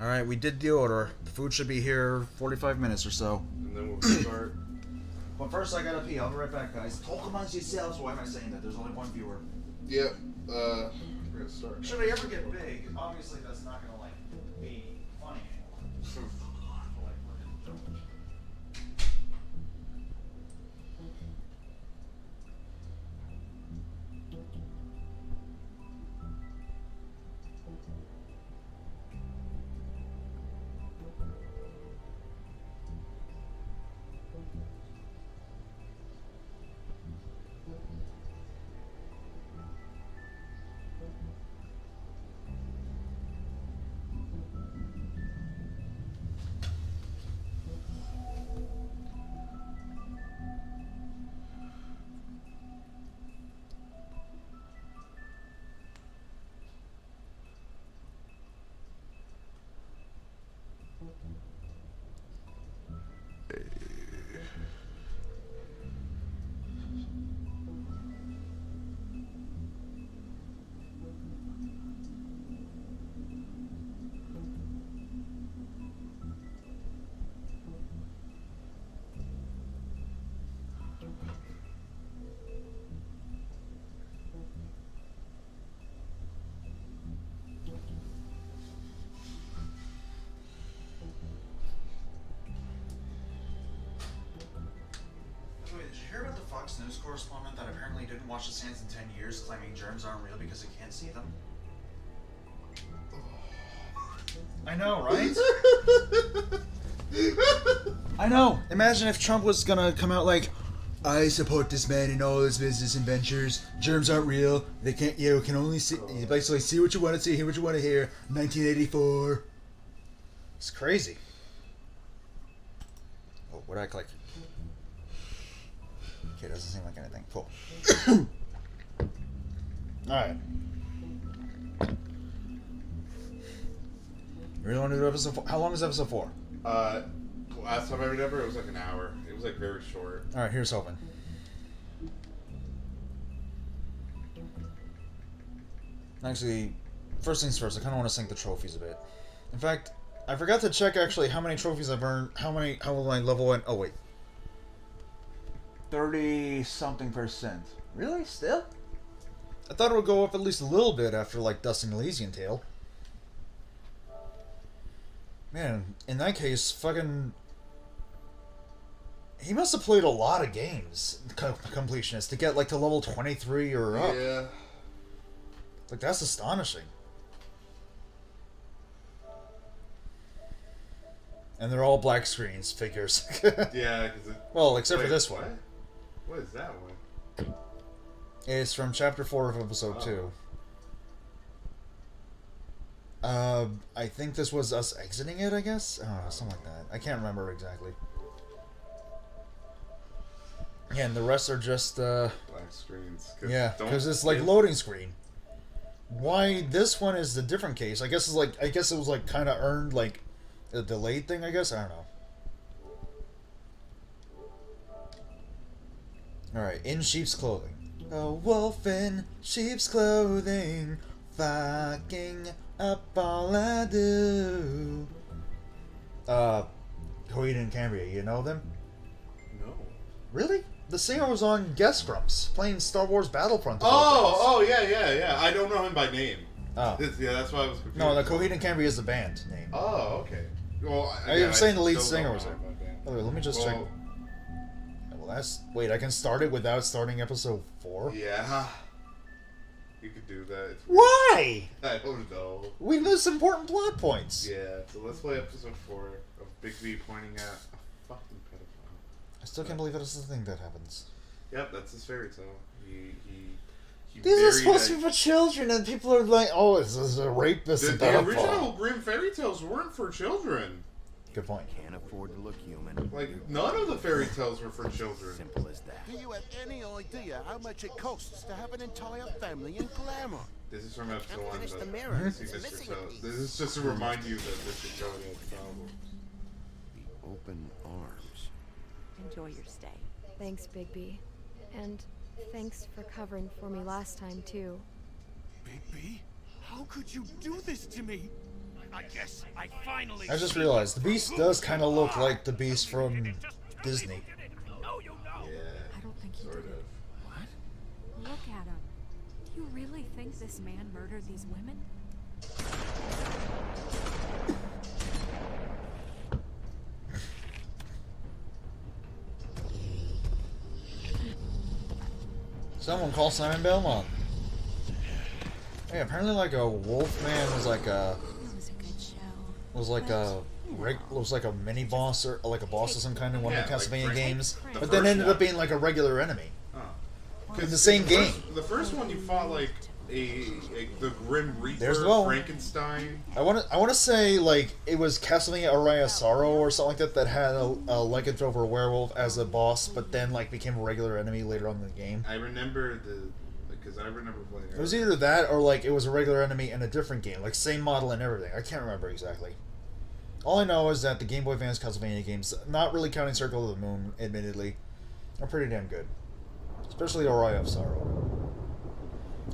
Alright, we did the order. The food should be here 45 minutes or so. And then we'll start. But first I gotta pee. I'll be right back, guys. Talk amongst yourselves. Why am I saying that? There's only one viewer. Yep. We're gonna start. Should I ever get big, obviously that's not gonna, like, be funny anymore. Fox News correspondent that apparently didn't wash his hands in 10 years, claiming germs aren't real because he can't see them. I know, right? I know. Imagine if Trump was gonna come out like, I support this man in all his business and ventures. Germs aren't real. They can't. You can only see. You basically see what you want to see, hear what you want to hear. 1984. It's crazy. Oh, what did I click? Okay, doesn't seem like anything. Cool. All right. You really want to do episode 4? How long is episode 4? Last time I remember, it was like an hour. It was like very short. All right, here's hoping. Actually, first things first, I kind of want to sync the trophies a bit. In fact, I forgot to check actually how many trophies I've earned. How will my level in? Oh wait, 30-something%. Really? Still? I thought it would go up at least a little bit after like dusting Elysian Tail. Man, in that case, fucking... He must have played a lot of games, completionist, to get like to level 23 or up. Yeah. Like, that's astonishing. And they're all black screens, figures. Yeah, because it... Well, except Wait, for this what? one. What is that one? It's from Chapter 4 of Episode 2. I think this was us exiting it, I guess? I don't know, something like that. I can't remember exactly. Yeah, and the rest are just, black screens. Yeah, because it's like loading screen. Why this one is the different case? I guess it's like, it was like kind of earned like a delayed thing, I guess? I don't know. Alright, in sheep's clothing. A wolf in sheep's clothing, fucking up all I do. Coheed and Cambria, you know them? No. Really? The singer was on Guest Grumps, playing Star Wars Battlefront. Yeah. I don't know him by name. Oh. Yeah, that's why I was confused. No, the Coheed and Cambria is the band name. Oh, okay. Well, I'm saying the lead still singer don't was know there. him by band. Okay, let me just check. Well, that's... Wait, I can start it without starting episode 4? Yeah. You could do that. It's Why? I don't know. We missed important plot points. Yeah, so let's play episode 4 of Big B pointing at a fucking pedophile. I still can't believe that's the thing that happens. Yep, that's his fairy tale. He These are supposed to be for children, and people are like, oh, this is a rapist and The pedophile. original Grimm fairy tales weren't for children. Good point. Can't afford to look human. Like, none of the fairy tales were for children. Simple as that. Do you have any idea how much it costs to have an entire family in glamour? This is from episode 1. finish the but mirror. you see It's Mr. missing Tell. a piece. This is just to remind you that this is going to problems. The open arms. Enjoy your stay. Thanks, Bigby. And thanks for covering for me last time, too. Bigby, how could you do this to me? I guess I finally... I just realized, the Beast does kind of look like the Beast from Disney. I don't think he did it. What? Look at him. Do you really think this man murdered these women? Someone call Simon Belmont. Hey, apparently like a wolf man was like a... Was like a mini boss or like a boss of some kind in one of the Castlevania games, but then ended up being like a regular enemy in the same game. The first one you fought like the Grim Reaper, There's the bone. Frankenstein. I want to say like it was Castlevania Araya Sorrow or something like that had a lycanthrope or a werewolf as a boss, but then like became a regular enemy later on in the game. I remember because I remember playing It was either that or like it was a regular enemy in a different game, like same model and everything. I can't remember exactly. All I know is that the Game Boy Advance Castlevania games, not really counting Circle of the Moon, admittedly, are pretty damn good. Especially Araya of Sorrow.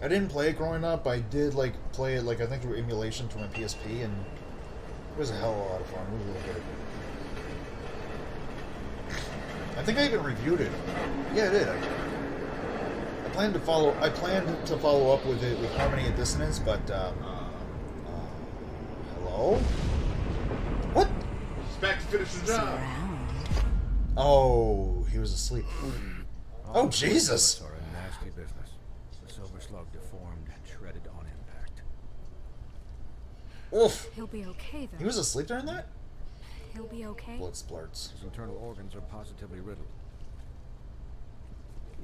I didn't play it growing up. I did like play it like I think through emulation from my PSP, and it was a hell of a lot of fun. It was really good. I think I even reviewed it. Yeah, I did. I planned to follow up with it with Harmony and Dissonance, but hello. What? He's back to finish the job. Oh, he was asleep. Oh, Jesus! Are a nasty business. The silver slug deformed and shredded on impact. Oof. He'll be okay, though. He was asleep during that? he'll be okay? Blood splurts. His internal organs are positively riddled.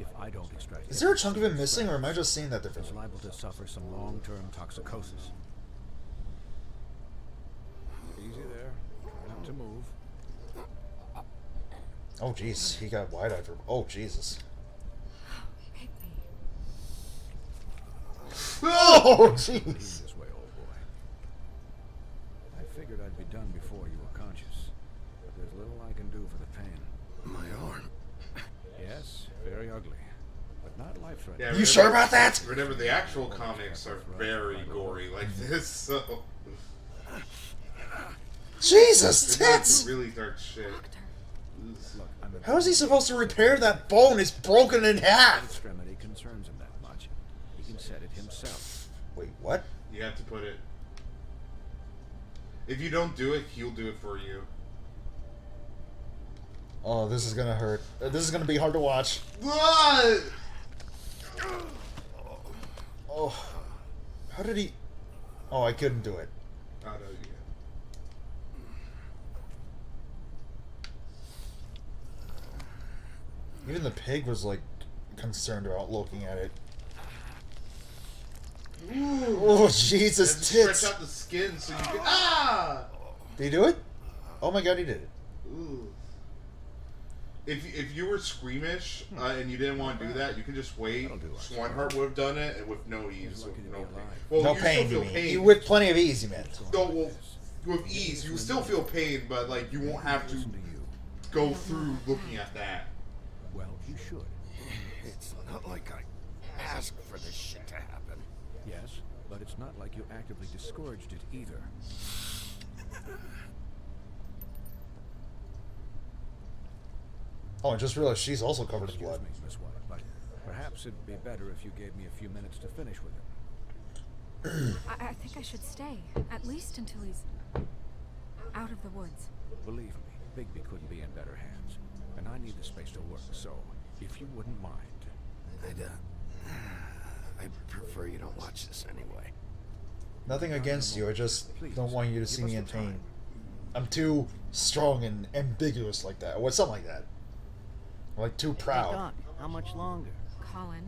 If I don't extract... Is there a chunk of him missing, or am I just seeing that differently? He's liable to suffer some long-term toxicosis. Easy there. Try not to move. Oh, jeez. He got wide-eyed for... Oh, Jesus. Oh, jeez. This way, old boy. I figured I'd be done before you were conscious, but there's little I can do for the pain. My arm. Yes, very ugly, but not life-threatening. Yeah, you sure about that? Remember, the actual comics are very gory like this, so... Jesus, tits! Really dark shit. How is he supposed to repair that bone? It's broken in half! Extremity concerns him that much. He can set it himself. Wait, what? You have to put it... If you don't do it, he'll do it for you. Oh, this is gonna hurt. This is gonna be hard to watch. What? Oh. How did he... Oh, I couldn't do it. Oh, no, you Even the pig was, like, concerned about looking at it. Ooh. Oh, Jesus, tits! Stretch out the skin so you can... Ah! Did he do it? Oh my god, he did it. Ooh. If you were squeamish and you didn't want to do that, you could just wait. Swanhart would have done it and with no ease, with no pain. Well, No you pain, still you feel mean. pain. With plenty of ease, you meant. No, well, with ease, you still feel pain, but like you won't have to go through looking at that. Well, you should. It's not like I asked for this shit to happen. Yes, but it's not like you actively discouraged it either. Oh, I just realized she's also covered in blood. Excuse me, Miss White, but perhaps it'd be better if you gave me a few minutes to finish with him. I think I should stay, at least until he's out of the woods. Believe me, Bigby couldn't be in better hands, and I need the space to work, so if you wouldn't mind. I'd prefer you don't watch this anyway. Nothing against you, I just don't want you to see me in pain. I'm too strong and ambiguous like that, or something like that. I'm like too proud. Hey, Doc, how much longer? Colin,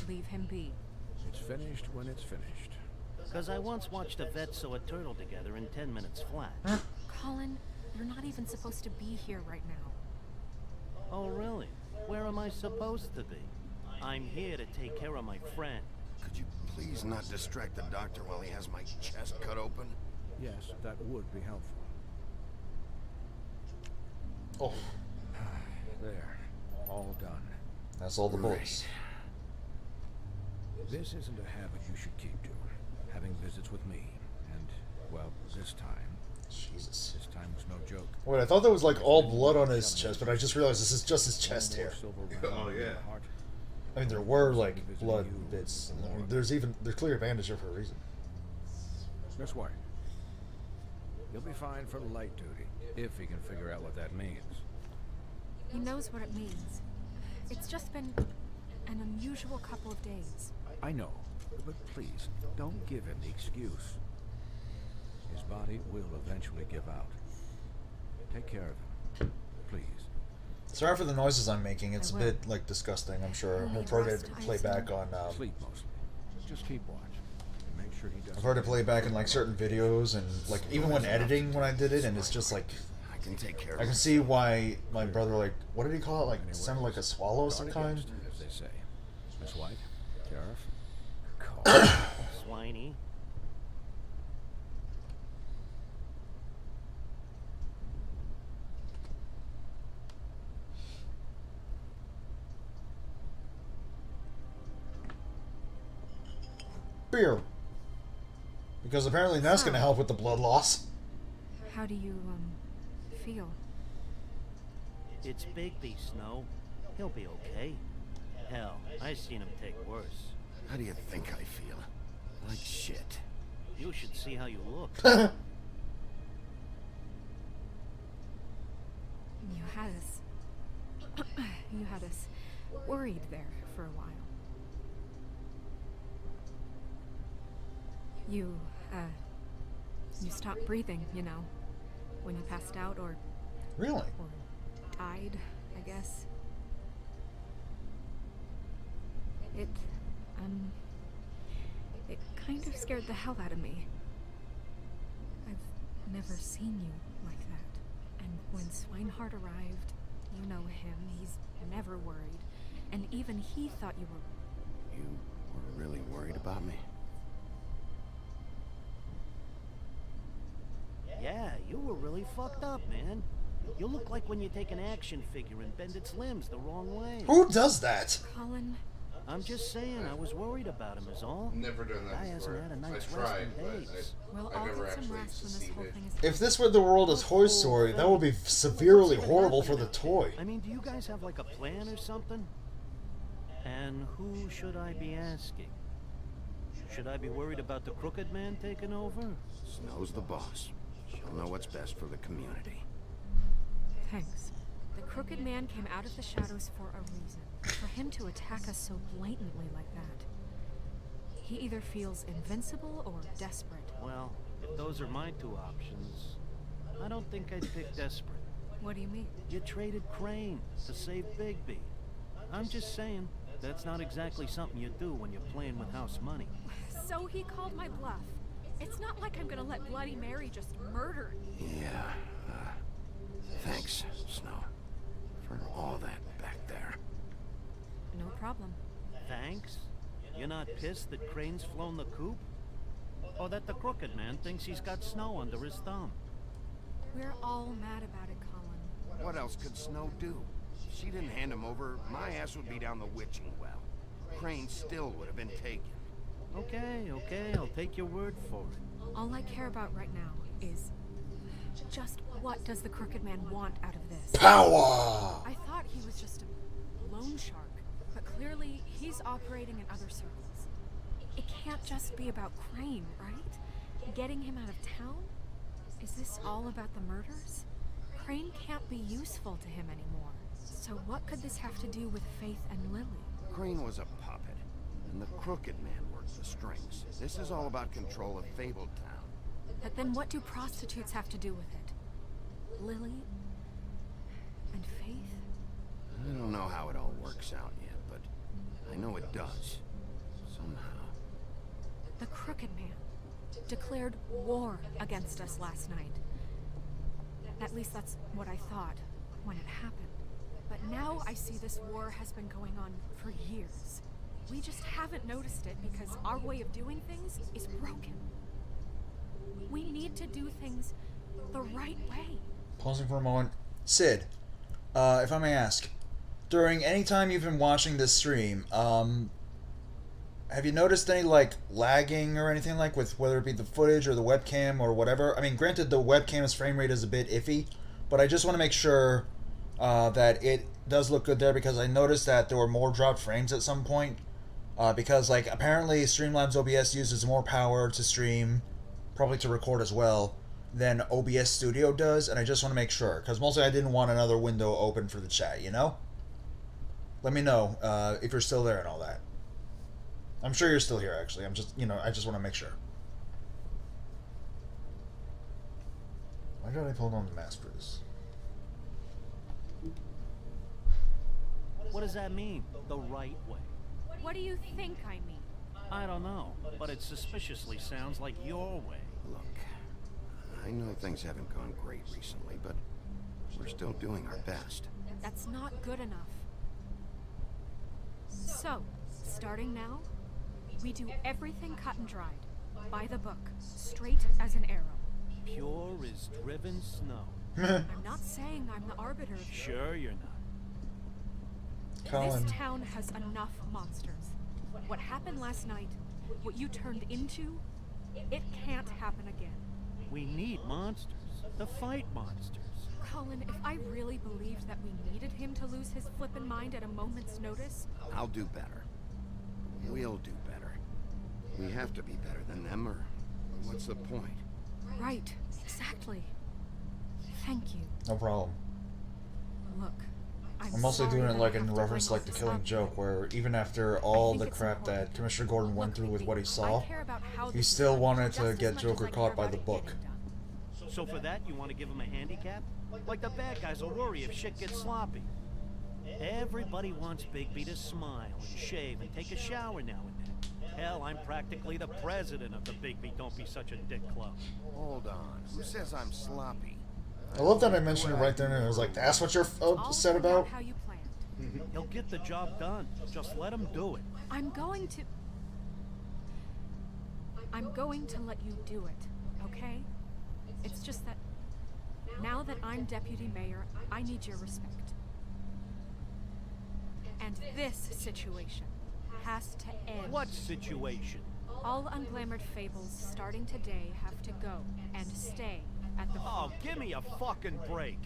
leave him be. It's finished when it's finished. Because I once watched a vet sew a turtle together in 10 minutes flat. Huh? Colin, you're not even supposed to be here right now. Oh, really? Where am I supposed to be? I'm here to take care of my friend. Could you please not distract the doctor while he has my chest cut open? Yes, that would be helpful. Oh. There. All done. That's all the bullets. This isn't a habit you should keep to. Having visits with me. And, well, this time... Jesus. This time was no joke. Wait, I thought that was like all blood on his chest, but I just realized this is just his chest hair. Oh, yeah. I mean, there were, like, blood bits. I mean, they're clear bandaged for a reason. Miss White. You'll be fine for light duty, if he can figure out what that means. He knows what it means. It's just been an unusual couple of days. I know, but please, don't give him the excuse. His body will eventually give out. Take care of him, please. Sorry for the noises I'm making. It's a bit, like, disgusting, I'm sure. We'll probably play back on... Sleep mostly. Just keep watch. And make sure he doesn't... I've heard it play back in, like, certain videos, and, like, even when editing when I did it, and it's just, like... I can take care of it. I can see why my brother, like... What did he call it? Like, sounded like a swallow of some kind? As they say. Miss White, Sheriff, Swiney. Beer. Because apparently that's going to help with the blood loss. How do you, feel? It's Bigby, Snow. He'll be okay. Hell, I've seen him take worse. How do you think I feel? Like shit. You should see how you look. You had us worried there for a while. You stopped breathing, you know, when you passed out, or Really? Or died, I guess. It kind of scared the hell out of me. I've never seen you like that. And when Swinehart arrived, you know him, he's never worried. And even he thought you were... You were really worried about me? Yeah, you were really fucked up, man. You look like when you take an action figure and bend its limbs the wrong way. Who does that? Colin... I'm just saying, I was worried about him is all. Never done that Guy before. hasn't had a I night's tried, rest in but days. Well, I I'll never get some actually rest when this succeeded. whole thing is... If this were the world as Toy Story, that would be severely horrible for the toy. I mean, do you guys have like a plan or something? And who should I be asking? Should I be worried about the Crooked Man taking over? Snow's the boss. She'll know what's best for the community. Thanks. The Crooked Man came out of the shadows for a reason. For him to attack us so blatantly like that. He either feels invincible or desperate. Well, if those are my two options, I don't think I'd pick desperate. What do you mean? You traded Crane to save Bigby. I'm just saying, that's not exactly something you do when you're playing with house money. So he called my bluff. It's not like I'm gonna let Bloody Mary just murder me. Yeah, thanks, Snow, for all that back there. No problem. Thanks? You're not pissed that Crane's flown the coop? Or that the Crooked Man thinks he's got Snow under his thumb? We're all mad about it, Colin. What else could Snow do? If she didn't hand him over, my ass would be down the witching well. Crane still would have been taken. Okay, I'll take your word for it. All I care about right now is just what does the Crooked Man want out of this? Power! I thought he was just a loan shark, but clearly he's operating in other circles. It can't just be about Crane, right? Getting him out of town? Is this all about the murders? Crane can't be useful to him anymore. So what could this have to do with Faith and Lily? Crane was a puppet, and the Crooked Man worked the strings. This is all about control of Fabletown. But then what do prostitutes have to do with it? Lily? And Faith? I don't know how it all works out yet, but I know it does. Somehow. The Crooked Man declared war against us last night. At least that's what I thought when it happened. But now I see this war has been going on for years. We just haven't noticed it because our way of doing things is broken. We need to do things the right way. Pausing for a moment. Sid, if I may ask, during any time you've been watching this stream, have you noticed any, like, lagging or anything, like, with whether it be the footage or the webcam or whatever? I mean, granted, the webcam's frame rate is a bit iffy, but I just want to make sure that it does look good there, because I noticed that there were more dropped frames at some point, because, like, apparently Streamlabs OBS uses more power to stream, probably to record as well, than OBS Studio does, and I just want to make sure, because mostly I didn't want another window open for the chat, you know? Let me know if you're still there and all that. I'm sure you're still here, actually. I'm just, you know, I just want to make sure. Why did I pull on the mask for this? What does that mean? The right way? What do you think I mean? I don't know, but it suspiciously sounds like your way. Look, I know things haven't gone great recently, but we're still doing our best. That's not good enough. So, starting now, we do everything cut and dried, by the book, straight as an arrow. Pure as driven snow. I'm not saying I'm the arbiter of... Sure you're not. Colin. This town has enough monsters. What happened last night, what you turned into, it can't happen again. We need monsters. To fight monsters. Colin, if I really believed that we needed him to lose his flippin' mind at a moment's notice... I'll do better. We'll do better. We have to be better than them, or what's the point? Right, exactly. Thank you. No problem. Look, I'm mostly doing it like in reference to like the Killing Joke, where even after all the crap that Commissioner Gordon went through with what he saw, he still wanted to get Joker caught by the book. So for that, you want to give him a handicap? Like the bad guys will worry if shit gets sloppy. Everybody wants Bigby to smile and shave and take a shower now and then. Hell, I'm practically the president of the Bigby Don't Be Such a Dick Club. Hold on. Who says I'm sloppy? I love that I mentioned it right there, and I was like, that's what you're upset about? How you planned. He'll get the job done. Just let him do it. I'm going to let you do it, okay? It's just that now that I'm deputy mayor, I need your respect. And this situation has to end. What situation? All unglamored fables starting today have to go and stay at the Oh, give me a fucking break.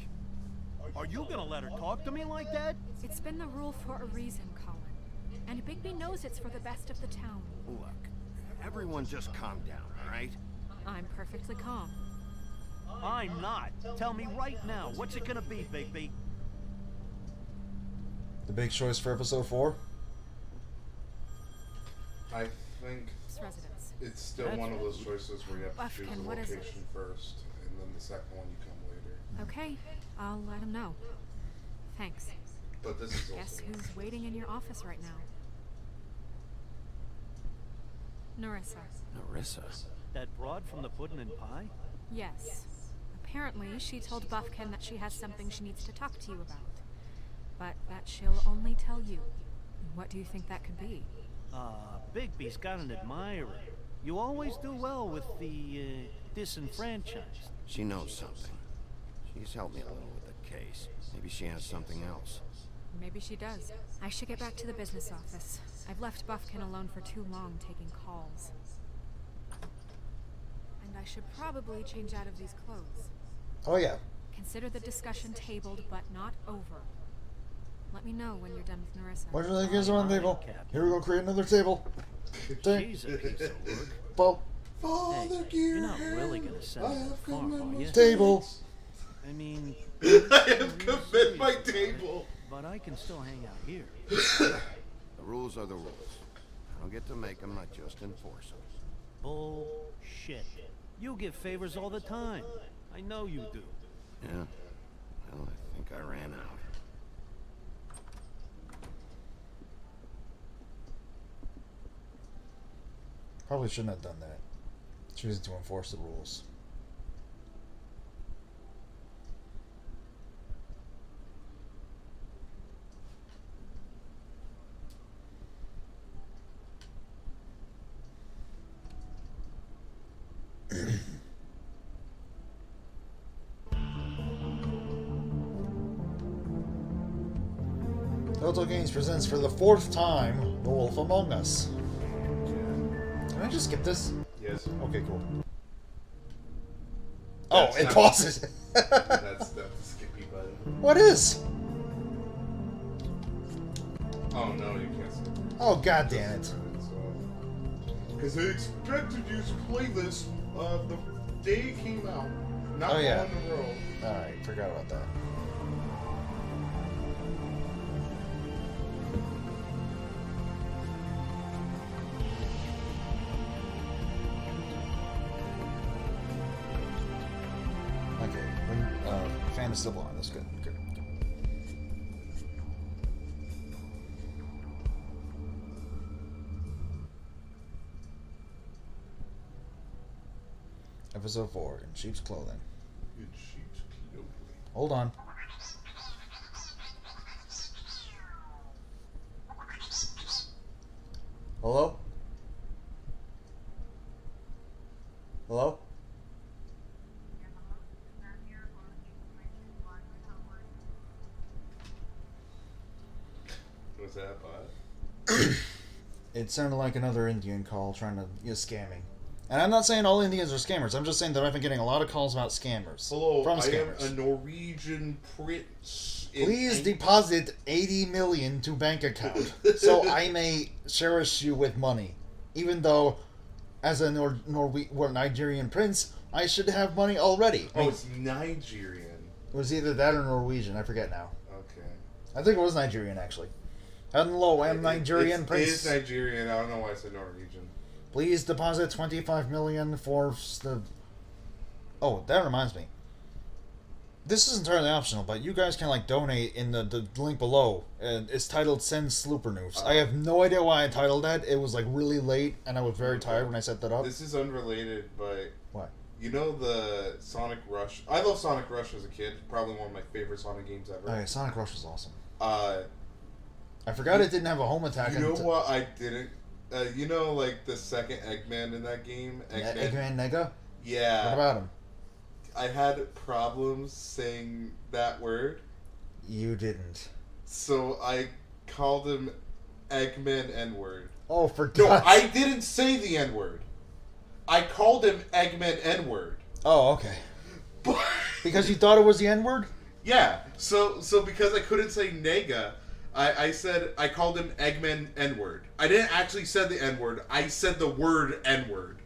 Are you gonna let her talk to me like that? It's been the rule for a reason, Colin. And Bigby knows it's for the best of the town. Look, everyone just calm down, all right? I'm perfectly calm. I'm not. Tell me right now, what's it gonna be, Bigby? The big choice for episode 4? I think residence. it's still one of those choices where you have to choose a What is it? location first, and then the second one you come later. Okay, I'll let him know. Thanks. But this is Guess also who's waiting in your office right now? Narissa. Narissa? That broad from the puddin' and pie? Yes. Apparently, she told Buffkin that she has something she needs to talk to you about. But that she'll only tell you. What do you think that could be? Bigby's got an admirer. You always do well with the, disenfranchised. She knows something. She's helped me a little with the case. Maybe she has something else. Maybe she does. I should get back to the business office. I've left Buffkin alone for too long taking calls. And I should probably change out of these clothes. Oh, yeah. Consider the discussion tabled, but not over. Let me know when you're done with Narissa. Why do they get on the table? Here we go, create another table. She's a piece of work. Well, Hey, you're not really gonna send her to the farm, are you? table. I mean... I have commit my table. But I can still hang out here. The rules are the rules. I don't get to make them, I just enforce them. Bullshit. You give favors all the time. I know you do. Yeah? Well, I think I ran out. Probably shouldn't have done that. Choosing to enforce the rules. Telltale Games presents for the 4th time The Wolf Among Us. Can I just skip this? Yes. Okay, cool. Oh, it pauses. That's the skippy button. What is? Oh no, you can't skip it. Oh, god damn it. Because they expected you to play this the day it came out. Not Oh, yeah. on the road. Alright, forgot about that. Okay, fan is still blowing. That's good. Good. Episode 4, In Sheep's Clothing. In sheep's clothing. Hold on. Hello? Hello? Was that bot? It sounded like another Indian call trying to, scamming. And I'm not saying all Indians are scammers. I'm just saying that I've been getting a lot of calls about scammers. Hello, from I scammers. am a Norwegian prince. Please deposit 80 million to bank account so I may cherish you with money. Even though, as a Nigerian prince, I should have money already. Oh, it's Nigerian. It was either that or Norwegian. I forget now. Okay. I think it was Nigerian, actually. Hello, I'm Nigerian prince. It is Nigerian. I don't know why I said Norwegian. Please deposit 25 million for the... Oh, that reminds me. this is entirely optional, but you guys can like donate in the link below, and it's titled "Send Slooper Noofs." I have no idea why I titled that. It was like really late, and I was very tired when I set that up. This is unrelated, but what? You know the Sonic Rush? I love Sonic Rush as a kid. Probably one of my favorite Sonic games ever. Oh yeah, Sonic Rush was awesome. I forgot it didn't have a home attack. You know what? I didn't. You know, like the second Eggman in that game, Eggman Nega. Yeah. What about him? I had problems saying that word. You didn't. So I called him Eggman N-word. Oh, for No, God's I didn't say the N-word. I called him Eggman N-word. Oh, okay. Because you thought it was the N-word? Yeah. So because I couldn't say nega, I called him Eggman N-word. I didn't actually say the N-word. I said the word N-word.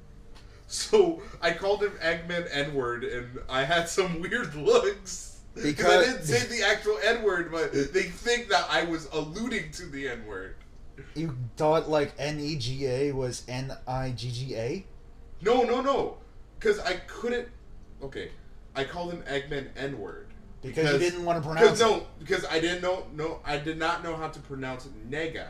So I called him Eggman N-word, and I had some weird looks. Because I didn't say the actual N-word, but they think that I was alluding to the N-word. You thought like N-E-G-A was N-I-G-G-A? No. Because I couldn't... Okay. I called him Eggman N-word. Because you didn't want to pronounce it. No, because I didn't know... No, I did not know how to pronounce nega.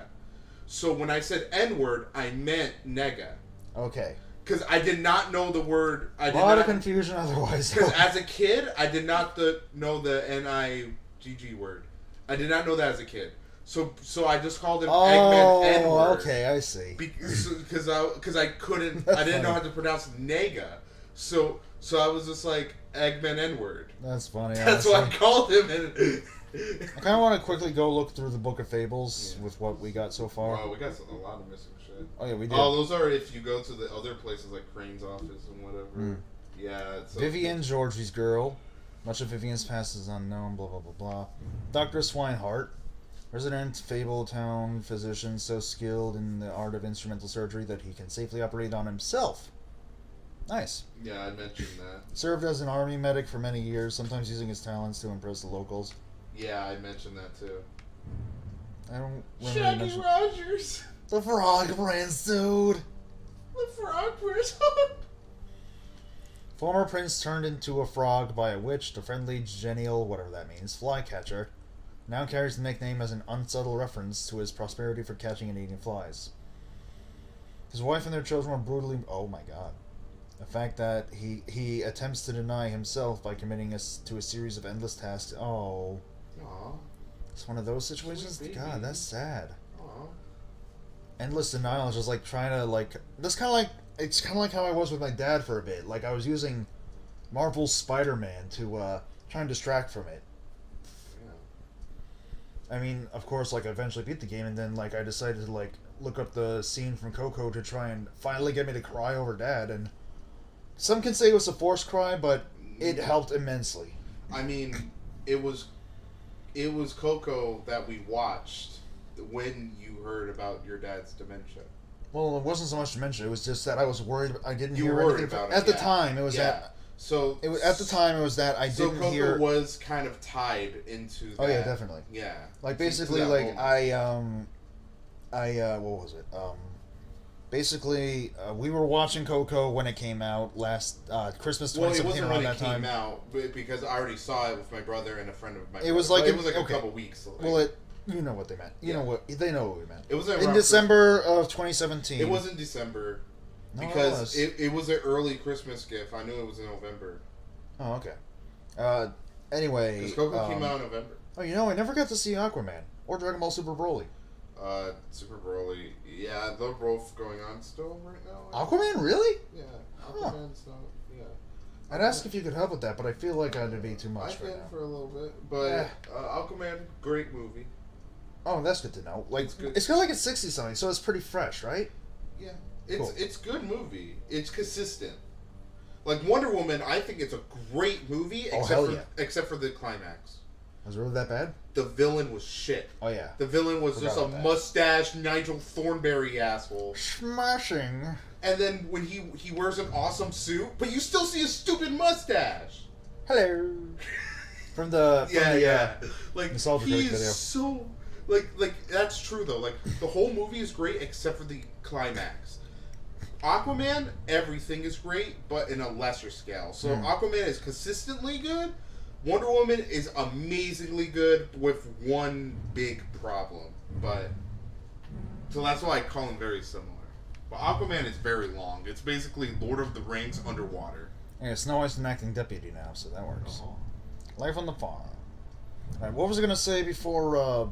So when I said N-word, I meant nega. Okay. Because I did not know the word... A lot of confusion otherwise. Because as a kid, I did not know the N-I-G-G word. I did not know that as a kid. So I just called him Eggman N-word. Oh, okay, I see. Because I couldn't... I didn't know how to pronounce nega. So I was just like, Eggman N-word. That's funny. That's what I called him. And I kind of want to quickly go look through the Book of Fables with what we got so far. Oh, we got a lot of missing shit. Oh, yeah, we did. Oh, those are if you go to the other places like Crane's office and whatever. Yeah. It's Vivian, Georgie's girl. Much of Vivian's past is unknown, blah, blah, blah, blah. Dr. Swinehart. Resident Fabletown physician so skilled in the art of instrumental surgery that he can safely operate on himself. Nice. Yeah, I mentioned that. Served as an army medic for many years, sometimes using his talents to impress the locals. Yeah, I mentioned that too. I don't remember. Shaggy Rogers. The Frog Prince, dude. The Frog Prince. Former prince turned into a frog by a witch, the friendly, genial, whatever that means, flycatcher, now carries the nickname as an unsubtle reference to his prosperity for catching and eating flies. His wife and their children were brutally... Oh my god. The fact that he attempts to deny himself by committing us to a series of endless tasks. Oh. Aww. It's one of those situations? God, that's sad. Aww. Endless denial is just like trying to like... That's kind of like... It's kind of like how I was with my dad for a bit. Like I was using Marvel's Spider-Man to try and distract from it. I mean, of course, like I eventually beat the game, and then like I decided to like look up the scene from Coco to try and finally get me to cry over Dad. And some can say it was a forced cry, but it helped immensely. I mean, it was Coco that we watched when you heard about your dad's dementia. Well, it wasn't so much dementia. It was just that I was worried. I didn't hear worried anything about it, at the time. It was that. So it was, at the time, it was that I didn't Coco hear. Was kind of tied into. That. Oh yeah, definitely. Yeah. Like basically, like moment. What was it? Basically, we were watching Coco when it came out last Christmas 2017 well, it wasn't around when that it time. came out because I already saw it with my brother and a friend of mine. It was like it was like okay. a couple weeks. Like, well, you know what they meant. You know what they know what we meant. It was in December of 2017. It wasn't December because it was an early Christmas gift. I knew it was in November. Oh, okay. Anyway, because Coco came out in November. Oh, you know, I never got to see Aquaman or Dragon Ball Super Broly. Super Broly, yeah, they're both going on still right now. Aquaman, really? Yeah, Aquaman's not. Yeah. I'd ask if you could help with that, but I feel like that'd be too much. I can for a little bit, but Aquaman, great movie. Oh, that's good to know. Like, it's got like a 60 something, so it's pretty fresh, right? Yeah, it's good movie. It's consistent. Like Wonder Woman, I think it's a great movie, except for the climax. Was it really that bad? The villain was shit. Oh yeah. The villain was just a mustache Nigel Thornberry asshole. Smashing. And then when he wears an awesome suit, but you still see a stupid mustache. Hello. From the like Nostalgia he's video. so like that's true though. Like the whole movie is great except for the climax. Aquaman, everything is great, but in a lesser scale. So Aquaman is consistently good, Wonder Woman is amazingly good with one big problem, but so that's why I call them very similar. But Aquaman is very long. It's basically Lord of the Rings underwater. Yeah, Snow White's an acting deputy now, so that works. Life on the farm. Alright, what was I gonna say before? Oh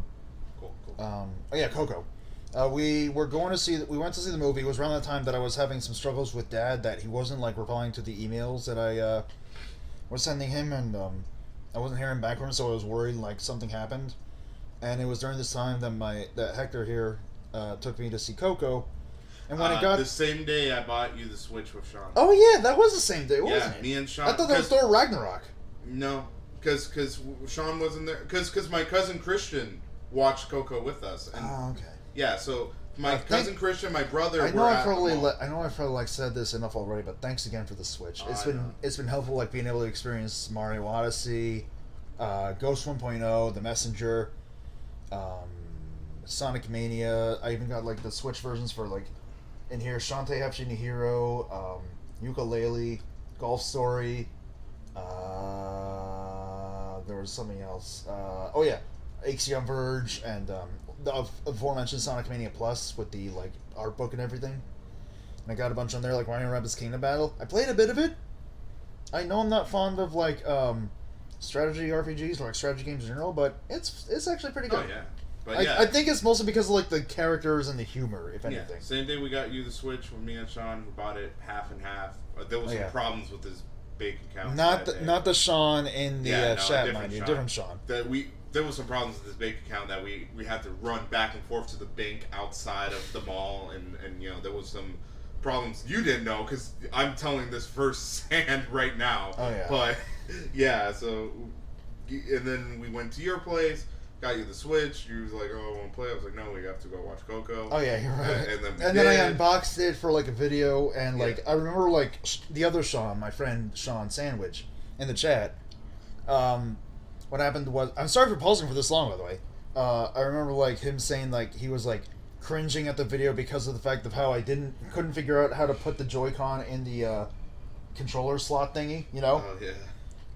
yeah, Coco. We went to see the movie. It was around that time that I was having some struggles with Dad, that he wasn't like replying to the emails that I was sending him, and I wasn't hearing back from him, so I was worried like something happened. And it was during this time that Hector here took me to see Coco. And when it got the same day I bought you the Switch with Sean. Oh yeah, that was the same day, wasn't it? Me and Sean. I thought that was Thor Ragnarok. No, because Sean wasn't there. Because my cousin Christian watched Coco with us. And, okay. Yeah, so my cousin Christian, my brother. I know I probably said this enough already, but thanks again for the Switch. It's been helpful, like being able to experience Mario Odyssey, Ghost 1.0, The Messenger, Sonic Mania. I even got like the Switch versions for like in here Shantae Hapshini Hero, Ukulele, Golf Story. There was something else. Oh yeah, Axiom Verge and the aforementioned Sonic Mania Plus with the like art book and everything. And I got a bunch on there, like Mario Rabbids Kingdom Battle. I played a bit of it. I know I'm not fond of like strategy RPGs or like strategy games in general, but it's actually pretty good. Oh yeah. But I think it's mostly because of like the characters and the humor, if anything. Yeah. Same day we got you the Switch with me and Sean, who bought it half and half. There was some problems with his bank account. Not the Sean in the chat, mind you, different Sean. There was some problems with his bank account that we had to run back and forth to the bank outside of the mall, and you know there was some problems you didn't know because I'm telling this firsthand right now. Oh yeah. But yeah, so and then we went to your place. Got you the Switch. You was like, "Oh, I want to play." I was like, "No, we have to go watch Coco." Oh yeah, you're right. And then I unboxed it for like a video, and like I remember like the other Sean, my friend Sean Sandwich, in the chat. What happened was, I'm sorry for pausing for this long, by the way. I remember like him saying like he was like cringing at the video because of the fact of how I couldn't figure out how to put the Joy-Con in the controller slot thingy. You know? Oh yeah.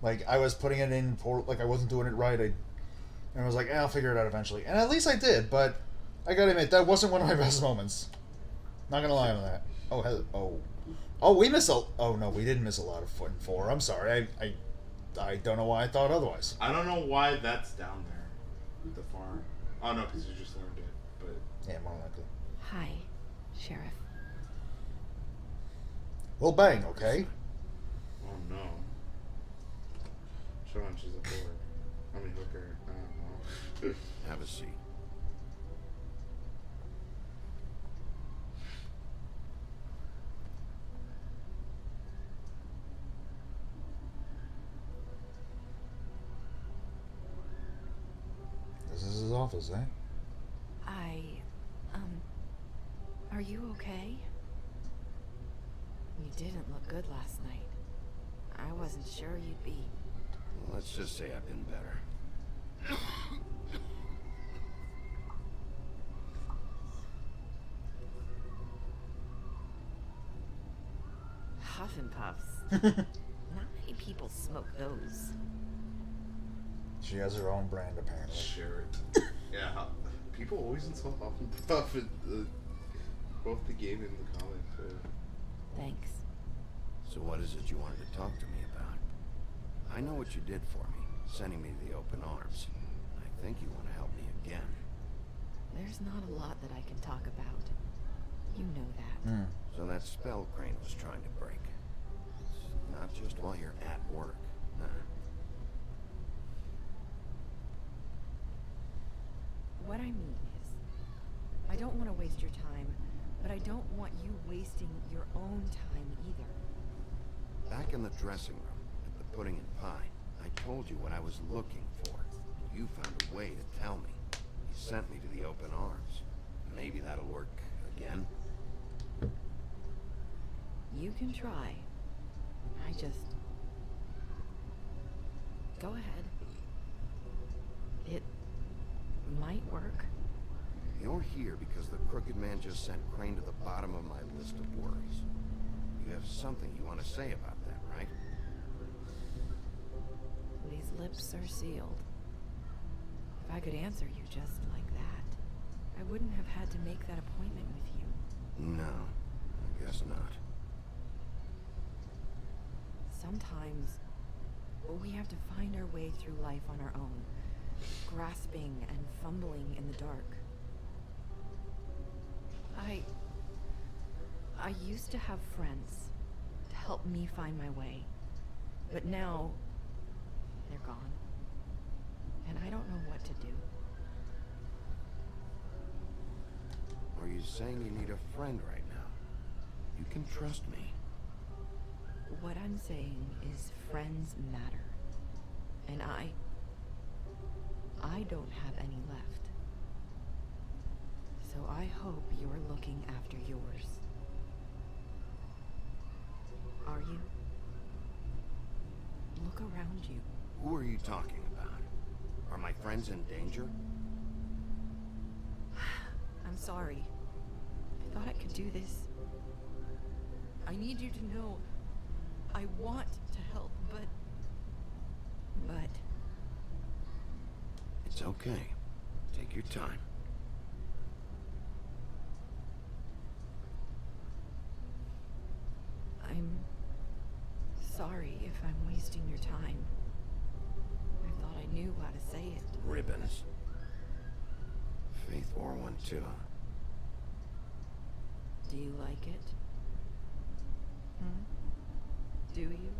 Like I was putting it in like I wasn't doing it right. And I was like, I'll figure it out eventually. And at least I did, but I gotta admit, that wasn't one of my best moments. Not gonna lie on that. We missed no, we didn't miss a lot of foot and 4. I'm sorry. I don't know why I thought otherwise. I don't know why that's down there. The farm. Oh no, because you just learned it. But yeah, more likely. Hi, Sheriff. Well, bang, okay? Oh no. Sean, she's a whore. I mean, hooker. I don't know. Have a seat. This is his office, eh? Are you okay? You didn't look good last night. I wasn't sure you'd be. Let's just say I've been better. Huff and Puffs. Not many people smoke those. She has her own brand, apparently. Share it. Yeah, people always insult Huff and Puff in both the game and the comic. Thanks. So what is it you wanted to talk to me about? I know what you did for me, sending me to the open arms. I think you want to help me again. There's not a lot that I can talk about. You know that. So that spell Crane was trying to break. It's not just while you're at work. Nah. What I mean is, I don't want to waste your time, but I don't want you wasting your own time either. Back in the dressing room, at the pudding and pie, I told you what I was looking for. You found a way to tell me. You sent me to the open arms. Maybe that'll work again. You can try. I just... Go ahead. It might work. You're here because the crooked man just sent Crane to the bottom of my list of worries. You have something you want to say about that, right? These lips are sealed. If I could answer you just like that, I wouldn't have had to make that appointment with you. No, I guess not. Sometimes we have to find our way through life on our own, grasping and fumbling in the dark. I used to have friends to help me find my way, but now they're gone, and I don't know what to do. Are you saying you need a friend right now? You can trust me. What I'm saying is friends matter, and I don't have any left. So I hope you're looking after yours. Are you? Look around you. Who are you talking about? Are my friends in danger? I'm sorry. I thought I could do this. I need you to know I want to help, but... It's okay. Take your time. I'm sorry if I'm wasting your time. I thought I knew how to say it. Ribbons. Faith 412. Do you like it? Do you?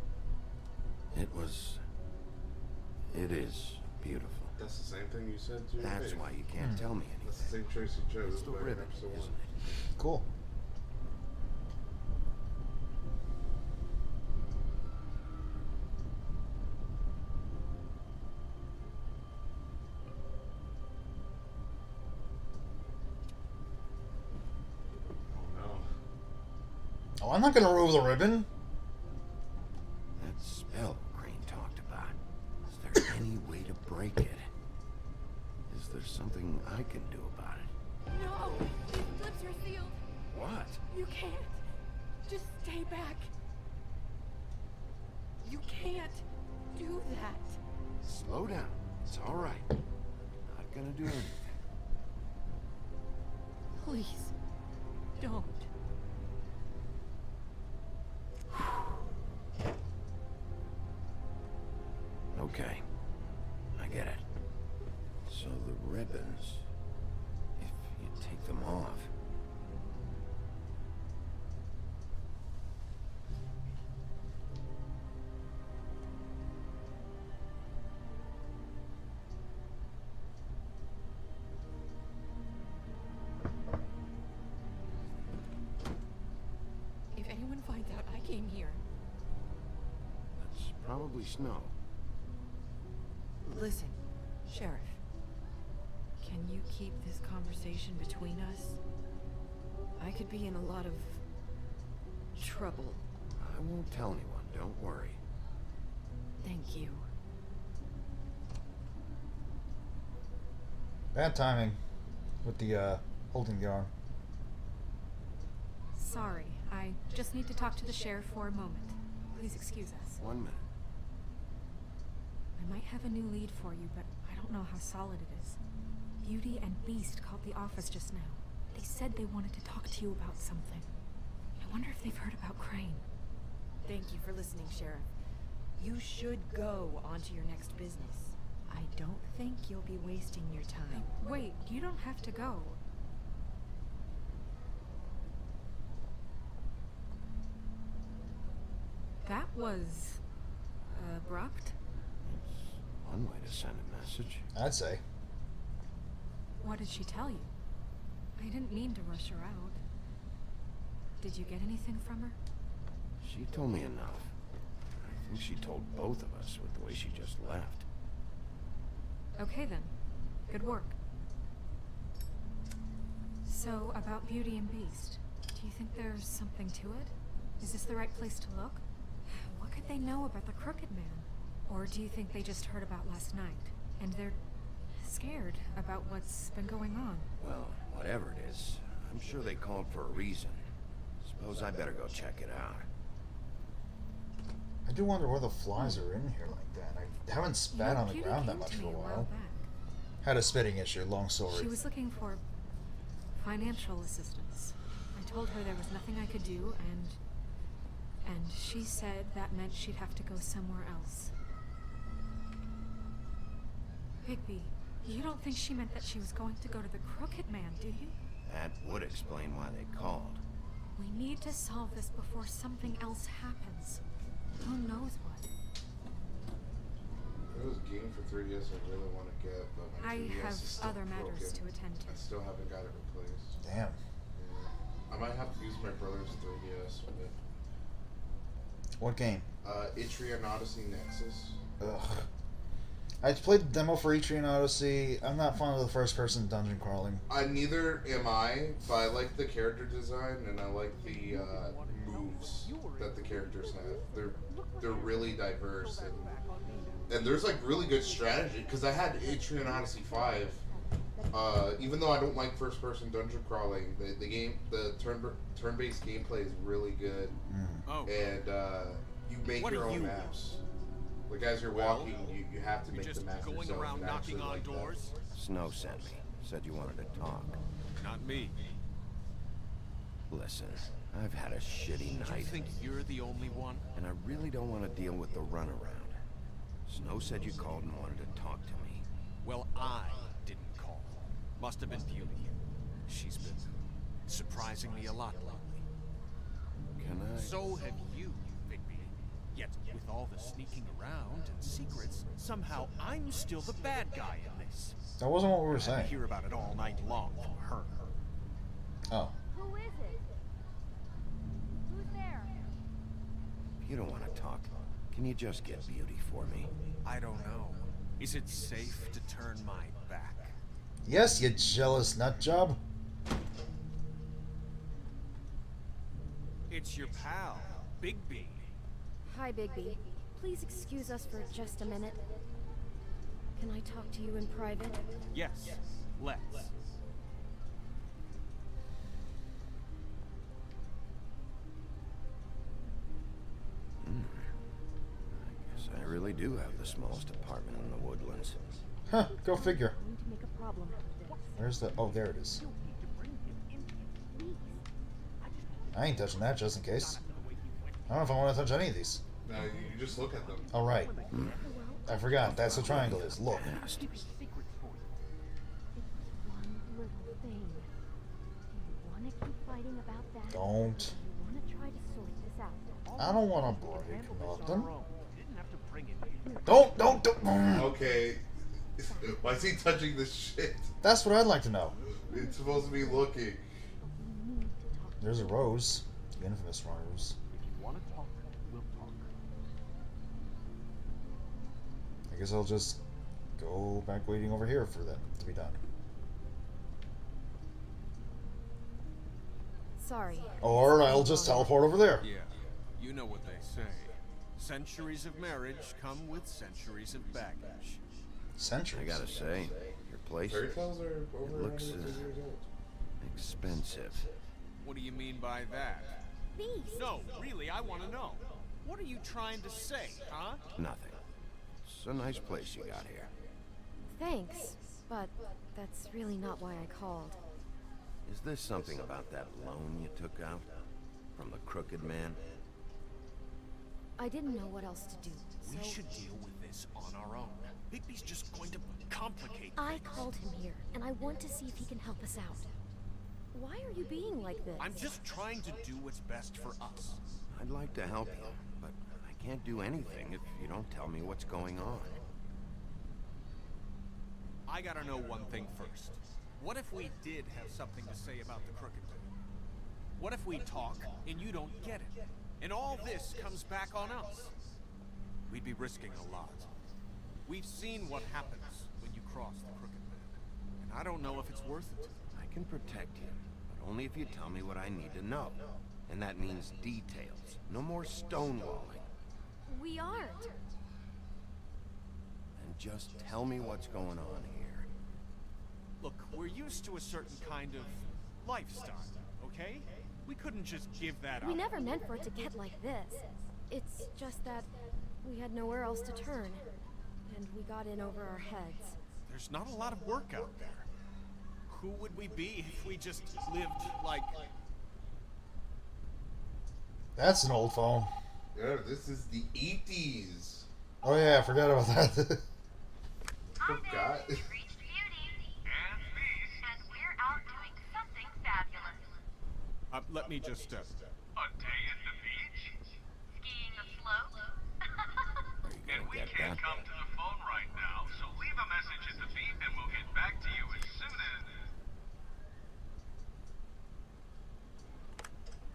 It is beautiful. That's the same thing you said to your That's face. why you can't tell me anything. That's the same choice you chose. It's the back in ribbon, episode isn't 1. it? Cool. Oh, I'm not gonna remove the ribbon. That spell Crane talked about. Is there any way to break it? Is there something I can do about it? No! These lips are sealed. What? You can't. Just stay back. You can't do that. Slow down. It's all right. Not gonna do anything. Please, don't. Okay. I get it. So the ribbons, if you take them off... If anyone finds out I came here, That's probably snow. Listen, Sheriff. Can you keep this conversation between us? I could be in a lot of trouble. I won't tell anyone, don't worry. Thank you. Bad timing with the holding the arm. sorry. I just need to talk to the sheriff for a moment. Please excuse us. 1 minute. I might have a new lead for you, but I don't know how solid it is. Beauty and Beast called the office just now. They said they wanted to talk to you about something. I wonder if they've heard about Crane. Thank you for listening, Sheriff. You should go on to your next business. I don't think you'll be wasting your time. Wait, you don't have to go. That was abrupt. It's one way to send a message. I'd say. What did she tell you? I didn't mean to rush her out. Did you get anything from her? She told me enough. I think she told both of us with the way she just left. Okay then. Good work. So, about Beauty and Beast, do you think there's something to it? Is this the right place to look? What could they know about the Crooked Man? Or do you think they just heard about last night, and they're scared about what's been going on? Well, whatever it is, I'm sure they called for a reason. Suppose I better go check it out. do wonder why the flies are in here like that. I haven't spat on the ground that much for a while. Had a spitting issue, long story. She was looking for financial assistance. I told her there was nothing I could do, and she said that meant she'd have to go somewhere else. Bigby, you don't think she meant that she was going to go to the Crooked Man, do you? That would explain why they called. We need to solve this before something else happens. Who knows what? There was a game for 3DS I really want to get, but my 3DS have is still other matters broken. to attend to. I still haven't got it replaced. Damn. Yeah. I might have to use my brother's 3DS with it. What game? Etrian Odyssey Nexus. Ugh. I played the demo for Etrian Odyssey. I'm not fond of the first-person dungeon crawling. Neither am I, but I like the character design and I like the moves that the characters have. They're really diverse and there's like really good strategy. Because I had Etrian Odyssey 5. Even though I don't like first-person dungeon crawling, the turn-based gameplay is really good, and you make your own maps. Like as you're walking, you have to make the maps yourself. Going around knocking on doors? Snow sent me. Said you wanted to talk. Not me. Listen, I've had a shitty night. Do you think you're the only one? And I really don't want to deal with the runaround. Snow said you called and wanted to talk to me. Well, I didn't call. Must have been Beauty. She's been surprising me a lot lately. Can I? So have you, Bigby. Yet, with all the sneaking around and secrets, somehow I'm still the bad guy in this. That wasn't what we were I saying. hear about it all night long from her. Oh. Who is it? Who's there? If you don't want to talk, can you just get Beauty for me? I don't know. Is it safe to turn my back? Yes, you jealous nutjob. It's your pal, Bigby. Hi, Bigby. Please excuse us for just a minute. Can I talk to you in private? Yes, let's. I guess I really do have the smallest apartment in the woodlands. Huh, go figure. I'm going to make a problem out of this. Where's the... Oh, there it is. I ain't touching that just in case. I don't know if I want to touch any of these. No, you just look at them. Oh, right. I forgot. That's what triangle is. Look. It's one little thing. Do you want to keep fighting about that? Don't. Do you want to try to sort this out? I don't want to break nothing. Don't. Okay. Why is he touching this shit? That's what I'd like to know. It's supposed to be looking. There's a rose. The infamous rose. Want to talk? We'll talk. I guess I'll just go back waiting over here for that to be done. Sorry. Or I'll just teleport over there. Yeah, you know what they say. Centuries of marriage come with centuries of baggage. Centuries? I gotta say, your place, Fairy tales are over it looks 150 years old. expensive. What do you mean by that? Beast. No, really, I want to know. What are you trying to say, huh? Nothing. It's a nice place you got here. Thanks, but that's really not why I called. Is this something about that loan you took out? From the Crooked Man? I didn't know what else to do, so... We should deal with this on our own. Bigby's just going to complicate I things. called him here, and I want to see if he can help us out. Why are you being like this? I'm just trying to do what's best for us. I'd like to help you, but I can't do anything if you don't tell me what's going on. I gotta know one thing first. What if we did have something to say about the Crooked Man? What if we talk and you don't get it? And all this comes back on us? We'd be risking a lot. We've seen what happens when you cross the Crooked Man. And I don't know if it's worth it. I can protect you, but only if you tell me what I need to know. And that means details. No more stonewalling. We aren't. And just tell me what's going on here. Look, we're used to a certain kind of lifestyle, okay? We couldn't just give that up. We never meant for it to get like this. It's It's just that we had nowhere else to turn, and we got in over our heads. There's not a lot of work out there. Who would we be if we just lived like... That's an old phone. Yeah, this is the 80s. Oh yeah, I forgot about that. Forgot. Let me just, A day at the beach? Skiing the slope? And we can't come to the phone right now, so leave a message at the beep and we'll get back to you as soon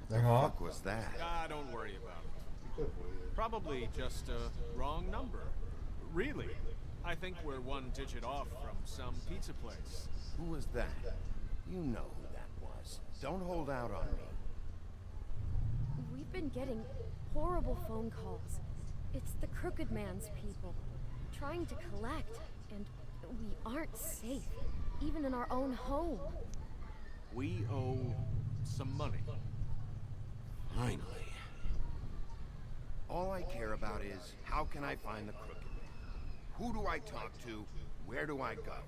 as... Hang on. What was that? Ah, don't worry about it. Probably just a wrong number. Really, I think we're one digit off from some pizza place. Who was that? You know who that was. Don't hold out on me. We've been getting horrible phone calls. It's the Crooked Man's people, trying to collect, and we aren't safe, even in our own home. We owe some money. Finally. All I care about is, how can I find the Crooked Man? Who do I talk to? Where do I go?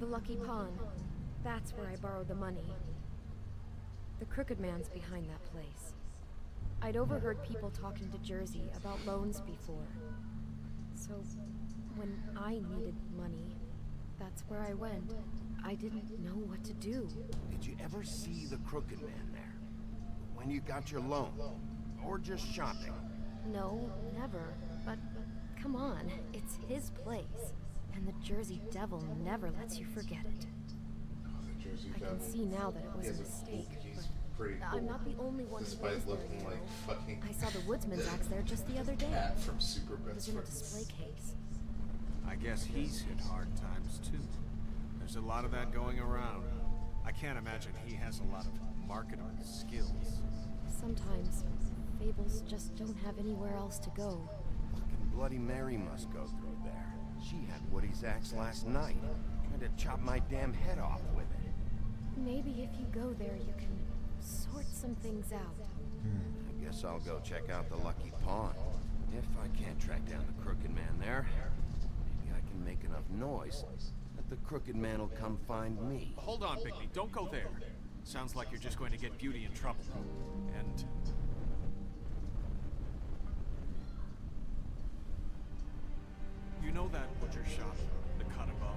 The Lucky Pawn. That's where I borrowed the money. The Crooked Man's behind that place. I'd overheard people talking to Jersey about loans before. So, when I needed money, that's where I went. I didn't know what to do. Did you ever see the Crooked Man there? When you got your loan? Or just shopping? No, never. But, come on, it's his place. And the Jersey Devil never lets you forget it. I can see now that it was a mistake, but I'm not the only one who goes there, you know. I saw the Woodsman's axe there just the other day. From Super It was Best in a Friends. display case. I guess he's hit hard times too. There's a lot of that going around. I can't imagine he has a lot of marketable skills. Sometimes, fables just don't have anywhere else to go. Fucking Bloody Mary must go through there. She had Woody's axe last night. Tried to chop my damn head off with it. Maybe if you go there, you can sort some things out. I guess I'll go check out the Lucky Pawn. If I can't track down the Crooked Man there, maybe I can make enough noise that the Crooked Man will come find me. Hold on, Bigby. Don't go there. Sounds like you're just going to get Beauty in trouble. And... you know that butcher shop, the cut above?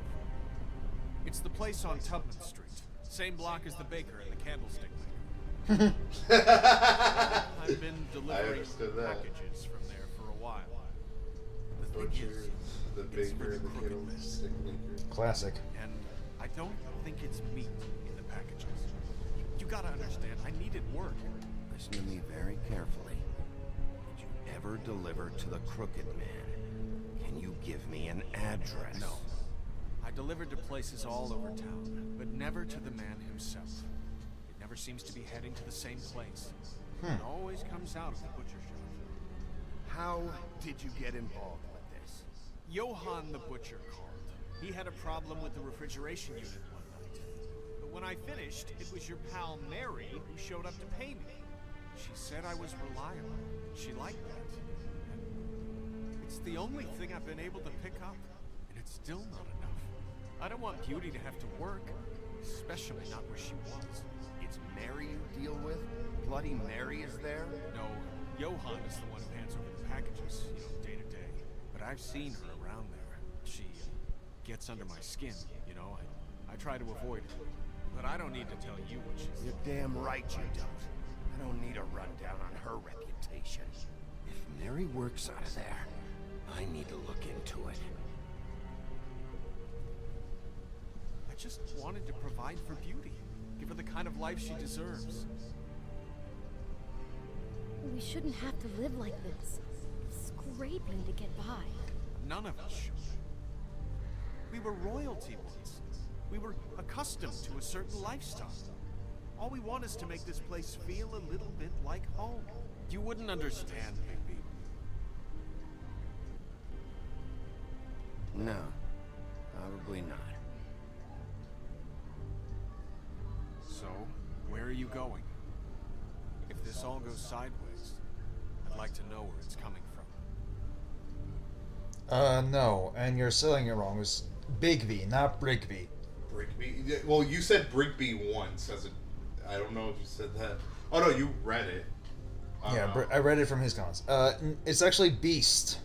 It's the place on Tubman Street. Same block as the baker and the candlestick maker. I've been delivering packages from there for a while. The Butcher, the baker, and the candlestick maker. Classic. And I don't think it's meat in the packages. You gotta understand, I needed work. Listen to me very carefully. Did you ever deliver to the Crooked Man? Can you give me an address? No. I delivered to places all over town, but never to the man himself. It never seems to be heading to the same place. It always comes out of the butcher shop. How did you get involved with this? Johann the butcher called. He had a problem with the refrigeration unit one night. But when I finished, it was your pal Mary who showed up to pay me. She said I was reliable. She liked that. And it's the only thing I've been able to pick up, and it's still not enough. I don't want Beauty to have to work, especially not where she was. It's Mary you deal with? Bloody Mary is there? No, Johann is the one who hands over the packages, you know, day to day. But I've seen her around there. She gets under my skin, you know. I try to avoid her. But I don't need to tell you what she's... You're damn right you don't. I don't need a rundown on her reputation. If Mary works out of there, I need to look into it. I just wanted to provide for Beauty. Give her the kind of life she deserves. We shouldn't have to live like this, scraping to get by. None of us should. We were royalty once. We were accustomed to a certain lifestyle. All we want is to make this place feel a little bit like home. You wouldn't understand, Bigby. No, probably not. So, where are you going? If this all goes sideways, I'd like to know where it's coming from. No, and you're selling it wrong. It's Bigby, not Brigby. Brigby? Well, you said Brigby once as a... I don't know if you said that. Oh, no, you read it. Yeah, I read it from his comments. It's actually Beast.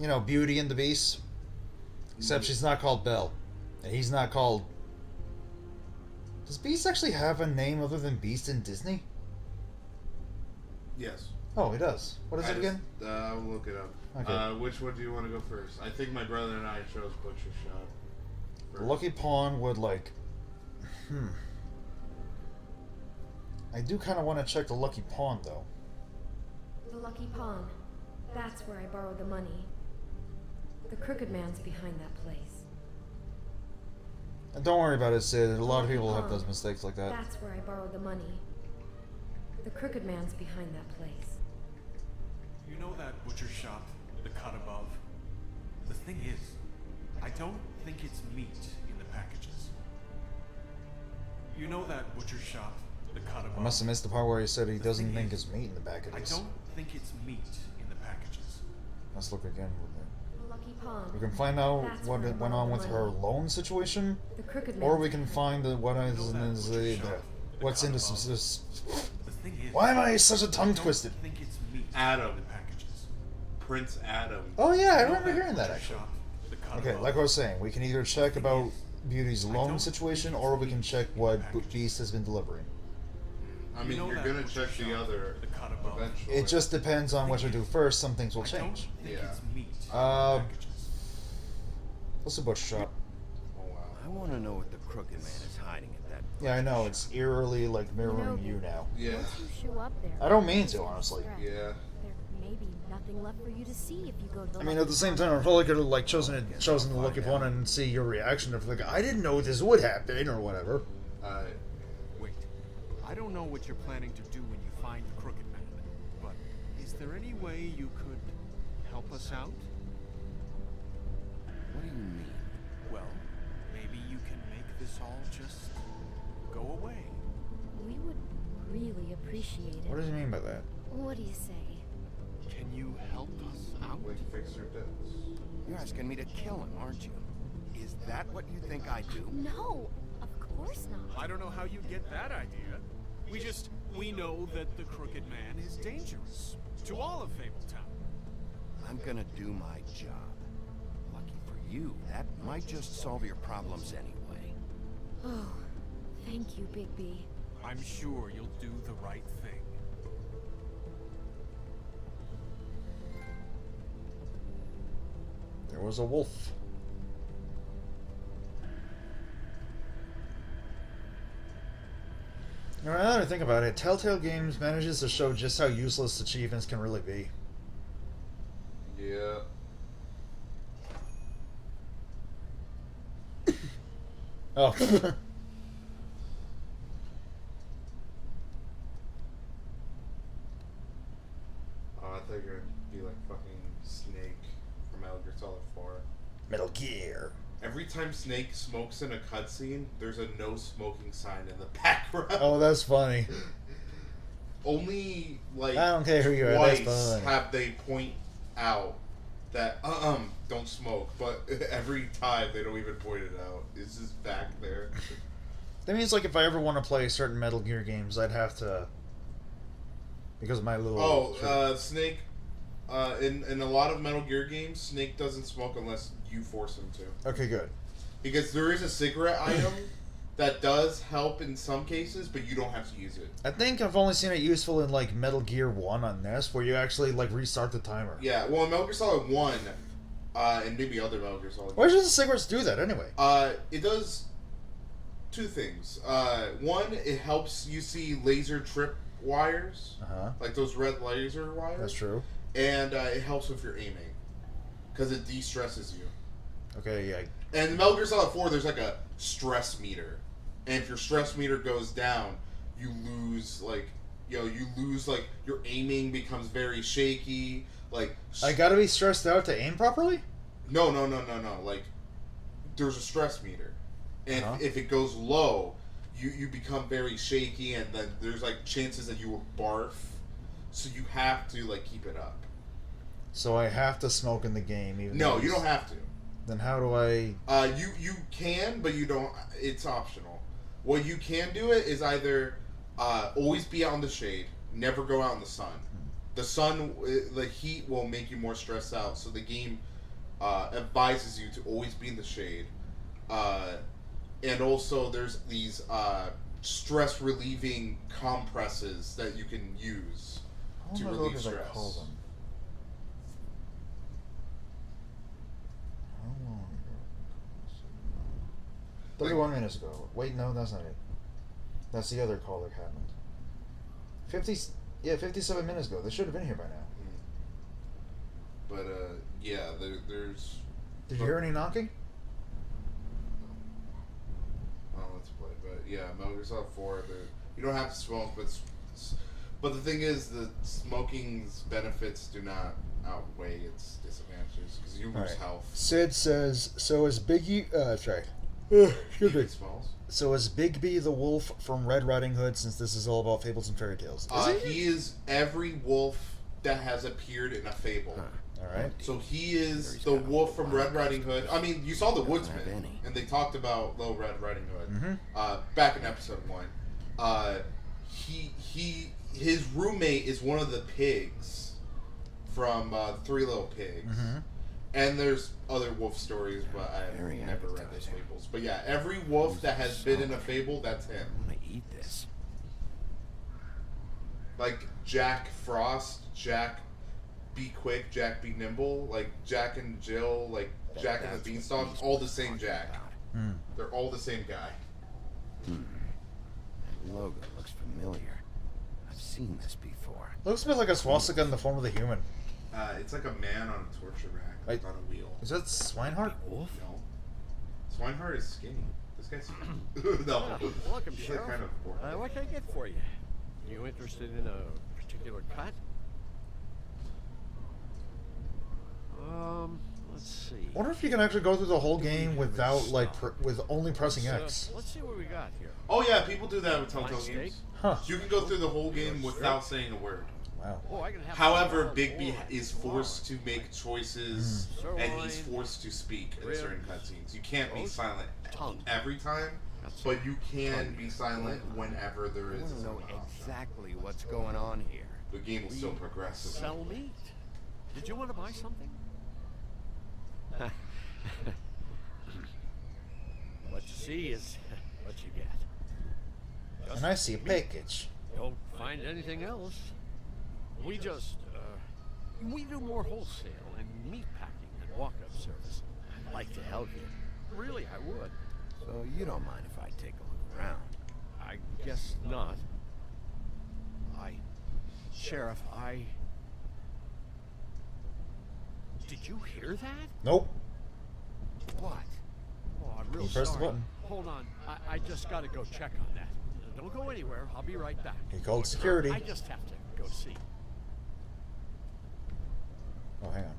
You know, Beauty and the Beast. Except she's not called Belle. And he's not called... Does Beast actually have a name other than Beast in Disney? Yes. Oh, he does. What is it again? I'll look it up. Okay. Which one do you want to go first? I think my brother and I chose Butcher Shop. The Lucky Pawn would, like... I do kind of want to check the Lucky Pawn, though. The Lucky Pawn. That's where I borrowed the money. The Crooked Man's behind that place. And don't worry about it, Sid. A lot of people have those mistakes like that. That's where I borrowed the money. The Crooked Man's behind that place. You know that butcher shop, the cut above? The thing is, I don't think it's meat in the packages. You know that butcher shop, the cut above? I must have missed the part where he said he doesn't think it's meat in the packages. I don't think it's meat in the packages. Let's look again. The Lucky Pawn. We can find out what went on with her loan situation, or we can find what's in this. Why am I such a tongue twisted? Adam. Prince Adam. Oh yeah, I remember hearing that actually. Okay, like I was saying, we can either check about Beauty's loan situation, or we can check what Beast has been delivering. I mean, you're gonna check the other eventually. It just depends on what you do first. Some things will change. Yeah. What's the butcher shop? Oh wow. I want to know what the Crooked Man is hiding at that. Yeah, I know. It's eerily like mirroring you now. Yeah. Once you show up there, I don't mean to, honestly. Yeah. there may be nothing left for you to see if you go to the I mean, at the same time, I probably could have like chosen the Lucky Pawn and see your reaction of like, I didn't know this would happen or whatever. Wait. I don't know what you're planning to do when you find the Crooked Man, but is there any way you could help us out? What do you mean? Well, maybe you can make this all just go away. We would really appreciate it. What does he mean by that? What do you say? Can you help us out? Like fix your debts. You're asking me to kill him, aren't you? Is that what you think I do? No, of course not. I don't know how you get that idea. We know that the Crooked Man is dangerous to all of Fabletown. I'm gonna do my job. Lucky for you, that might just solve your problems anyway. Oh, thank you, Bigby. I'm sure you'll do the right thing. There was a wolf. Now that I think about it, Telltale Games manages to show just how useless achievements can really be. Yeah. Oh. I thought you were gonna be like fucking Snake from Metal Gear Solid 4. Metal Gear. Every time Snake smokes in a cutscene, there's a no smoking sign in the background. Oh, that's funny. Only like I don't care who you are. That's twice funny. have they point out that don't smoke, but every time they don't even point it out. It's just back there. That means like if I ever want to play certain Metal Gear games, I'd have to, because of my little. Snake. In a lot of Metal Gear games, Snake doesn't smoke unless you force him to. Okay, good. Because there is a cigarette item that does help in some cases, but you don't have to use it. I think I've only seen it useful in like Metal Gear 1 on NES, where you actually like restart the timer. Yeah, well, in Metal Gear Solid 1, and maybe other Metal Gear Solid. Why does the cigarettes do that anyway? It does two things. One, it helps you see laser trip wires, like those red laser wires. That's true. And it helps with your aiming, because it de-stresses you. Okay, yeah. And in Metal Gear Solid 4, there's like a stress meter, and if your stress meter goes down, you lose like your aiming becomes very shaky. Like I gotta be stressed out to aim properly? No. Like there's a stress meter, and if it goes low, you become very shaky, and then there's like chances that you will barf. So you have to like keep it up. So I have to smoke in the game, even No, though you don't have to. Then how do I? You can, but you don't. It's optional. What you can do it is either always be out in the shade, never go out in the sun. The sun, the heat will make you more stressed out. So the game advises you to always be in the shade. And also, there's these stress relieving compresses that you can use to relieve stress. I call them? How long ago? 31 minutes ago. Wait, no, that's not it. That's the other call that happened. 57 minutes ago. They should have been here by now. But yeah, there's. Did you hear any knocking? Oh, let's play. But yeah, Metal Gear Solid 4. You don't have to smoke, but the thing is, the smoking's benefits do not outweigh its disadvantages because you lose health. Sid says, "So is Biggie?" Sorry. Excuse me. So is Bigby the wolf from Red Riding Hood? Since this is all about fables and fairy tales, he is every wolf that has appeared in a fable. All right. So he is the wolf from Red Riding Hood. I mean, you saw the Woodsman, and they talked about Little Red Riding Hood back in episode 1. His roommate is one of the pigs from Three Little Pigs. And there's other wolf stories, but I've never read those fables. But yeah, every wolf that has been in a fable, that's him. I'm gonna eat this. Like Jack Frost, Jack Be Quick, Jack Be Nimble, like Jack and Jill, like Jack and the Beanstalk, all the same Jack. They're all the same guy. That logo looks familiar. I've seen this before. Looks a bit like a swastika in the form of the human. It's like a man on a torture rack on a wheel. Is that Swinehart? No. Swinehart is skinny. This guy's no. Welcome, He's Sheriff. like kind of What can I get for you? You interested in a particular cut? Let's see. I wonder if you can actually go through the whole game without with only pressing X. Let's see what we got here. Oh yeah, people do that with Telltale Fine games. steak? Huh. You can go through the whole game without saying a word. Wow. Oh, I can have However, some Bigby more. is forced to make choices, and he's Sirloin, forced to speak in rib, certain cutscenes. You can't be roast, silent tongue. every time, but you can be silent whenever there I is want a to know silent option. exactly what's going on here. The game is still progressive. Sell meat. Did you want to buy something? What you see is what you get. And I see a package. Don't find anything else. We just, we do more wholesale and meat packing and walk-up service. I'd like to help you. Really, I would. So you don't mind if I take a look around? I guess not. Sheriff, Did you hear that? Nope. What? Oh, I'm real You pressed the sorry. button. Hold on. I just gotta go check on that. Don't go anywhere. I'll be right back. He called security. I just have to go see. Oh, hang on.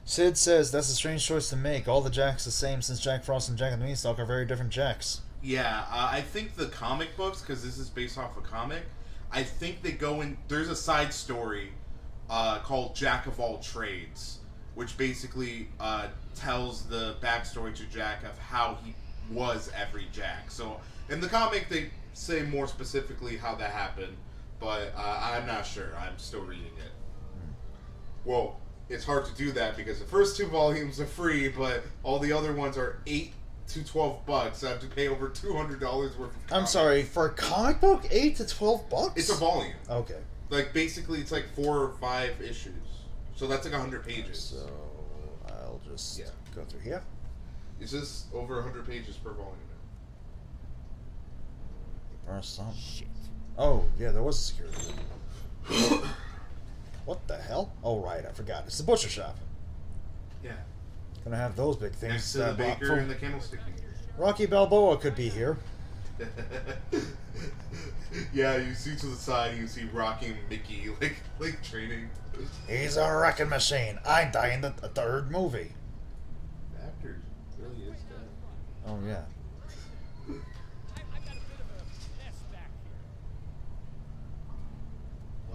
Sid says that's a strange choice to make. All the Jacks the same since Jack Frost and Jack and the Beanstalk are very different Jacks. Yeah, I think the comic books, because this is based off a comic, I think they go in. There's a side story called Jack of All Trades, which basically tells the backstory to Jack of how he was every Jack. So in the comic, they say more specifically how that happened, but I'm not sure. I'm still reading it. Well, it's hard to do that because the first 2 volumes are free, but all the other ones are $8 to $12. I have to pay over $200 worth of comics. I'm sorry, for a comic book, $8 to $12? It's a volume. Okay. Like, basically, it's like 4 or 5 issues. So that's like 100 pages. So I'll just go through here. It's just over 100 pages per volume now. Or something. Shit. Oh, yeah, there was a security. What the hell? Oh, right, I forgot. It's the butcher shop. Yeah. Gonna have those big things. Next to the baker and the candlestick maker. Rocky Balboa could be here. Yeah, you see to the side, you see Rocky and Mickey, like training. He's a wrecking machine. I die in the 3rd movie. The actor really is dead. Oh, yeah.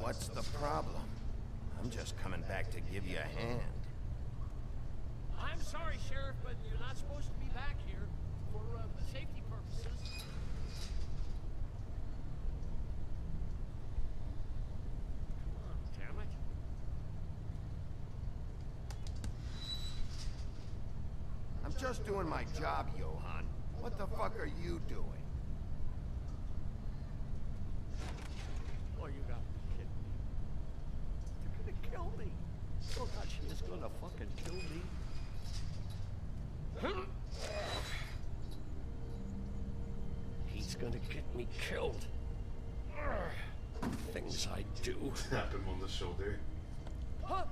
What's the problem? I'm just coming back to give you a hand. I'm sorry, Sheriff, but you're not supposed to be back here for safety purposes. Come on, damn it. I'm just doing my job, Johann. What the fuck are you doing? Oh, you gotta be kidding me. You're gonna kill me. Oh God, she is gonna fucking kill me. He's gonna get me killed. Things I do. Tap him on the shoulder. Huh?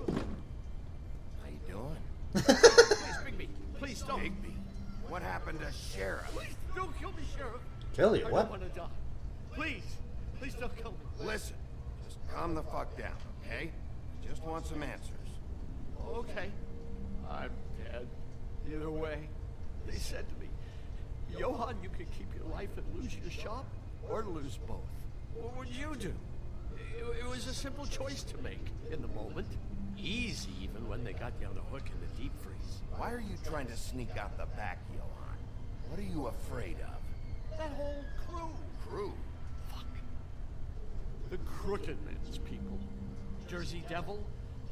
How you doing? Please, Bigby. Please don't. Bigby. What happened to Sheriff? Please don't kill me, Sheriff. Kill you? I What? don't want to die. Please. Please don't kill me. Listen, just calm the fuck down, okay? Just want some answers. Okay. I'm dead. Either way, they said to me, Johann, you can keep your life and lose your shop, or lose both. What would you do? It was a simple choice to make in the moment. Easy, even when they got you on a hook in the deep freeze. Why are you trying to sneak out the back, Johann? What are you afraid of? That whole crew. Crew? Fuck. The Crooked Man's people. Jersey Devil,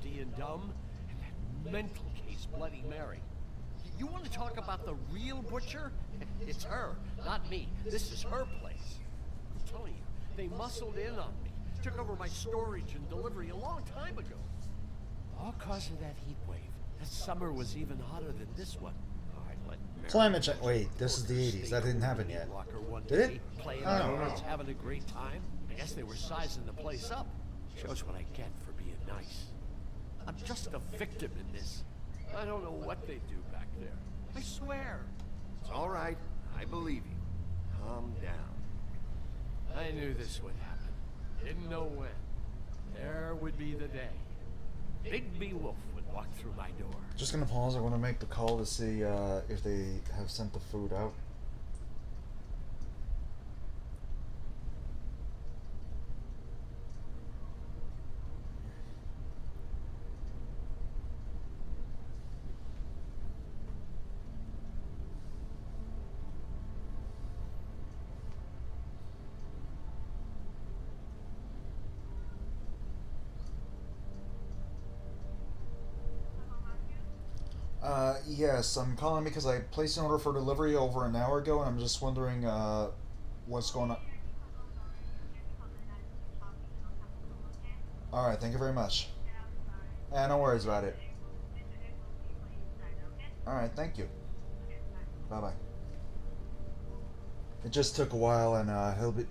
D and Dumb, and that mental case Bloody Mary. You want to talk about the real butcher? It's her, not me. This is her place. I'm telling you, they muscled in on me. Took over my storage and delivery a long time ago. All cause of that heat wave. That summer was even hotter than this one. I let Mary Climate change. Wait, this is the 80s. That didn't happen yet. Did it? Playing I don't cards, know. having a great time. I guess they were sizing the place up. Shows what I get for being nice. I'm just a victim in this. I don't know what they do back there. I swear. It's all right. I believe you. Calm down. I knew this would happen. Didn't know when. There would be the day. Bigby Wolf would walk through my door. Just gonna pause. I want to make the call to see if they have sent the food out. Yes, I'm calling because I placed an order for delivery over an hour ago, and I'm just wondering what's going on. Alright, thank you very much. No worries about it. Alright, thank you. Bye-bye. It just took a while, and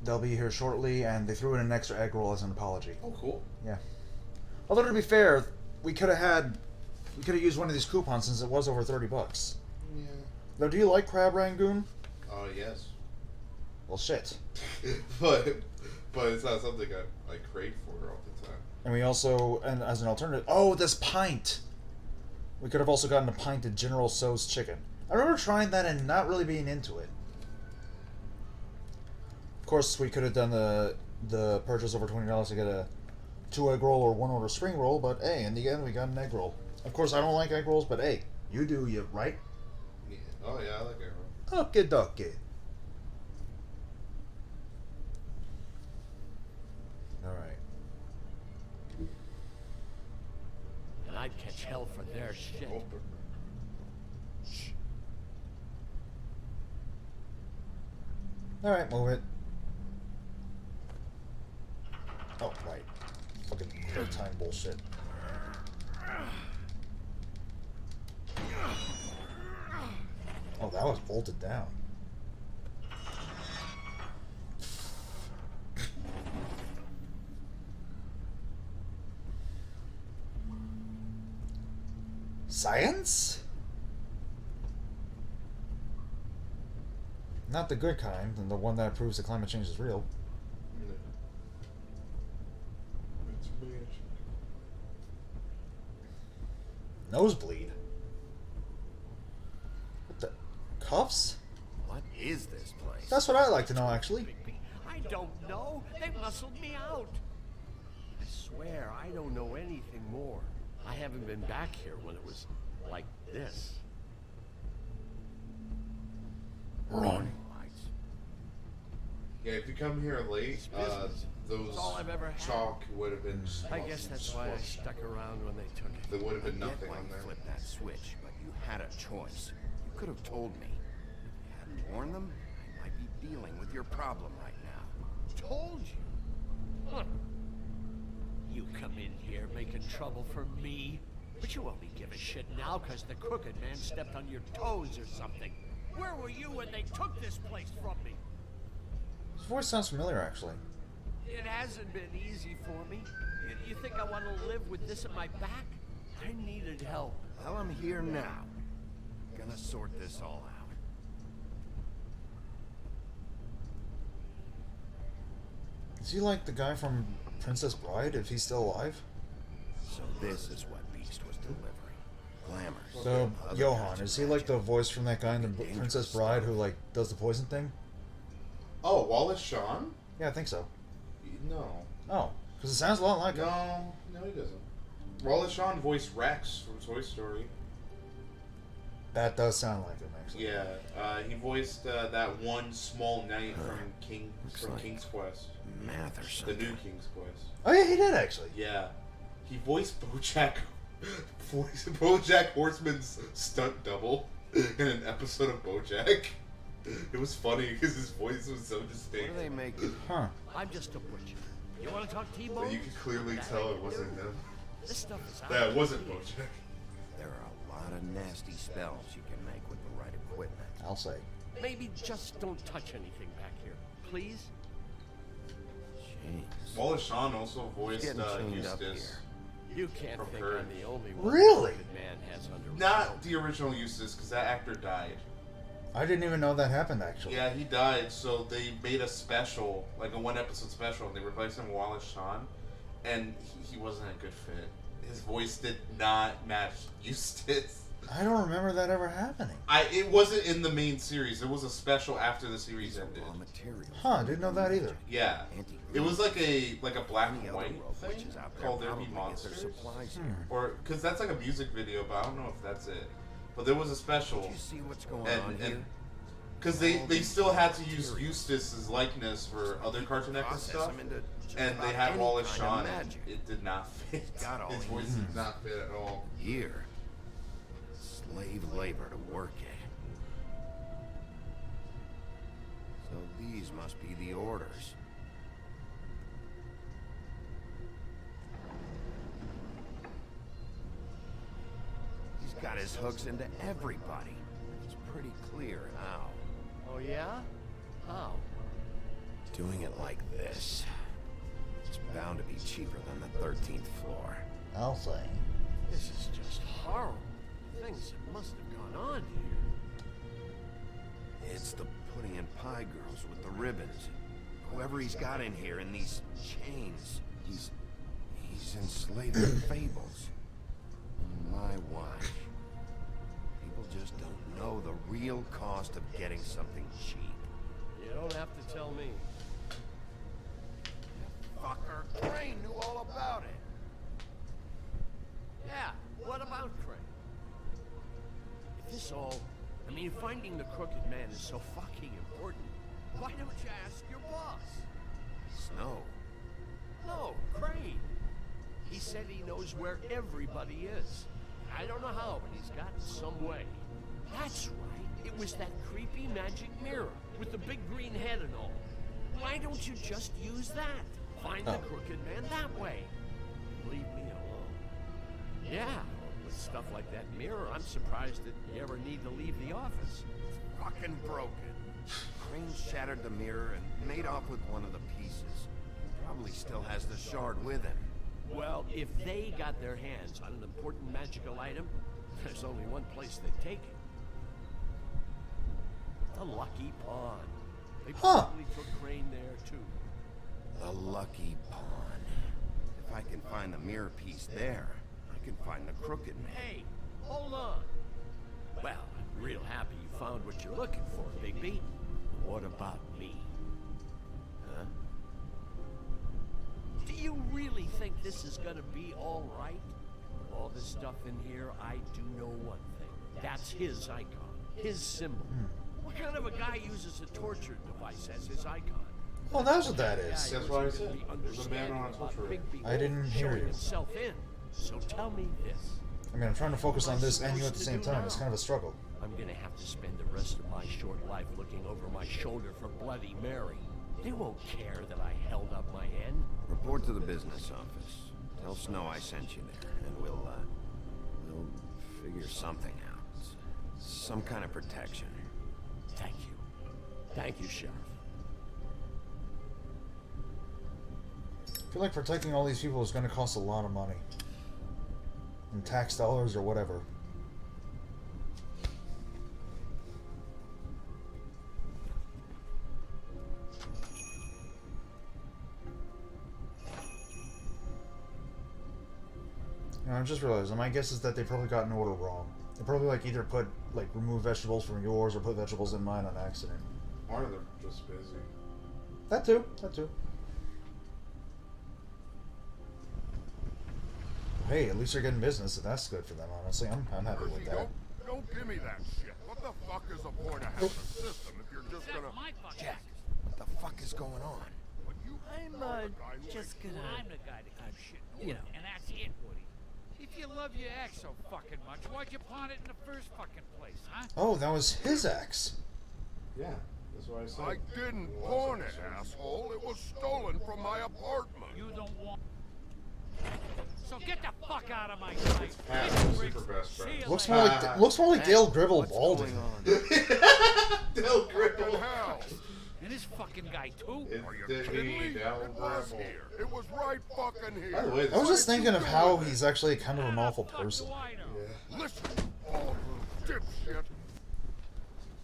they'll be here shortly, and they threw in an extra egg roll as an apology. Oh, cool. Yeah. Although, to be fair, we could have used one of these coupons since it was over $30. Yeah. Now, do you like crab rangoon? Oh, yes. Well, shit. but it's not something I crave for all the time. And we also, and as an alternative, oh, this pint! We could have also gotten a pint of General Tso's chicken. I remember trying that and not really being into it. Of course, we could have done the purchase over $20 to get a 2 egg roll or 1 order spring roll, but hey, in the end, we got an egg roll. Of course, I don't like egg rolls, but hey, you do, you right? Yeah. Oh, yeah, I like egg roll. Okie dokie. Alright. And I'd catch hell for their shit. Alright, move it. Oh, right. Fucking clear time bullshit. Oh, that was bolted down. Science? Not the good kind, and the one that proves that climate change is real. Nosebleed? What the? Cuffs? What is this place? That's what I'd like to know, actually. I don't know. They muscled me out. swear I don't know anything more. I haven't been back here when it was like this. Wrong. Yeah, if you come here late, those It's all I've ever had. chalk would have been. I guess that's why I stuck around when they took it. There would have been I get nothing why on you there. flipped that switch, but you had a choice. You could have told me. If you hadn't warned them, I might be dealing with your problem right now. Told you. Huh. You come in here making trouble for me, but you only give a shit now because the crooked man stepped on your toes or something. Where were you when they took this place from me? His voice sounds familiar, actually. It hasn't been easy for me. You think I want to live with this at my back? I needed help. Well, I'm here now. Gonna sort this all out. Is he like the guy from Princess Bride, if he's still alive? So this is what Beast was delivering. Glamours. So, Other Johan, kinds of is he like the voice from that guy in the Dangerous Princess Bride who, like, does the poison thing? Oh, Wallace Shawn? Yeah, I think so. No. Oh, because it sounds a lot like him. No, he doesn't. Wallace Shawn voiced Rex from Toy Story. That does sound like him, actually. Yeah, he voiced that one small knight from King's Quest. Math or The something. new King's Quest. Oh, yeah, he did, actually. Yeah. He voiced BoJack Horseman's stunt double in an episode of BoJack. It was funny because his voice was so distinct. What are they making? Huh. I'm just a butcher. You want to talk T-Bone? But you could clearly tell it wasn't him. This stuff is out. That wasn't BoJack. There are a lot of nasty spells you can make with the right equipment. I'll say. Maybe just don't touch anything back here, please. Jeez. Wallace Shawn also voiced getting chained up Eustace. You can't From think Courage. I'm the only one Really? the man has under Not the original Eustace, because that actor died. I didn't even know that happened, actually. Yeah, he died, so they made a special, like a one-episode special, and they replaced him with Wallace Shawn, and he wasn't a good fit. His voice did not match Eustace. I don't remember that ever happening. It wasn't in the main series. It was a special after the series ended. Huh, I didn't know that either. Yeah, it was like a black and white thing called There Be Monsters, supplies or because that's like a music video, but I don't know if that's it. But there was a special. Did you see what's going and, on here? Because they still had to use Eustace's likeness for other Cartoon Network stuff, and they had Wallace Shawn, and it did not fit. His voice did not fit at all. Here, slave labor to work at. So these must be the orders. He's got his hooks into everybody. It's pretty clear how. Oh yeah? How? Doing it like this. It's bound to be cheaper than the 13th floor. I'll say. This is just horrible. Things that must have gone on here. It's the pudding and pie girls with the ribbons. Whoever he's got in here in these chains, he's enslaving fables. My watch. People just don't know the real cost of getting something cheap. You don't have to tell me. Fucker, Crane knew all about it. Yeah, what about Crane? If this all... I mean, finding the crooked man is so fucking important. Why don't you ask your boss? Snow. No, Crane. He said he knows where everybody is. I don't know how, but he's got some way. That's right. It was that creepy magic mirror with the big green head and all. Why don't you just use that? Find the crooked man that way. Leave me alone. Yeah, with stuff like that mirror, I'm surprised that you ever need to leave the office. Fucking broken. Crane shattered the mirror and made off with one of the pieces. Probably still has the shard with him. Well, if they got their hands on an important magical item, there's only one place they'd take it. The Lucky Pawn. They probably took Crane there, too. The Lucky Pawn. If I can find the mirror piece there, I can find the crooked man. Hey, hold on. Well, I'm real happy you found what you're looking for, Bigby. What about me? Huh? Do you really really think this is gonna be all right? With all this stuff in here, I do know one thing. That's his icon, his symbol. What kind of a guy uses a torture device as his icon? Well, that's what that is. That's what I said. There's a man on a torture ring. I didn't hear Showing you. himself in. So tell me this. I mean, I'm trying to focus on this and you at the same time. It's kind of a struggle. I'm gonna have to spend the rest of my short life looking over my shoulder for Bloody Mary. They won't care that I held up my end. Report to the business office. Tell Snow I sent you there, and we'll figure something out. Some kind of protection. Thank you. Thank you, Sheriff. I feel like protecting all these people is going to cost a lot of money. In tax dollars or whatever. You know, I just realized, my guess is that they probably got an order wrong. They probably like either put, like, remove vegetables from yours or put vegetables in mine on accident. Or they're just busy. That too, that too. Hey, at least they're getting business, and that's good for them, honestly. I'm happy with that. Don't give me that shit. What the fuck is the point of having a system if you're just gonna... Jack, what the fuck is going on? I'm just gonna. I'm the guy that keeps shit in order, and that's it, Woody. If you love your ex so fucking much, why'd you pawn it in the first fucking place, huh? Oh, that was his ex. Yeah, that's what I said. I didn't pawn it, asshole. It was stolen from my apartment. You don't want... So get the fuck out of my sight. Pat, super best friend. Looks more like Dale Gribble balding. Dale Gribble. And this fucking guy too? It's me, Dale Gribble. It was right fucking here. By the way, I was just thinking of how he's actually kind of an awful person. Yeah. Listen, all you dipshit.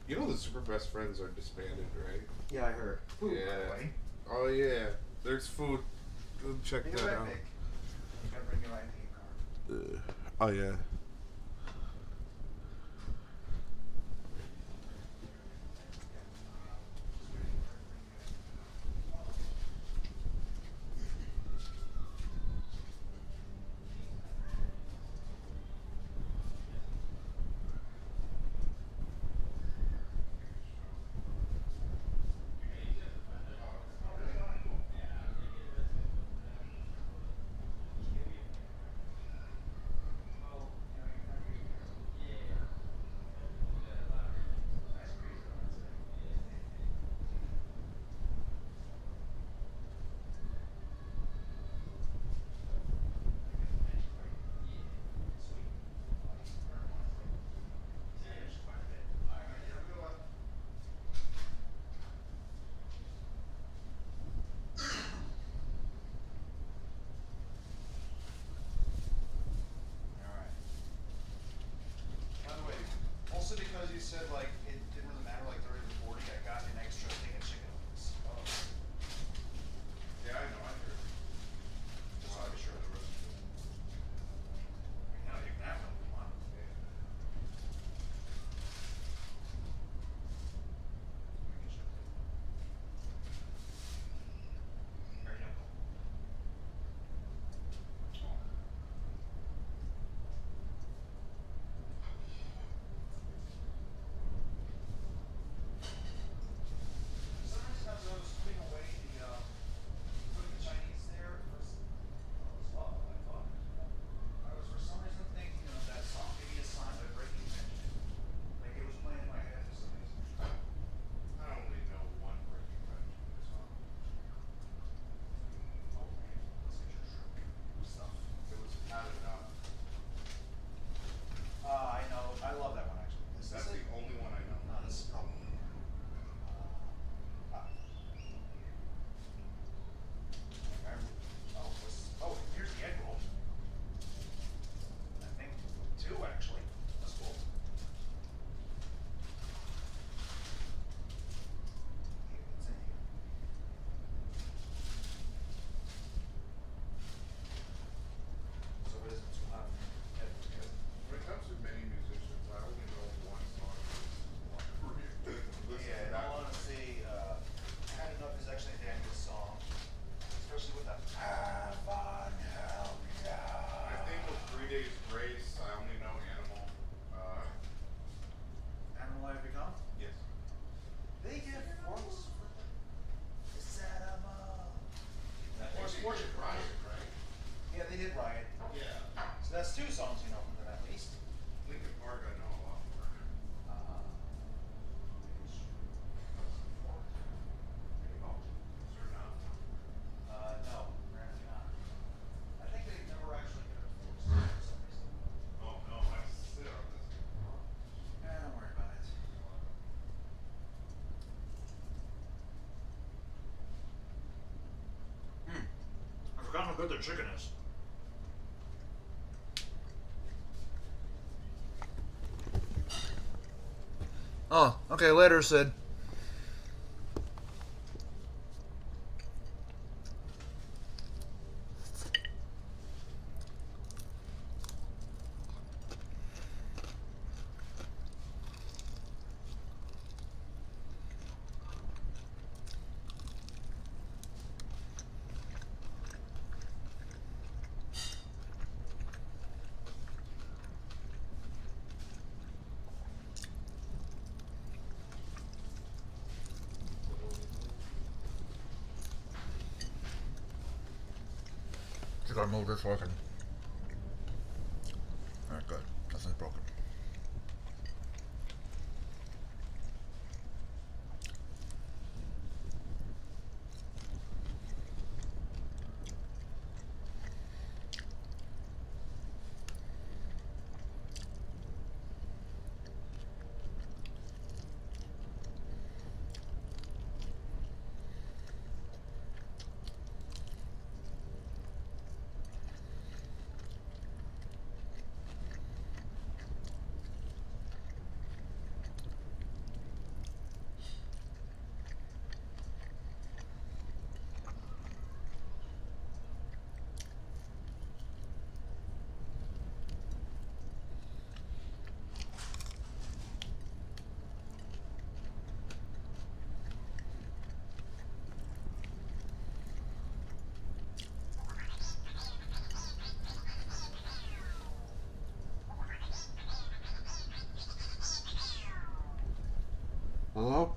You know the super best friends are disbanded, right? Yeah, I heard. Yeah. Oh yeah. There's food. Go check that out. Oh yeah. good the chicken is. Oh, okay, later, Sid. Should I move this so I can... Alright, good. Nothing's broken. Hello?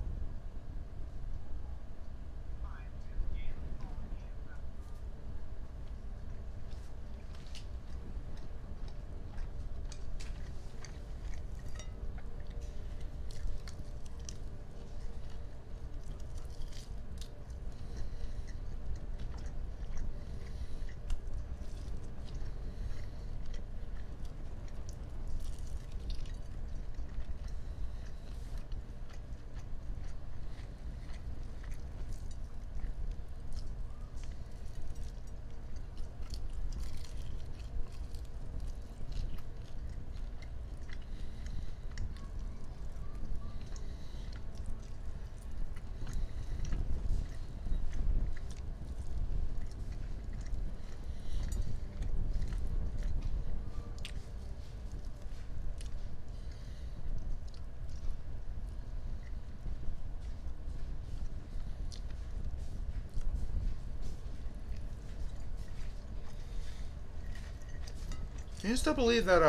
Can you still believe that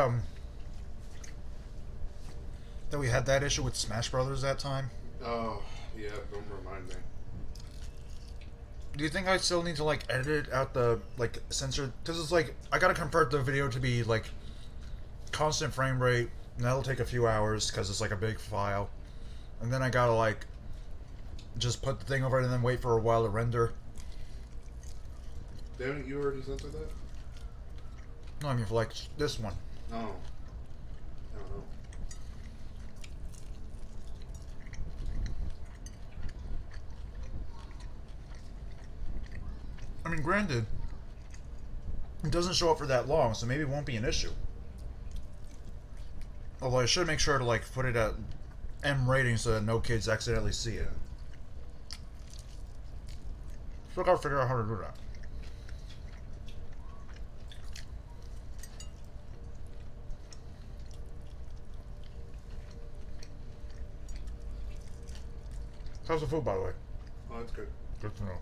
that we had that issue with Smash Brothers that time? Oh, yeah, don't remind me. Do you think I still need to like edit out the like censor? Because it's like I gotta convert the video to be like constant frame rate, and that'll take a few hours because it's like a big file, and then I gotta like just put the thing over it and then wait for a while to render. Didn't you already censor that? No, I mean for like this one. Oh. I don't know. I mean, granted, it doesn't show up for that long, so maybe it won't be an issue. Although I should make sure to like put it at M rating so that no kids accidentally see it. Still gotta figure out how to do that. How's the food, by the way? Oh, that's good. Good to know.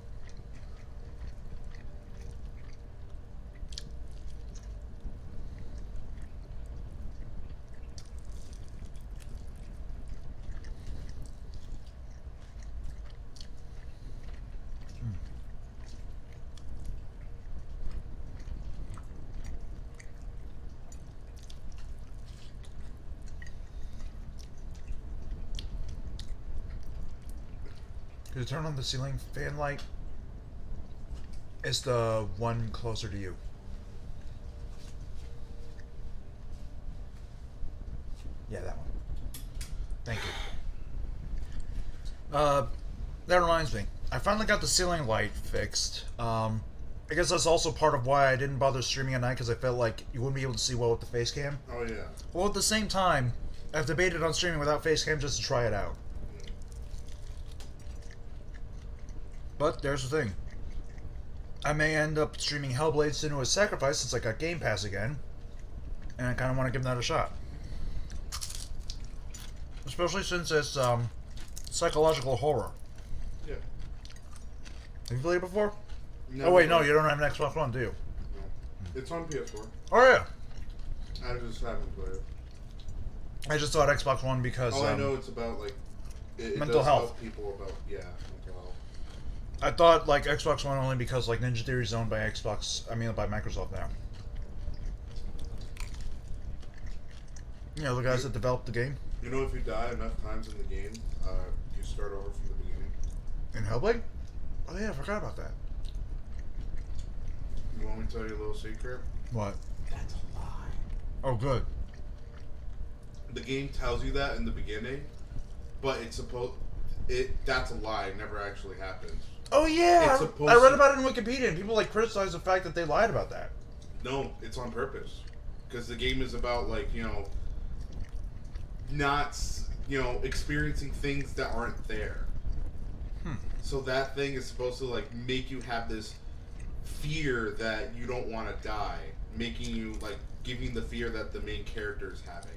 Could you turn on the ceiling fan light? It's the one closer to you. Yeah, that one. Thank you. That reminds me. I finally got the ceiling light fixed. I guess that's also part of why I didn't bother streaming at night, because I felt like you wouldn't be able to see well with the face cam. Oh, yeah. Well, at the same time, I've debated on streaming without face cam just to try it out. But there's the thing. I may end up streaming Hellblade: Senua's Sacrifice since I got Game Pass again. And I kind of want to give that a shot. Especially since it's psychological horror. Yeah. Have you played it before? No, Oh wait, no, you don't have an Xbox One, do you? No. It's on PS4. Oh yeah. I just haven't played it. I just thought Xbox One because... I know it's about, like... It mental does health. help people about, mental health. I thought, like, Xbox One only because, like, Ninja Theory is owned by by Microsoft now. You know, the guys that developed the game. You know, if you die enough times in the game, you start over from the beginning. In Hellblade? Oh yeah, I forgot about that. You want me to tell you a little secret? What? That's a lie. Oh, good. The game tells you that in the beginning, but it's that's a lie. It never actually happens. Oh yeah! It's supposed I read to- about it in Wikipedia, and people, like, criticize the fact that they lied about that. No, it's on purpose. Because the game is about, like, not, experiencing things that aren't there. So that thing is supposed to, like, make you have this fear that you don't want to die. Making you, like, giving the fear that the main character is having.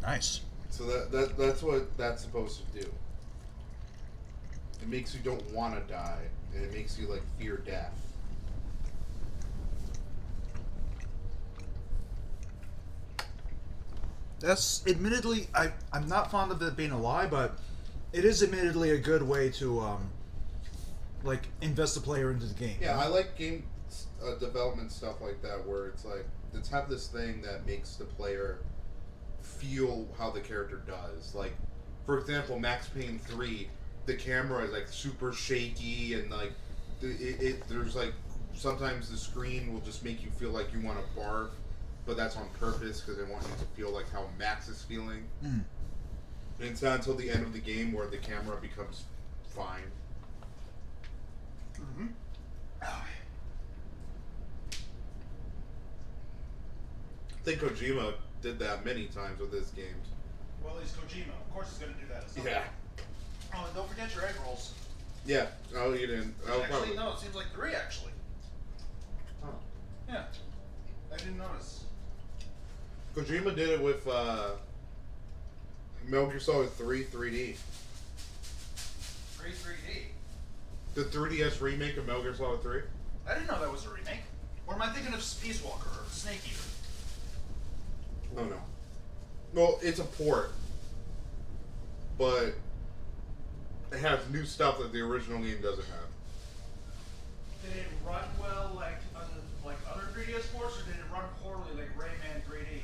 Nice. So that's what that's supposed to do. It makes you don't want to die, and it makes you, like, fear death. That's admittedly, I'm not fond of it being a lie, but it is admittedly a good way to, like, invest the player into the game. Yeah, I like game development stuff like that, where it's like, let's have this thing that makes the player feel how the character does. Like, for example, Max Payne 3, the camera is, like, super shaky, and, like, there's, like, sometimes the screen will just make you feel like you want to barf, but that's on purpose because they want you to feel like how Max is feeling. Mm. And it's not until the end of the game where the camera becomes fine. Mm-hmm. I think Kojima did that many times with his games. Well, he's Kojima. Of course he's going to do that. It's not Yeah. Oh, and don't forget your egg rolls. Yeah. Oh, you didn't. Oh, Actually, probably. no, it seems like 3, actually. Oh. Yeah. I didn't notice. Kojima did it with Metal Gear Solid 3 3D. 3D? The 3DS remake of Metal Gear Solid 3. I didn't know that was a remake. Or am I thinking of Peace Walker or Snake Eater? Oh no. Well, it's a port, but it has new stuff that the original game doesn't have. Did it run well like other 3DS ports, or did it run poorly like Rayman 3D?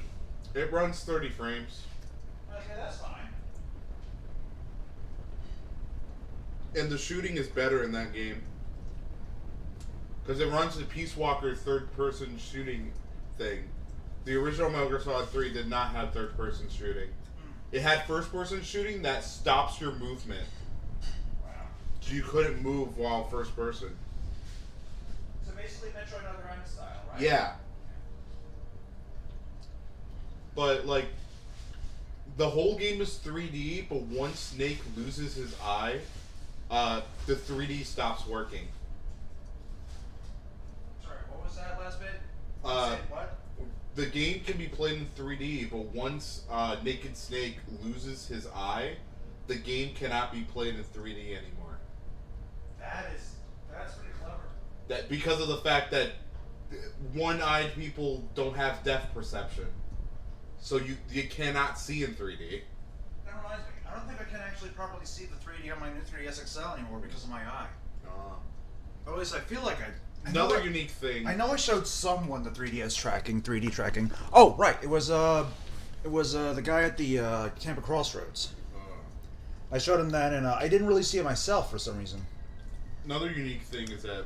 It runs 30 frames. Okay, that's fine. And the shooting is better in that game. Because it runs the Peace Walker third-person shooting thing. The original Metal Gear Solid 3 did not have third-person shooting. It had first-person shooting that stops your movement. Wow. So you couldn't move while first-person. So basically Metroid Other M style, right? Yeah. But, like, the whole game is 3D, but once Snake loses his eye, the 3D stops working. Sorry, what was that last bit? What? The game can be played in 3D, but once Naked Snake loses his eye, the game cannot be played in 3D anymore. That's pretty clever. That because of the fact that one-eyed people don't have depth perception, so you cannot see in 3D. That reminds me, I don't think I can actually properly see the 3D on my new 3DS XL anymore because of my eye. Or at least I feel like I Another unique thing. I know I showed someone the 3D tracking. Oh, right, it was the guy at the Tampa Crossroads. I showed him that, and I didn't really see it myself for some reason. Another unique thing is that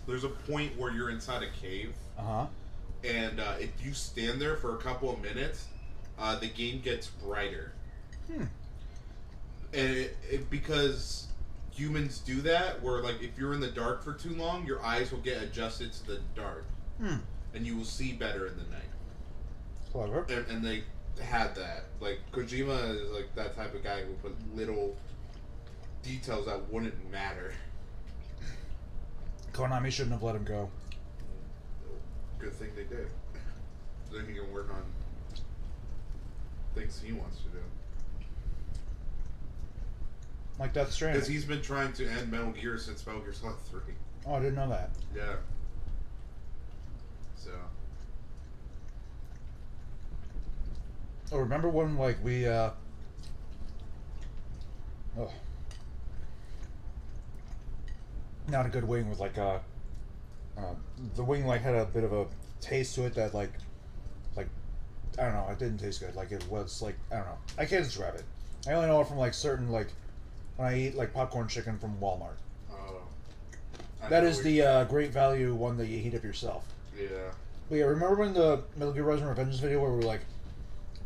there's a point where you're inside a cave. And if you stand there for a couple of minutes, the game gets brighter. And it because humans do that, where like if you're in the dark for too long, your eyes will get adjusted to the dark, and you will see better in the night. Clever. And they had that. Like Kojima is like that type of guy who put little details that wouldn't matter. Konami shouldn't have let him go. Good thing they did. Then he can work on things he wants to do. Like Death Stranding. Because he's been trying to end Metal Gear since Metal Gear Solid 3. Oh, I didn't know that. Yeah. So. Oh, remember when like we not a good wing with like the wing like had a bit of a taste to it that like I don't know, it didn't taste good. Like it was like I don't know. I can't describe it. I only know it from like certain like when I eat like popcorn chicken from Walmart. Oh. That is the great value one that you heat up yourself. Yeah. But yeah, remember when the Metal Gear Rise and Revengeance video where we were like,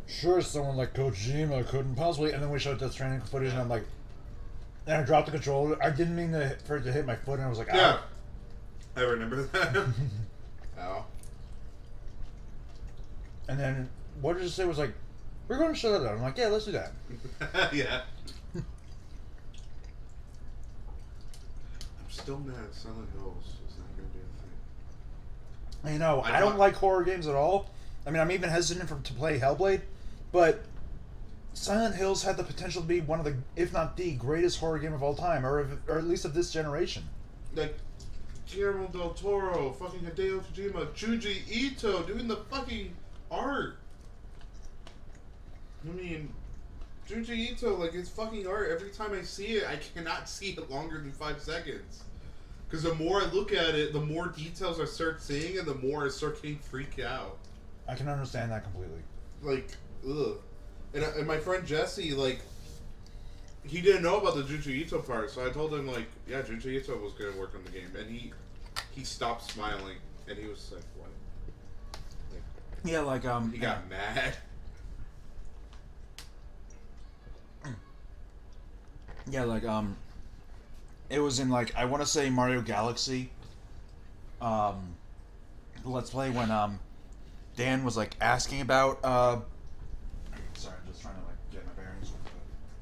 sure, someone like Kojima couldn't possibly, and then we showed Death Stranding footage, and I'm like, and I dropped the controller. I didn't mean for it to hit my foot, and I was like, yeah. ow. I remember that. Ow. And then what did it say was like, we're going to shut it down. I'm like, yeah, let's do that. Yeah. I'm still mad Silent Hills is not going to be a thing. You know, I don't like horror games at all. I mean, I'm even hesitant to play Hellblade, but Silent Hills had the potential to be one of the, if not the greatest horror game of all time, or at least of this generation. Like, Guillermo del Toro, fucking Hideo Kojima, Junji Ito doing the fucking art. I mean, Junji Ito, like, his fucking art, every time I see it, I cannot see it longer than 5 seconds. Because the more I look at it, the more details I start seeing, and the more I start getting freaked out. I can understand that completely. Like, ugh. And my friend Jesse, like, he didn't know about the Junji Ito part, so I told him, like, yeah, Junji Ito was going to work on the game. And he stopped smiling, and he was like, what? Like, yeah, like, he got mad. Yeah, like, it was in, like, I want to say Mario Galaxy, Let's Play when, Dan was, like, asking about, sorry, I'm just trying to, like, get my bearings with the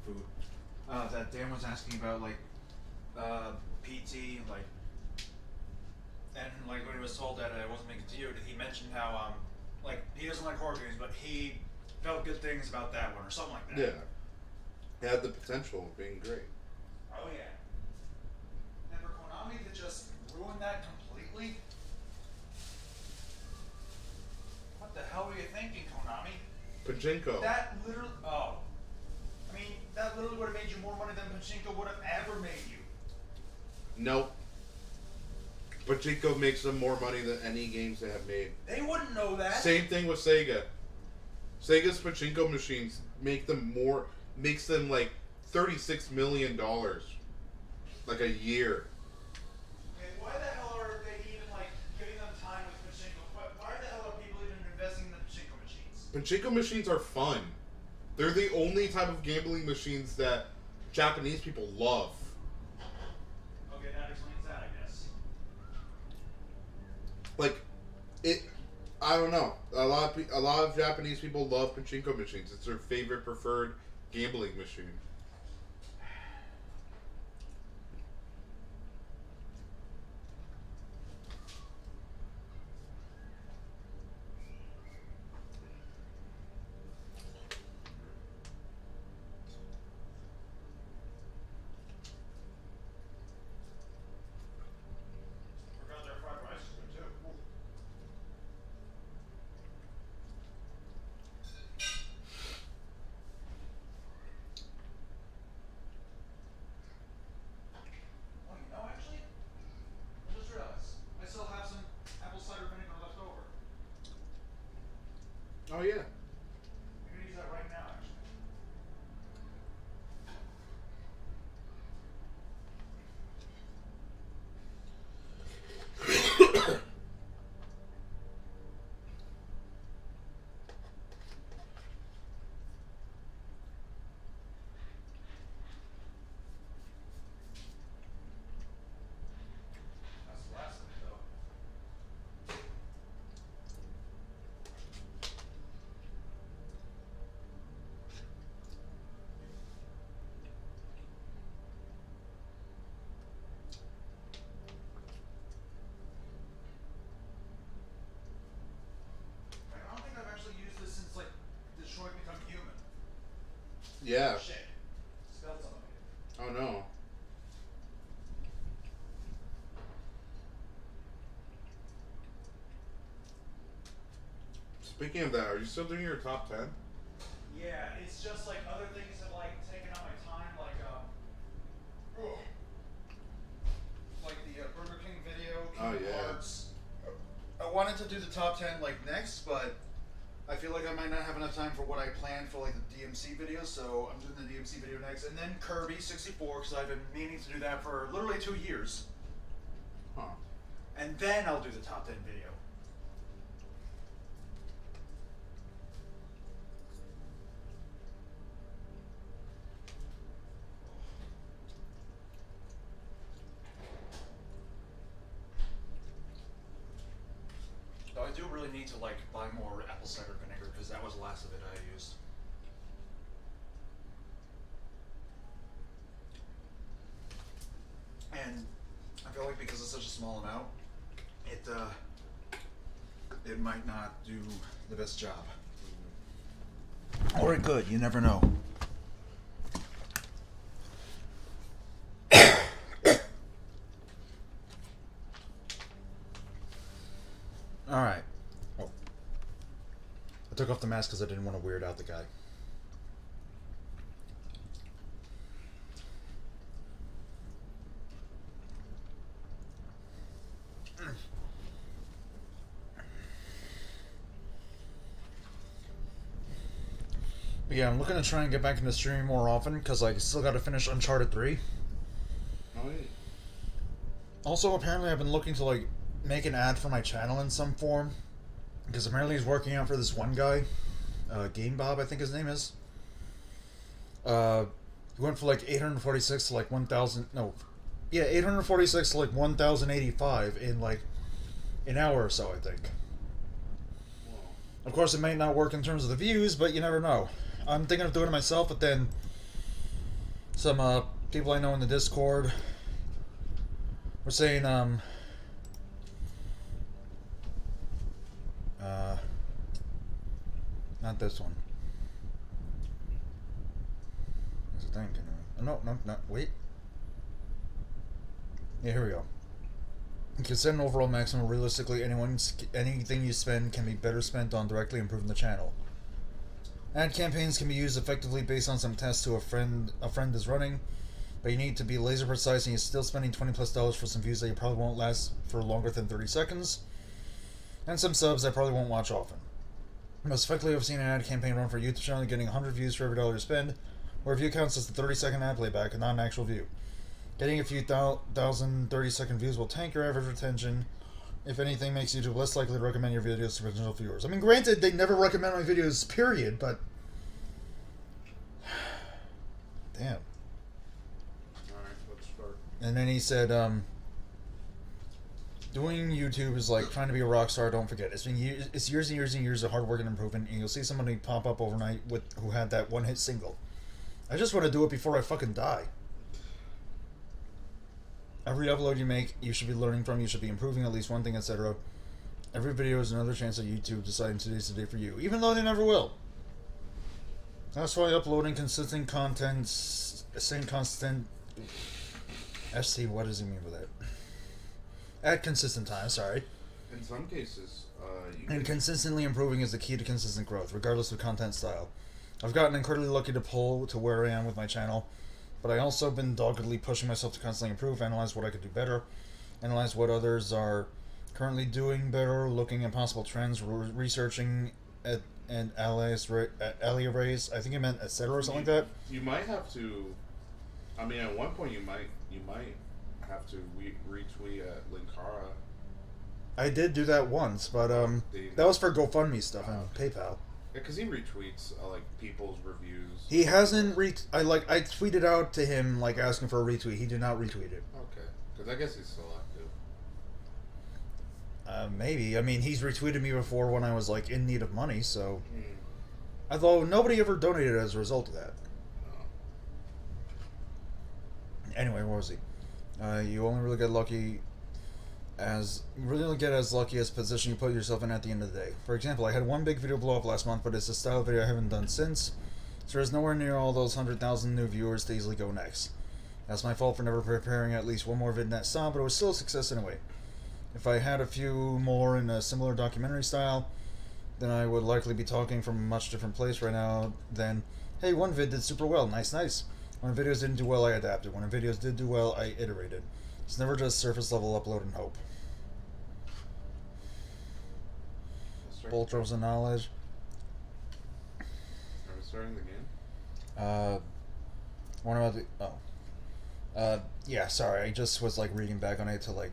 food. That Dan was asking about, like, PT, like, and, like, when he was told that it wasn't being continued, he mentioned how, like, he doesn't like horror games, but he felt good things about that one, or something like that. Yeah. It had the potential of being great. Oh, yeah. And for Konami to just ruin that completely? What the hell were you thinking, Konami? Pachinko. That literally... Oh. I mean, that literally would have made you more money than Pachinko would have ever made you. Nope. Pachinko makes them more money than any games they have made. They wouldn't know that. Same thing with Sega. Sega's Pachinko machines makes them like $36 million. Like a year. Okay, why the hell are they even like giving them time with Pachinko? Why the hell are people even investing in the Pachinko machines? Pachinko machines are fun. They're the only type of gambling machines that Japanese people love. Okay, that explains that, I guess. Like, I don't know. A lot of Japanese people love Pachinko machines. It's their favorite preferred gambling machine. Forgot their fried rice is good too. Ooh. Oh, you know, actually, I just realized I still have some apple cider vinegar left over. Oh yeah. I'm gonna use that right now, actually. Yeah. Shit. Spelled something. Oh no. Speaking of that, are you still doing your top 10? Yeah, it's just like other things have like taken up my time, like the Burger King video, Kingdom Hearts. I wanted to do the top 10 like next, but I feel like I might not have enough time for what I planned for like the DMC video, so I'm doing the DMC video next, and then Kirby 64 because I've been meaning to do that for literally 2 years. Huh. And then I'll do the top 10 video. Though I do really need to like buy more apple cider vinegar because that was the last of it I used. And I feel like because it's such a small amount, it might not do the best job. Or it could, you never know. Alright. Oh. I took off the mask because I didn't want to weird out the guy. But yeah, I'm looking to try and get back into streaming more often because I still got to finish Uncharted 3. Oh, yeah. Also, apparently I've been looking to like make an ad for my channel in some form because apparently he's working out for this one guy, Game Bob, I think his name is. He went for like 846 to like 1,000. No, yeah, 846 to like 1,085 in like an hour or so, I think. Of course, it may not work in terms of the views, but you never know. I'm thinking of doing it myself, but then some people I know in the Discord were saying, not this one. There's a thing. No, wait. Yeah, here we go. You can set an overall maximum. Realistically, anything you spend can be better spent on directly improving the channel. Ad campaigns can be used effectively based on some tests a friend is running, but you need to be laser precise and you're still spending $20+ for some views that you probably won't last for longer than 30 seconds, and some subs I probably won't watch often. Most effectively, I've seen an ad campaign run for a YouTube channel getting 100 views for every dollar you spend, where a view counts as the 30-second ad playback and not an actual view. Getting a few thousand 30-second views will tank your average retention. If anything, makes YouTube less likely to recommend your videos to potential viewers. I mean, granted, they never recommend my videos, period, but... Damn. Alright, let's start. And then he said, doing YouTube is like trying to be a rock star, don't forget. It's years and years and years of hard work and improvement, and you'll see somebody pop up overnight who had that one-hit single. I just want to do it before I fucking die. Every upload you make, you should be learning from, you should be improving at least one thing, etc. Every video is another chance of YouTube deciding today's the day for you, even though they never will. That's why uploading consistent content, same constant... SC, what does he mean by that? At consistent time, sorry. In some cases, and consistently improving is the key to consistent growth, regardless of content style. I've gotten incredibly lucky to pull to where I am with my channel, but I also been doggedly pushing myself to constantly improve, analyze what I could do better, analyze what others are currently doing better, looking at possible trends, researching and alias arrays. I think it meant etc. or something like that. You might have to. I mean, at one point you might have to retweet at Linkara. I did do that once, but that was for GoFundMe stuff and PayPal. Yeah, because he retweets like people's reviews. He hasn't I tweeted out to him like asking for a retweet. He did not retweet it. Okay, because I guess he's still active. Maybe. I mean, he's retweeted me before when I was like in need of money. So, although nobody ever donated as a result of that. Anyway, what was he? You only really get lucky as position you put yourself in at the end of the day. For example, I had one big video blow up last month, but it's a style video I haven't done since. so there's nowhere near all those 100,000 new viewers to easily go next. That's my fault for never preparing at least one more vid in that style, but it was still a success anyway. If I had a few more in a similar documentary style, then I would likely be talking from a much different place right now than, hey, one vid did super well, nice, nice. When videos didn't do well, I adapted. When videos did do well, I iterated. It's never just surface level upload and hope. Boltros and knowledge. Are we starting the game? What about the... Oh. Yeah, sorry, I just was, like, reading back on it to, like...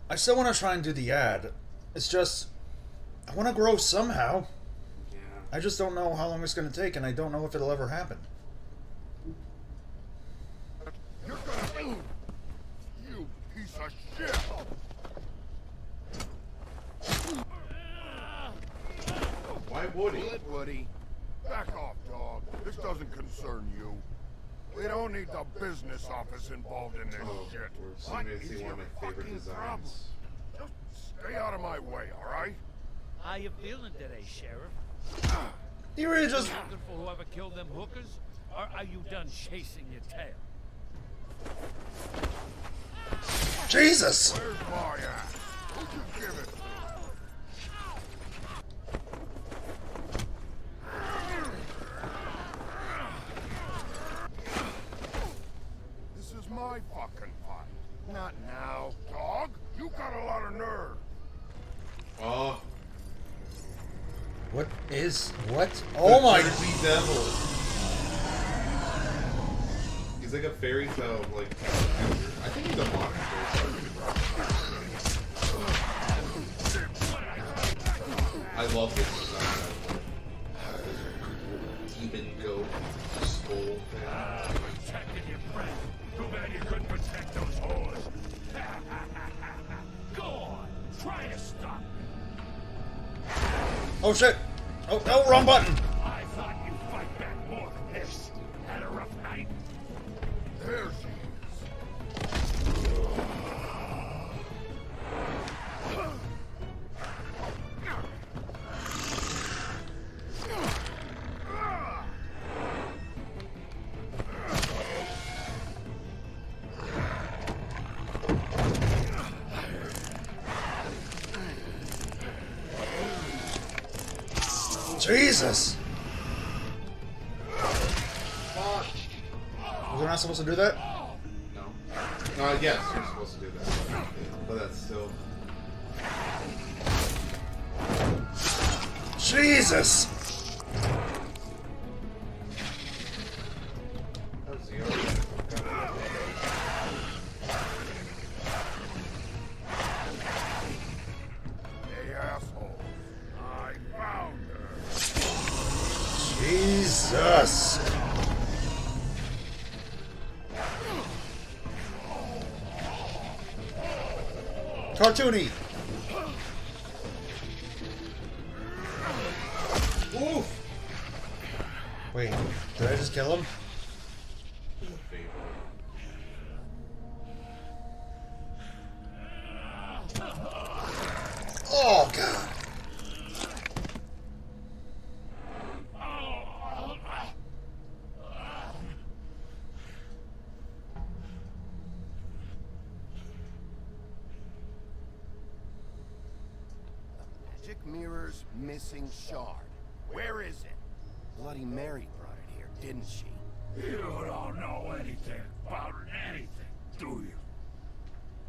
I still want to try and do the ad. It's just... I want to grow somehow. Yeah. I just don't know how long it's going to take, and I don't know if it'll ever happen. You're gonna... You piece of shit! Why would he? Woody. Back off, dog. This doesn't concern you. We don't need the business office involved in this shit. We're seeing to see one of my favorite designs. Just stay out of my way, alright? How you feeling today, Sheriff? You really just... Looking for whoever killed them hookers? Or are you done chasing your tail? Jesus! Where's my ass? Who'd you give it to? This is my fucking fight. Not now, dog. You got a lot of nerve. Oh. What is... What? Oh my... Jersey Devil. He's like a fairy tale, like... I think he's a monster. I love this design. Demon goat skull thing. Protecting your friend. Too bad you couldn't protect those whores. Go on, try to stop me. Oh shit! Oh, no, wrong button! I thought you'd fight back more than this. Had a rough night. There she Jesus! Was I not supposed to do that? No. Yes, you're supposed to do that. But that's still... Jesus! Oh, Zero. Hey, asshole. I found her. Jesus! Cartoony! Oof! Wait, did I just kill him? Oh, God! Magic mirror's missing shard. Where is it? Bloody Mary brought it here, didn't she? You don't know anything about anything, do you?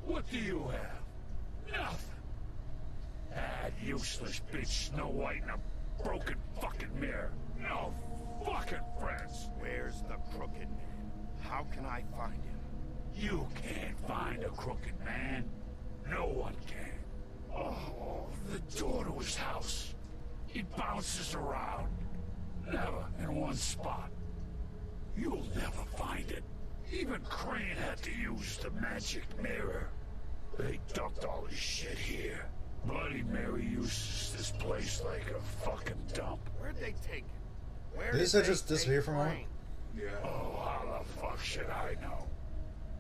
What do you have? Nothing. That useless bitch Snow White and a broken fucking mirror. No fucking friends. Where's the crooked man? How can I find him? You can't find a crooked man. No one can. Oh, the door to his house. He bounces around. Never in one spot. You'll never find it. Even Crane had to use the magic mirror. They dumped all his shit here. Bloody Mary uses this place like a fucking dump. Where'd they take him? Where Did did they they just disappear take for a moment? Crane? Yeah. Oh, how the fuck should I know?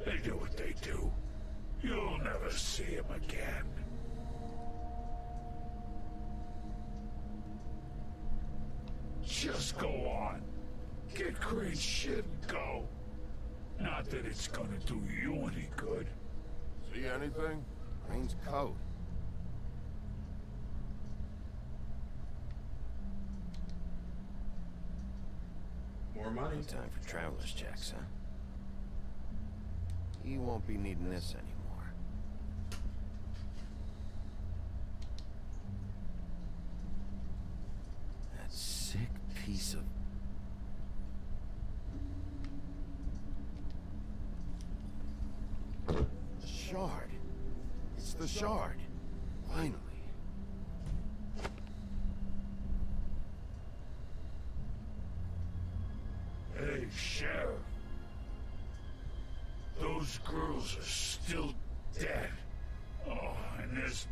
They do what they do. You'll never see him again. Just go on. Get Crane's shit and go. Not that it's gonna do you any good. See anything? Crane's code. More money. No time for traveler's checks, huh? You won't be needing this anymore. That sick piece of... The shard. It's the shard. Finally. Hey, Sheriff. Those girls are still dead. Oh, and there's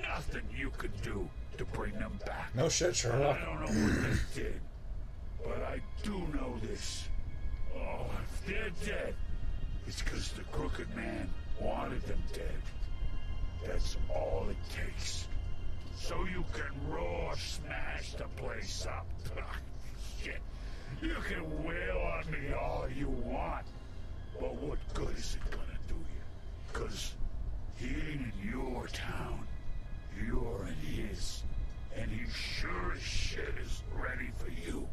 nothing you could do to bring them back. No shit, Sherlock. I don't know what they did, but I do know this. Oh, if they're dead, it's because the Crooked Man wanted them dead. That's all it takes. So you can raw smash the place up. Shit. You can wail on me all you want, but what good is it gonna do you? 'Cause he ain't in your town. You're in his. And he sure as shit is ready for you.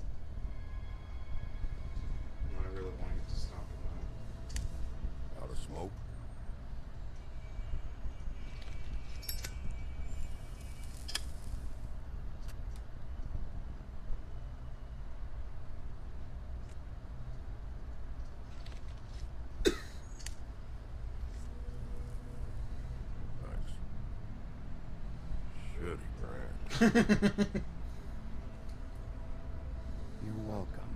I really want you to stop with that. Out of smoke? You're welcome.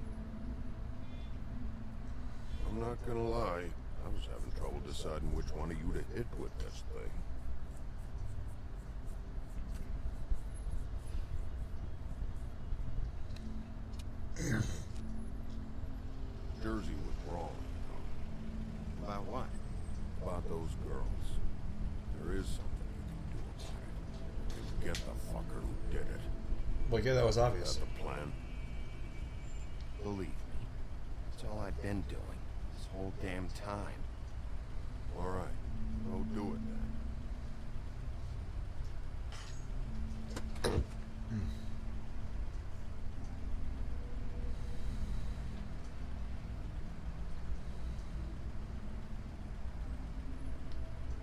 I'm not gonna lie, I was having trouble deciding which one of you to hit with this thing. Jersey was wrong. About what? About those girls. There is something you can do about it. Get the fucker who did it. Well, yeah, that was obvious. Is that the plan? Believe me, that's all I've been doing this whole damn time. Alright, go do it then.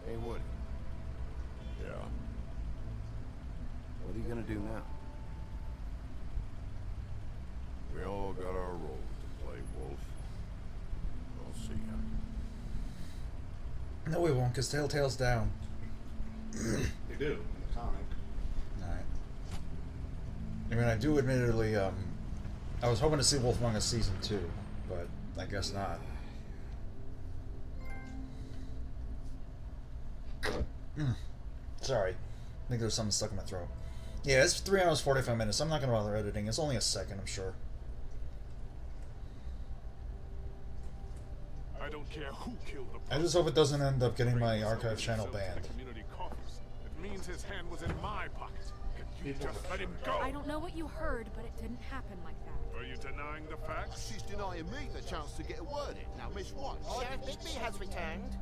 Hey, Woody. Yeah. What are you gonna do now? We all got our roles to play, Wolf. I'll see ya. No, we won't, because Telltale's down. They do, in the comic. Alright. I mean, I do admittedly, I was hoping to see Wolf Among Us Season 2, but I guess not. Sorry. I think there's something stuck in my throat. Yeah, it's 3 hours 45 minutes. I'm not going to bother editing. It's only a second, I'm sure. I don't care who killed the I just hope it doesn't end up getting my archive channel banned. community coffers. It means his hand was in my pocket. And you just let him go. I don't know what you heard, but it didn't happen like that. Are you denying the facts? She's denying me the chance to get a word in. Now, Miss White. Sheriff Bigby has returned.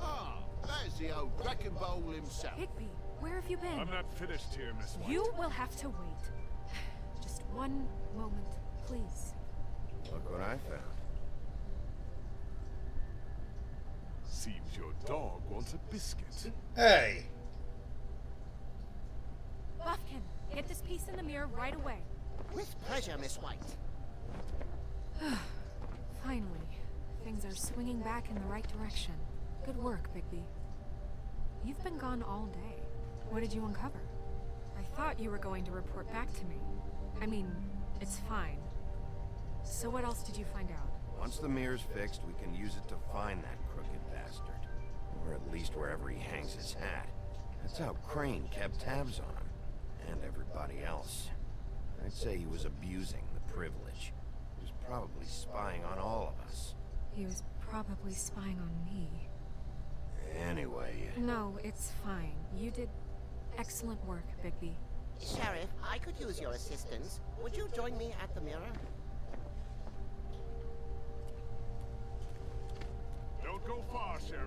Ah, there's the old wrecking bowl himself. Bigby, where have you been? I'm not finished here, Miss White. You will have to wait. Just one moment, please. Look what I found. Seems your dog wants a biscuit. Hey! Buffkin, get this piece in the mirror right away. With pleasure, Miss White. Finally, things are swinging back in the right direction. Good work, Bigby. You've been gone all day. What did you uncover? I thought you were going to report back to me. I mean, it's fine. So what else did you find out? Once the mirror's fixed, we can use it to find that crooked bastard. Or at least wherever he hangs his hat. That's how Crane kept tabs on him. And everybody else. I'd say he was abusing the privilege. He was probably spying on all of us. He was probably spying on me. Anyway... No, it's fine. You did excellent work, Bigby. Sheriff, I could use your assistance. Would you join me at the mirror? Don't go far, Sheriff.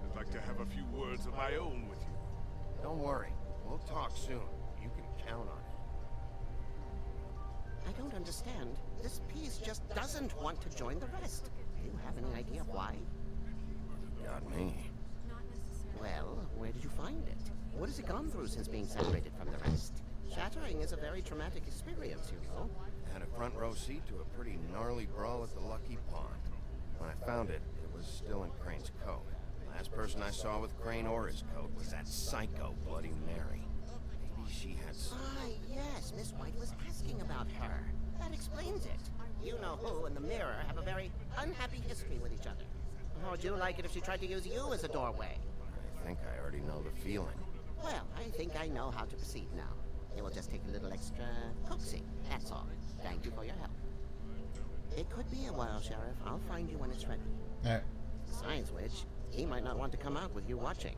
I'd like to have a few words of my own with you. Don't worry. We'll talk soon. You can count on it. I don't understand. This piece just doesn't want to join the rest. Do you have any idea why? Got me. Well, where did you find it? What has it gone through since being separated from the rest? Shattering is a very traumatic experience, you know. Had a front row seat to a pretty gnarly brawl at the Lucky Pond. When I found it, it was still in Crane's coat. Last person I saw with Crane or his coat was that psycho Bloody Mary. Maybe she had some... Ah, yes, Miss White was asking about her. That explains it. You know who and the mirror have a very unhappy history with each other. How would you like it if she tried to use you as a doorway? I think I already know the feeling. Well, I think I know how to proceed now. It will just take a little extra coaxing, that's all. Thank you for your help. It could be a while, Sheriff. I'll find you when it's ready. Alright. Besides which, he might not want to come out with you watching.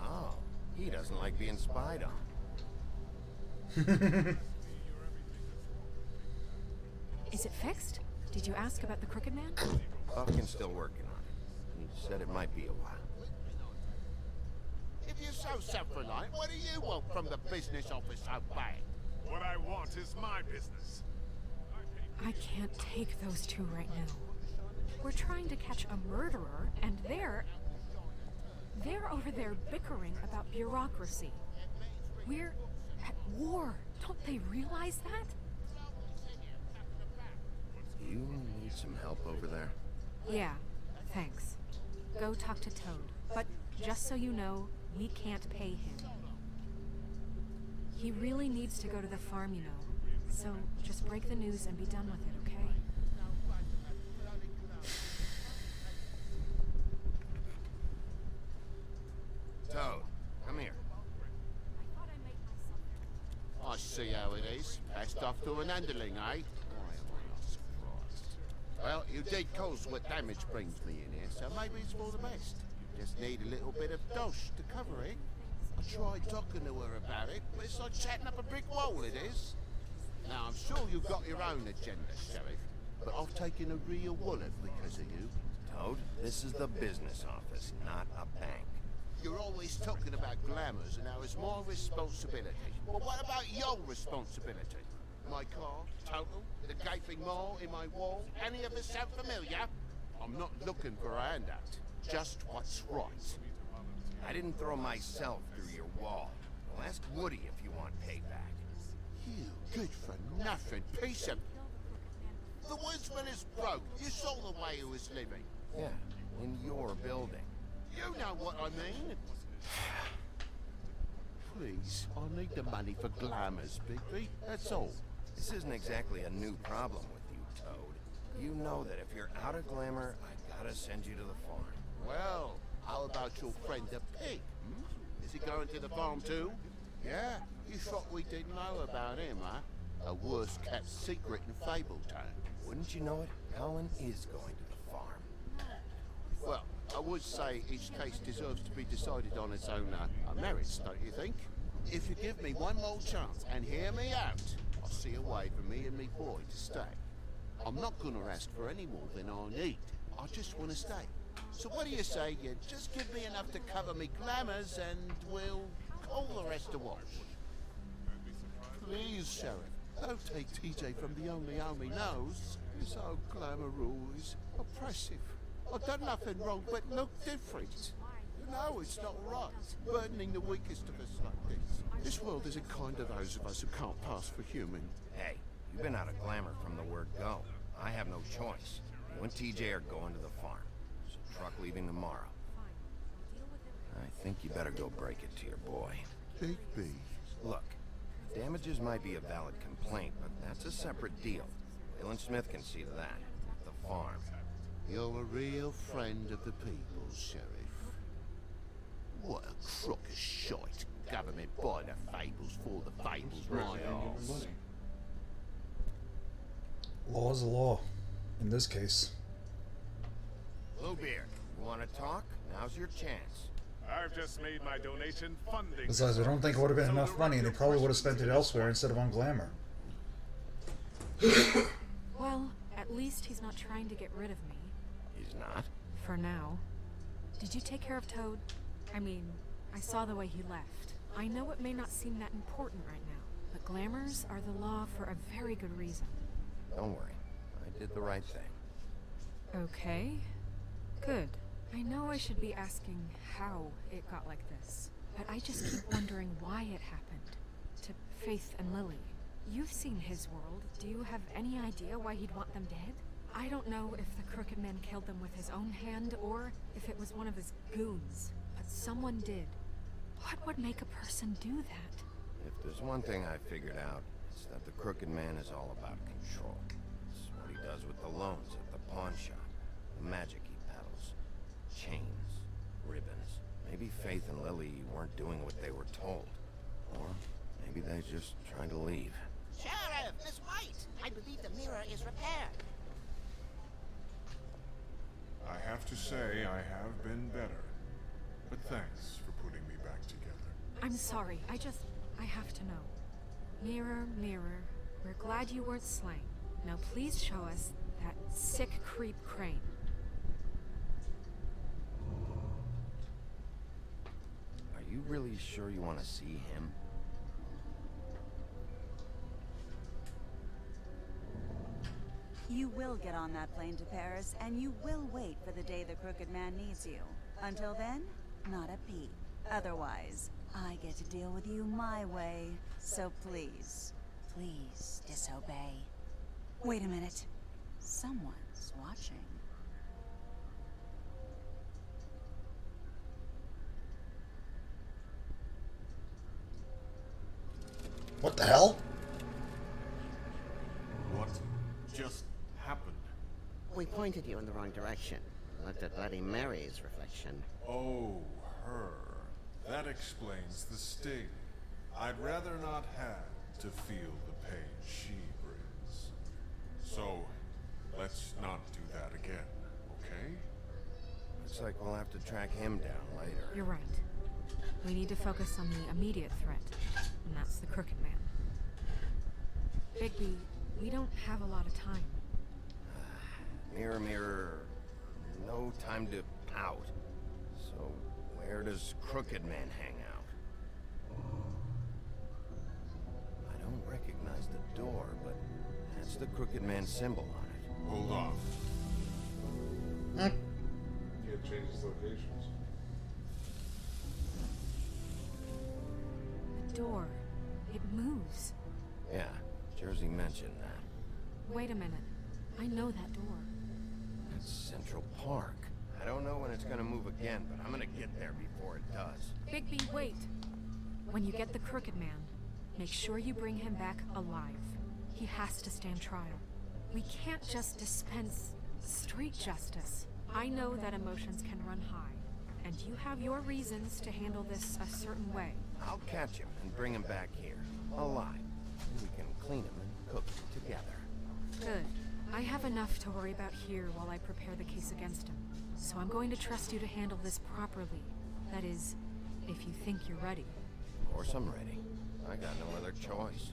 Oh, he doesn't like being spied on. Is it fixed? Did you ask about the Crooked Man? Buffkin's still working on it. He said it might be a while. If you're so self-reliant, what do you want from the business office so bad? What I want is my business. I can't take those two right now. We're trying to catch a murderer, and they're over there bickering about bureaucracy. We're at war. Don't they realize that? You need some help over there? Yeah, thanks. Go talk to Toad. But just so you know, we can't pay him. He really needs to go to the farm, you know. So just break the news and be done with it, okay? Toad, come here. I see how it is. Passed off to an underling, eh? Why am I not surprised? Well, you did cause what damage brings me in here, so maybe it's for the best. Just need a little bit of dosh to cover it. I tried talking to her about it, but it's like chatting up a brick wall, it is. Now, I'm sure you've got your own agenda, Sheriff, but I've taken a real wallet because of you. Toad, this is the business office, not a bank. You're always talking about glamours and how it's my responsibility. Well, what about your responsibility? My car, total, the gaping maw in my wall, any of this sound familiar? I'm not looking for a handout, just what's right. I didn't throw myself through your wall. Well, ask Woody if you want payback. You good for nothing piece of... The woodsman is broke. You saw the way he was living. Yeah, in your building. You know what I mean. Please, I need the money for glamours, Bigby. That's all. This isn't exactly a new problem with you, Toad. You know that if you're out of glamour, I gotta send you to the farm. Well, how about your friend the pig? Hmm? Is he going to the farm too? Yeah, you thought we didn't know about him, huh? A worst-kept secret in Fabletown. Wouldn't you know it? Colin is going to the farm. Well, I would say each case deserves to be decided on its own merits, don't you think? If you give me one more chance and hear me out, I'll see a way for me and me boy to stay. I'm not gonna ask for any more than I need. I just want to stay. So what do you say you just give me enough to cover me glamours and we'll call the rest a wash? Please, Sheriff, don't take TJ from the only home he knows. This old glamour rule is oppressive. I've done nothing wrong but look different. You know it's not right, burdening the weakest of us like this. This world isn't kind to those of us who can't pass for human. Hey, you've been out of glamour from the word go. I have no choice. You and TJ are going to the farm. So truck leaving tomorrow. I think you better go break it to your boy. Bigby. Look, damages might be a valid complaint, but that's a separate deal. Dylan Smith can see to that. The farm. You're a real friend of the people, Sheriff. What a crook of shite. Government by the fables for the fables, my arse. Law is the law. In this case. Bluebeard, you want to talk? Now's your chance. I've just made my donation funding. Besides, I don't think it would have been enough money, and they probably would have spent it elsewhere instead of on glamour. Well, at least he's not trying to get rid of me. He's not? For now. Did you take care of Toad? I mean, I saw the way he left. I know it may not seem that important right now, but glamours are the law for a very good reason. Don't worry. I did the right thing. Okay. Good. I know I should be asking how it got like this, but I just keep wondering why it happened. To Faith and Lily. You've seen his world. Do you have any idea why he'd want them dead? I don't know if the Crooked Man killed them with his own hand, or if it was one of his goons, but someone did. What would make a person do that? If there's one thing I figured out, it's that the Crooked Man is all about control. It's what he does with the loans at the pawn shop, the magic he peddles, chains, ribbons. Maybe Faith and Lily weren't doing what they were told. Or maybe they just tried to leave. Sheriff, Miss White! I believe the mirror is repaired. I have to say I have been better. But thanks for putting me back together. I'm sorry, I have to know. Mirror, mirror, we're glad you weren't slain. Now please show us that sick creep Crane. Are you really sure you want to see him? You will get on that plane to Paris, and you will wait for the day the Crooked Man needs you. Until then, not a peep. Otherwise, I get to deal with you my way. So please, please disobey. Wait a minute. Someone's watching. What the hell? What just happened? We pointed you in the wrong direction. Looked at Bloody Mary's reflection. Oh, her. That explains the sting. I'd rather not have to feel the pain she brings. So, let's not do that again, okay? Looks like we'll have to track him down later. You're right. We need to focus on the immediate threat, and that's the Crooked Man. Bigby, we don't have a lot of time. Mirror, mirror, no time to pout. So, where does Crooked Man hang out? I don't recognize the door, but that's the Crooked Man symbol on it. Hold on. Can't change his locations. The door. It moves. Yeah, Jersey mentioned that. Wait a minute. I know that door. That's Central Park. I don't know when it's gonna move again, but I'm gonna get there before it does. Bigby, wait! When you get the Crooked Man, make sure you bring him back alive. He has to stand trial. We can't just dispense street justice. I know that emotions can run high, and you have your reasons to handle this a certain way. I'll catch him and bring him back here, alive. We can clean him and cook him together. Good. I have enough to worry about here while I prepare the case against him. So I'm going to trust you to handle this properly. That is, if you think you're ready. Of course I'm ready. I got no other choice.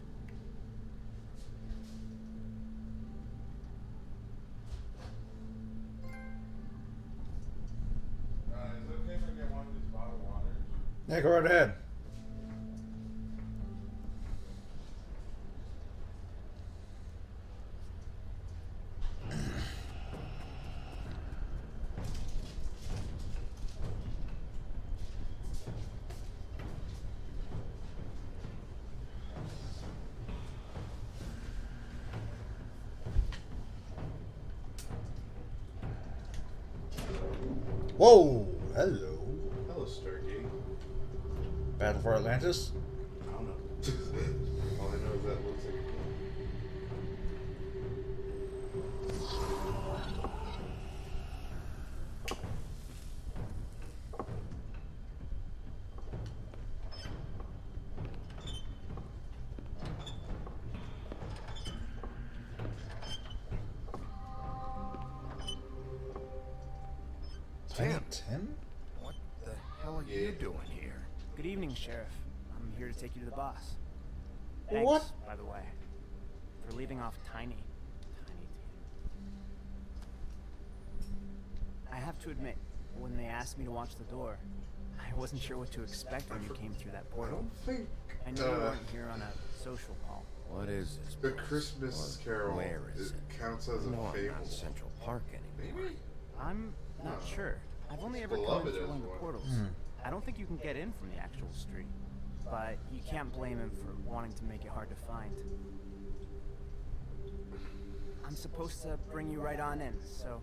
Is it okay if I get one of these bottled waters? Yeah, go right ahead. Whoa! Hello. Hello, Stargate. Battle for Atlantis? I don't know. All I know is that it looks like Tiny Tim? What the hell are you doing here? Good evening, Sheriff. I'm here to take you to the boss. What? Thanks, by the way, for leaving off Tiny. I have to admit, when they asked me to watch the door, I wasn't sure what to expect when you came through that portal. I knew you weren't here on a social call. What is this? The Christmas Carol. Where is it? Counts as a No, fable. not Central Park anymore. Maybe? I'm not sure. I've only ever come Beloved in through is one of the one. portals. I don't think you can get in from the actual street. But you can't blame him for wanting to make it hard to find. I'm supposed to bring you right on in, so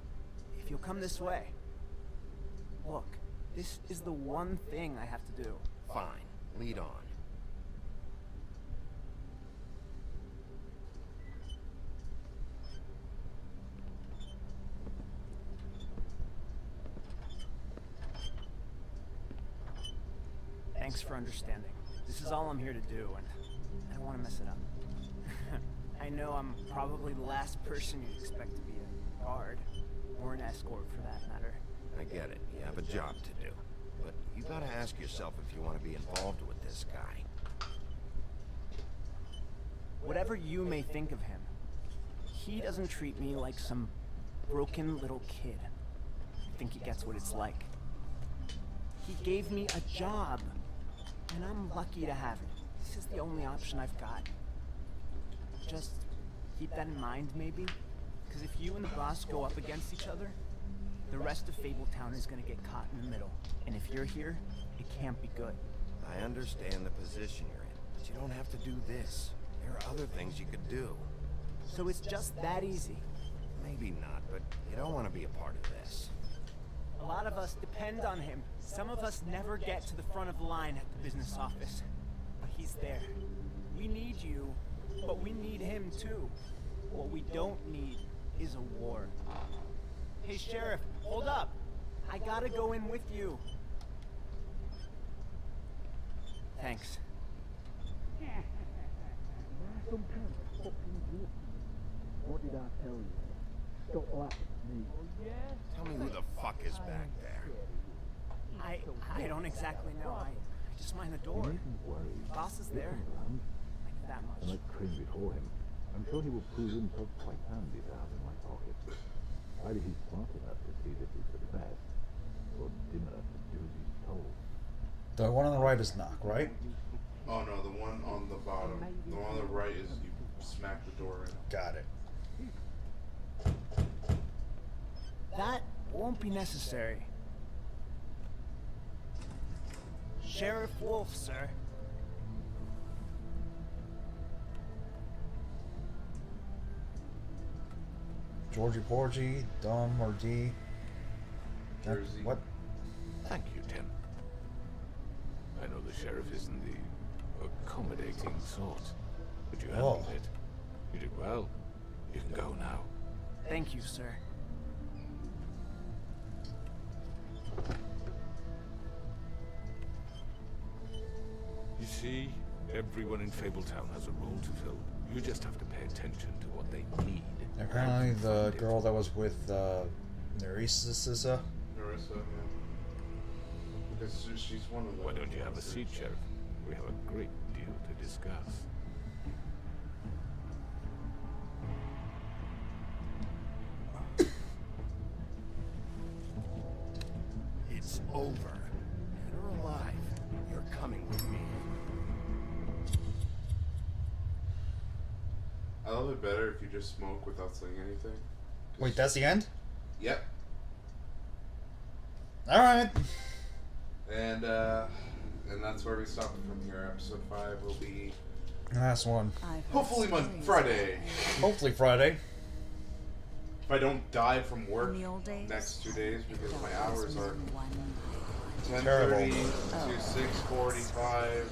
if you'll come this way. Look, this is the one thing I have to do. Fine. Lead on. Thanks for understanding. This is all I'm here to do, and I don't want to mess it up. I know I'm probably the last person you'd expect to be a guard, or an escort for that matter. I get it. You have a job to do. But you gotta ask yourself if you want to be involved with this guy. Whatever you may think of him, he doesn't treat me like some broken little kid. I think he gets what it's like. He gave me a job, and I'm lucky to have it. This is the only option I've got. Just keep that in mind, maybe? Because if you and the boss go up against each other, the rest of Fabletown is gonna get caught in the middle. And if you're here, it can't be good. I understand the position you're in, but you don't have to do this. There are other things you could do. So it's just that easy. Maybe not, but you don't want to be a part of this. A lot of us depend on him. Some of us never get to the front of the line at the business office. But he's there. We need you, but we need him too. What we don't need is a war. Hey, Sheriff, hold up. I gotta go in with you. Thanks. What did I tell you? Stop laughing at me. Tell me who the fuck is back there. I don't exactly know. I just mind the door. The boss is there. I know that much. I might train before him. I'm sure he will prove himself quite handy to have in my pocket. Either he's smart enough to see this is for the best, or dim enough to do as he's told. The one on the right is knock, right? Oh no, the one on the bottom. The one on the right is you smack the door in. Got it. That won't be necessary. Sheriff Wolf, sir. Georgie Porgy, Dom or D. Jersey. What? Thank you, Tim. I know the sheriff isn't the accommodating sort, but you handled it. You did well. You can go now. Thank you, sir. You see, everyone in Fabletown has a role to fill. You just have to pay attention to what they need. Apparently the girl that was with Nerissa. Narissa, yeah. Because she's one of them. Why don't you have a seat, Sheriff? We have a great deal to discuss. It's over. Dead or alive, you're coming with me. I love it better if you just smoke without saying anything. Wait, that's the end? Yep. Alright. And that's where we stop it from here. Episode 5 will be Last one. hopefully Friday. Hopefully Friday. If I don't die from work In the old days, next 2 days because my hours are Terrible. 10:30 to 6:45,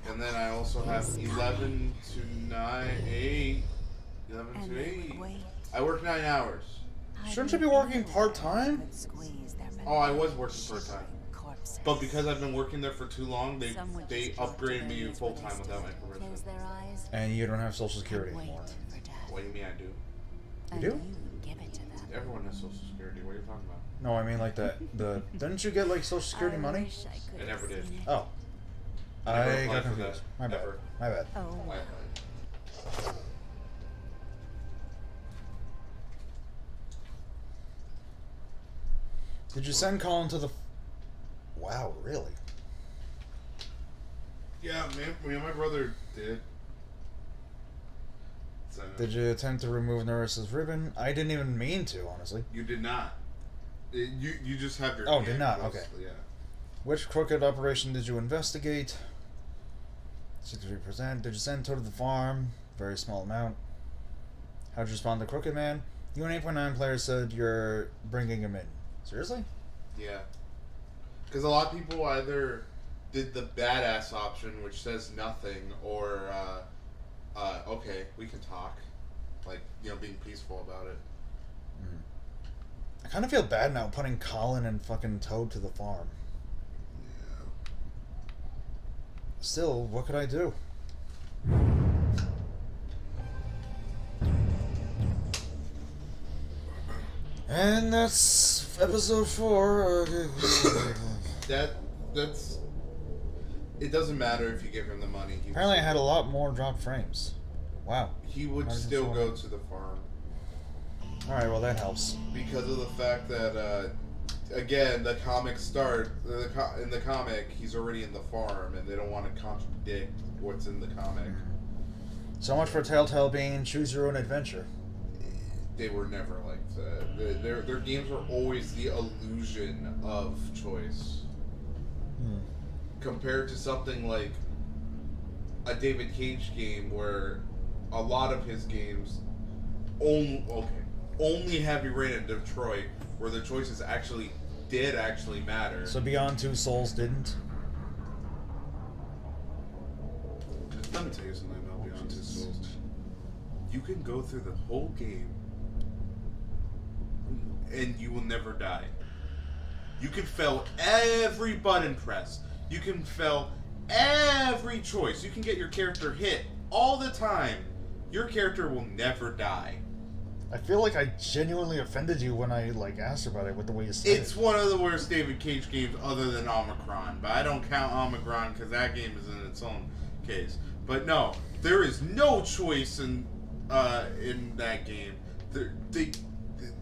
and then I also have 11 to 9, 8, 11 to 8. I work 9 hours. Shouldn't you be working part-time? Oh, I was working part-time. But because I've been working there for too long, they upgraded me full-time without my permission. And you don't have Social Security anymore. What do you mean I do? You do? Everyone has Social Security. What are you talking about? No, I mean like the didn't you get like Social Security money? I never did. Oh. I never I applied got for confused. that. My bad. Ever. My bad. Oh. Did you send Colin to the... Wow, really? Yeah, me and my brother did. So, Did you attempt to remove Norris's ribbon? I didn't even mean to, honestly. you did not. You just have your. Oh, hand did not. close, Okay. Yeah. Which crooked operation did you investigate? 63%. Did you send Toad to the farm? Very small amount. How'd you respond to Crooked Man? You and 8.9 players said you're bringing him in. Seriously? Yeah. Because a lot of people either did the badass option, which says nothing, or okay, we can talk, like being peaceful about it. I kind of feel bad now putting Colin and fucking Toad to the farm. Yeah. Still, what could I do? And that's episode 4. That's. It doesn't matter if you give him the money. Apparently, I had a lot more drop frames. Wow. He would still go to the farm. Alright, well, that helps. Because of the fact that, again, the comics start. In the comic, he's already in the farm, and they don't want to contradict what's in the comic. So much for Telltale being choose your own adventure. They were never like that. Their games were always the illusion of choice. Compared to something like a David Cage game where a lot of his games only Heavy Rain and Detroit where the choices did actually matter. So Beyond Two Souls didn't? Let me tell you something about Beyond Two Souls. You can go through the whole game and you will never die. You can fail every button press. You can fail every choice. You can get your character hit all the time. Your character will never die. I feel like I genuinely offended you when I asked about it with the way you said it. It's one of the worst David Cage games other than Omicron, but I don't count Omicron because that game is in its own case. But no, there is no choice in that game.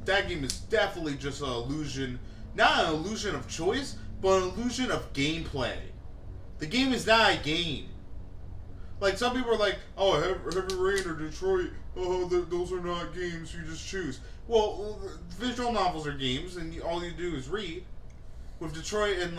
That game is definitely just an illusion, not an illusion of choice, but an illusion of gameplay. The game is not a game. Like, some people are like, oh, Heavy Rain or Detroit, oh, those are not games, you just choose. Well, visual novels are games, and all you do is read. With Detroit and,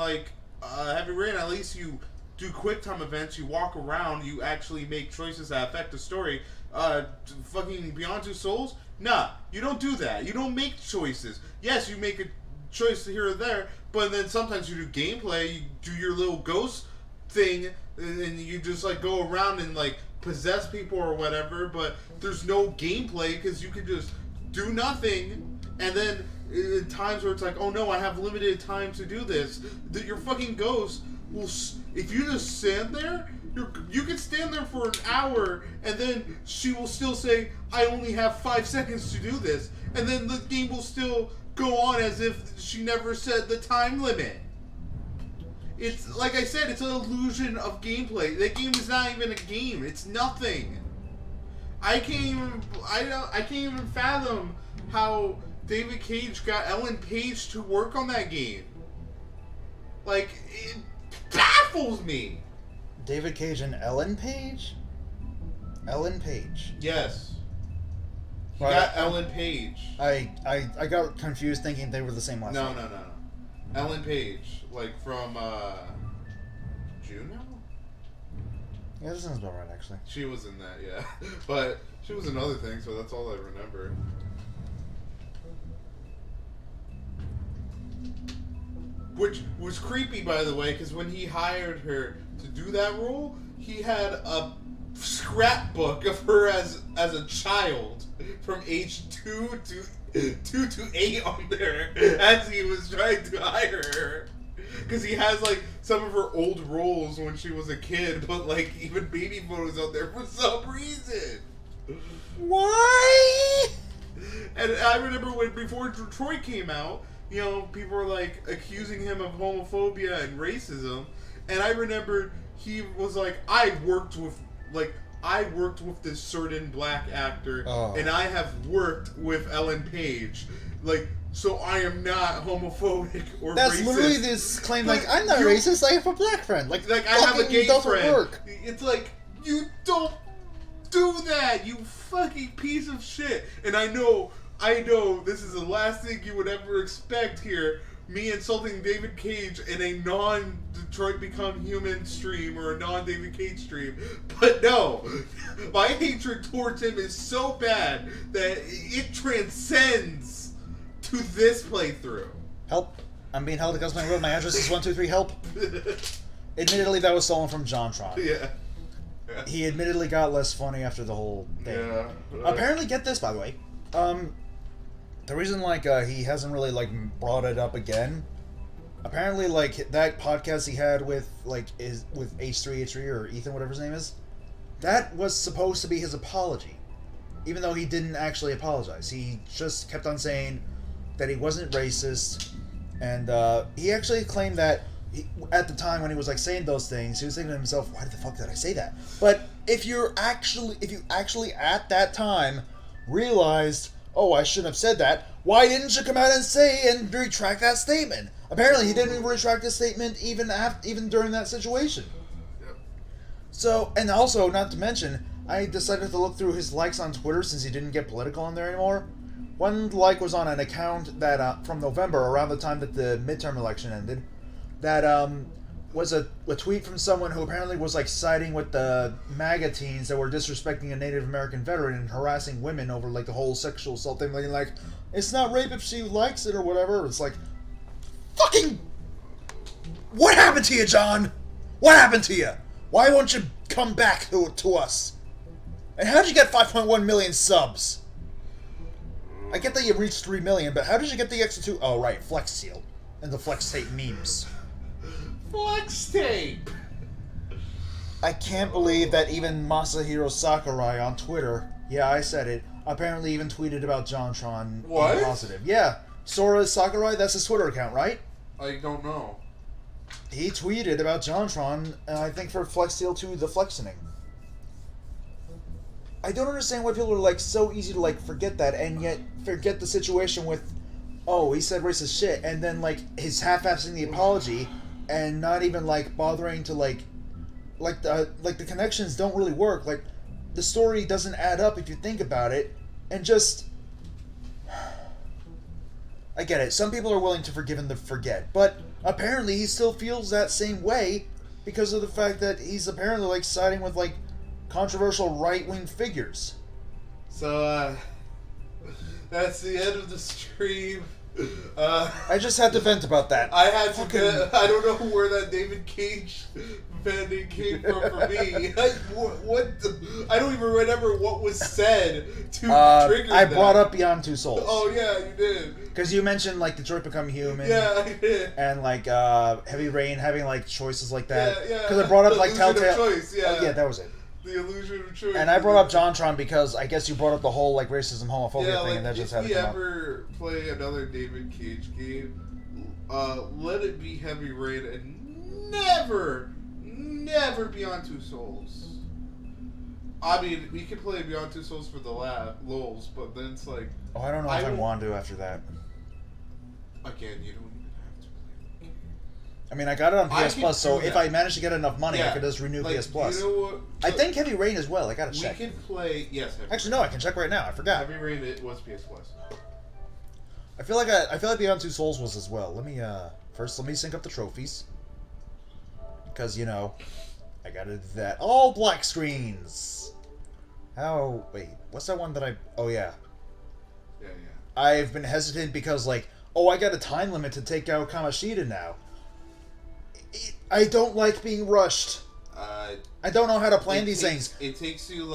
Heavy Rain, at least you do quick time events, you walk around, you actually make choices that affect the story. Fucking Beyond Two Souls? Nah, you don't do that. You don't make choices. Yes, you make a choice here or there, but then sometimes you do gameplay, you do your little ghost thing, and you just go around and possess people or whatever, but there's no gameplay because you can just do nothing, and then in times where it's oh no, I have limited time to do this, that your fucking ghost will, if you just stand there, you can stand there for an hour, and then she will still say, I only have 5 seconds to do this, and then the game will still go on as if she never said the time limit. It's, like I said, it's an illusion of gameplay. That game is not even a game. It's nothing. I can't even fathom how David Cage got Ellen Page to work on that game. It baffles me. David Cage and Ellen Page? Ellen Page. Yes. He got Ellen Page. I got confused thinking they were the same last name. No. Ellen Page. From, Juno? Yeah, that sounds about right, actually. She was in that, yeah. But she was in other things, so that's all I remember. Which was creepy, by the way, because when he hired her to do that role, he had a scrapbook of her as a child from age 2 to 8 on there as he was trying to hire her. Because he has, some of her old roles when she was a kid, but, even baby photos out there for some reason. Why? And I remember before Detroit came out, people were like accusing him of homophobia and racism, and I remember he was like, I worked with this certain black actor, and I have worked with Ellen Page, so I am not homophobic or That's racist. literally this claim, I'm not racist, I have a black friend. I have a gay friend. Work. It's like, you don't do that, you fucking piece of shit. And I know this is the last thing you would ever expect here, me insulting David Cage in a non-Detroit Become Human stream or a non-David Cage stream. But no, my hatred towards him is so bad that it transcends to this playthrough. Help. I'm being held against my will. My address is 123 help. Admittedly, that was stolen from JonTron. Yeah. He admittedly got less funny after the whole thing. Yeah. Apparently, get this, by the way. The reason, he hasn't really, brought it up again, apparently, that podcast he had with H3 or Ethan, whatever his name is, that was supposed to be his apology. Even though he didn't actually apologize. He just kept on saying that he wasn't racist, and he actually claimed that at the time when he was saying those things, he was thinking to himself, why the fuck did I say that? But if you actually at that time realized, oh, I shouldn't have said that, why didn't you come out and say and retract that statement? Apparently he didn't retract the statement even during that situation. So, and also, not to mention, I decided to look through his likes on Twitter since he didn't get political on there anymore. One like was on an account that from November, around the time that the midterm election ended, that was a tweet from someone who apparently was siding with the MAGA teens that were disrespecting a Native American veteran and harassing women over the whole sexual assault thing, it's not rape if she likes it or whatever. It's fucking, what happened to you, John? What happened to you? Why won't you come back to us? And how did you get 5.1 million subs? I get that you reached 3 million, but how did you get the extra 2? Oh, right, Flex Seal. And the Flex Tape memes. Flex Tape! I can't believe that even Masahiro Sakurai on Twitter, yeah, I said it, apparently even tweeted about JonTron. What? Positive. Yeah. Sora Sakurai, that's his Twitter account, right? I don't know. He tweeted about JonTron, I think for Flex Seal 2, the flexening. I don't understand why people are so easy to forget that, and yet forget the situation with, oh, he said racist shit, and then his half-assing the apology, and not even bothering to the connections don't really work. The story doesn't add up if you think about it, and just, I get it. Some people are willing to forgive and to forget, but apparently he still feels that same way because of the fact that he's apparently siding with controversial right-wing figures. So, that's the end of the stream. I just had to vent about that. I had to I don't know where that David Cage venting came from for me. I don't even remember what was said to trigger that. I brought up Beyond Two Souls. Oh, yeah, you did. Because you mentioned, Detroit Become Human. Yeah, I did. And, Heavy Rain having, choices like that. Yeah. Because I brought up, the Telltale... Choice, yeah. Oh, yeah, that was it. The illusion of choice. And I brought up JonTron because I guess you brought up the whole racism, homophobia thing, and that just had to come up. If we ever play another David Cage game, let it be Heavy Rain and never Beyond Two Souls. I mean, we could play Beyond Two Souls for the lols, but then it's oh, I don't know if I want to after that. Again, you don't. I mean, I got it on PS Plus, so if I manage to get enough money, I could just renew PS Plus. You know what? I think Heavy Rain as well. I gotta check. We could play, yes. Actually, no, I can check right now. I forgot. Heavy Rain, it was PS Plus. I feel like Beyond Two Souls was as well. Let me first sync up the trophies because I gotta do that. All black screens. How? Wait, what's that one that I? Oh yeah. Yeah. I've been hesitant because I got a time limit to take out Kamoshida now. I don't like being rushed. I don't know how to plan these things. It takes you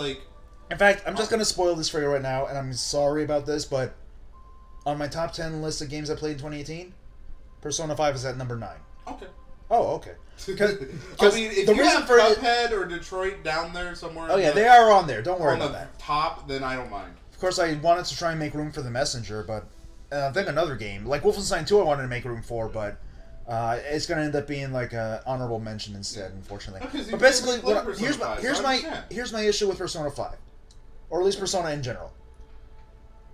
In fact, I'm just gonna spoil this for you right now, and I'm sorry about this, but on my top 10 list of games I played in 2018, Persona 5 is at number 9. Okay. Oh, okay. I mean, if you have Cuphead or Detroit down there somewhere... Oh yeah, they are on there. Don't worry about that. On that. the top, then I don't mind. Of course, I wanted to try and make room for the messenger, but I think another game like Wolfenstein 2, I wanted to make room for, but it's going to end up being like an honorable mention instead, unfortunately. But basically, here's my issue with Persona 5, or at least Persona in general.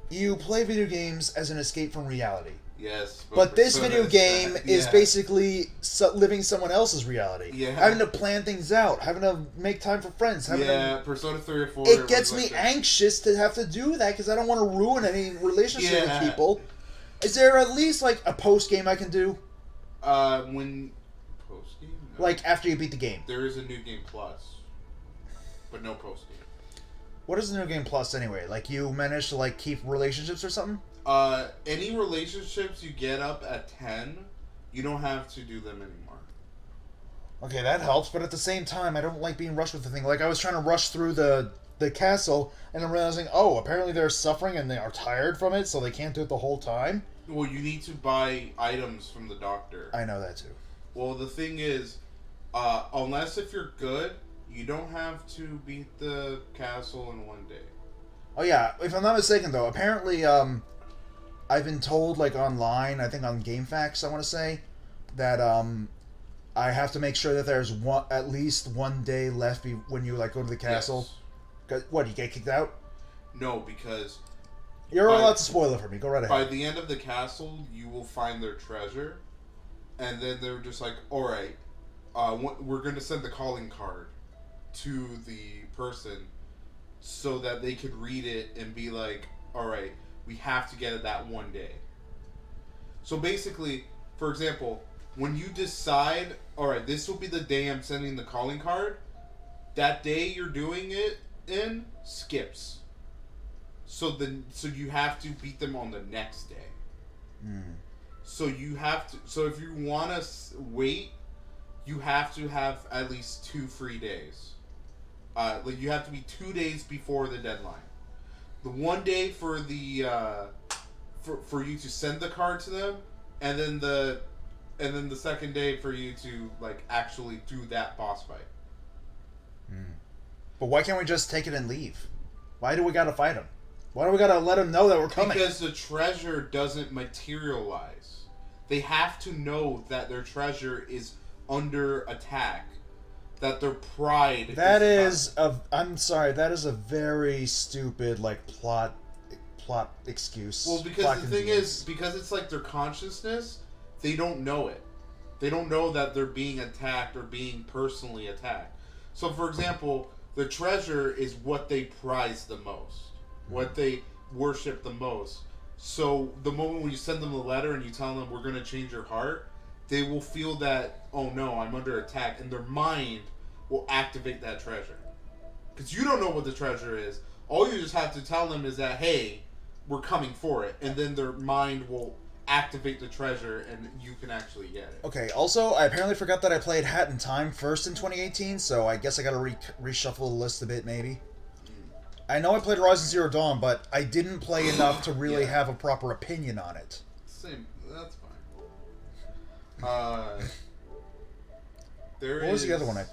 You play video games as an escape from reality. Yes. But this video game is basically living someone else's reality. Yeah. Having to plan things out, having to make time for friends. Persona 3 or 4. It gets me anxious to have to do that because I don't want to ruin any relationship with people. Is there at least like a post game I can do? When post game? No. Like after you beat the game. There is a new game plus, but no post game. What is the new game plus anyway? Like you manage to like keep relationships or something? Any relationships you get up at 10, you don't have to do them anymore. Okay, that helps, but at the same time, I don't like being rushed with the thing. Like, I was trying to rush through the castle, and I'm realizing, oh, apparently they're suffering and they are tired from it, so they can't do it the whole time. Well, you need to buy items from the doctor. I know that too. Well, the thing is, unless if you're good, you don't have to beat the castle in one day. Oh yeah, if I'm not mistaken though, apparently, I've been told, like, online, I think on GameFAQs, I want to say, that, I have to make sure that there's at least one day left when you, like, go to the castle. Yes. What, you get kicked out? No, because... You're allowed to spoil it for me. Go right ahead. By the end of the castle, you will find their treasure, and then they're just like, alright, we're going to send the calling card to the person so that they could read it and be like, alright, we have to get it that one day. So basically, for example, when you decide, alright, this will be the day I'm sending the calling card, that day you're doing it in skips. So you have to beat them on the next day. So you have to. So if you want to wait, you have to have at least 2 free days. Like you have to be 2 days before the deadline. The one day for the for you to send the card to them, and then the second day for you to like actually do that boss fight. But why can't we just take it and leave? Why do we gotta fight them? Why do we gotta let them know that we're coming? Because the treasure doesn't materialize. They have to know that their treasure is under attack. That their pride. I'm sorry. That is a very stupid like plot excuse. Well, because the thing is, because it's like their consciousness, they don't know it. They don't know that they're being attacked or being personally attacked. So, for example, the treasure is what they prize the most, what they worship the most. So, the moment when you send them the letter and you tell them we're going to change your heart, they will feel that, oh no, I'm under attack, and their mind will activate that treasure. Because you don't know what the treasure is. All you just have to tell them is that, hey, we're coming for it. And then their mind will activate the treasure and you can actually get it. Okay, also, I apparently forgot that I played Hat in Time first in 2018, so I guess I gotta reshuffle the list a bit, maybe. I know I played Horizon Zero Dawn, but I didn't play enough to really have a proper opinion on it. Same, that's fine. What was the other one?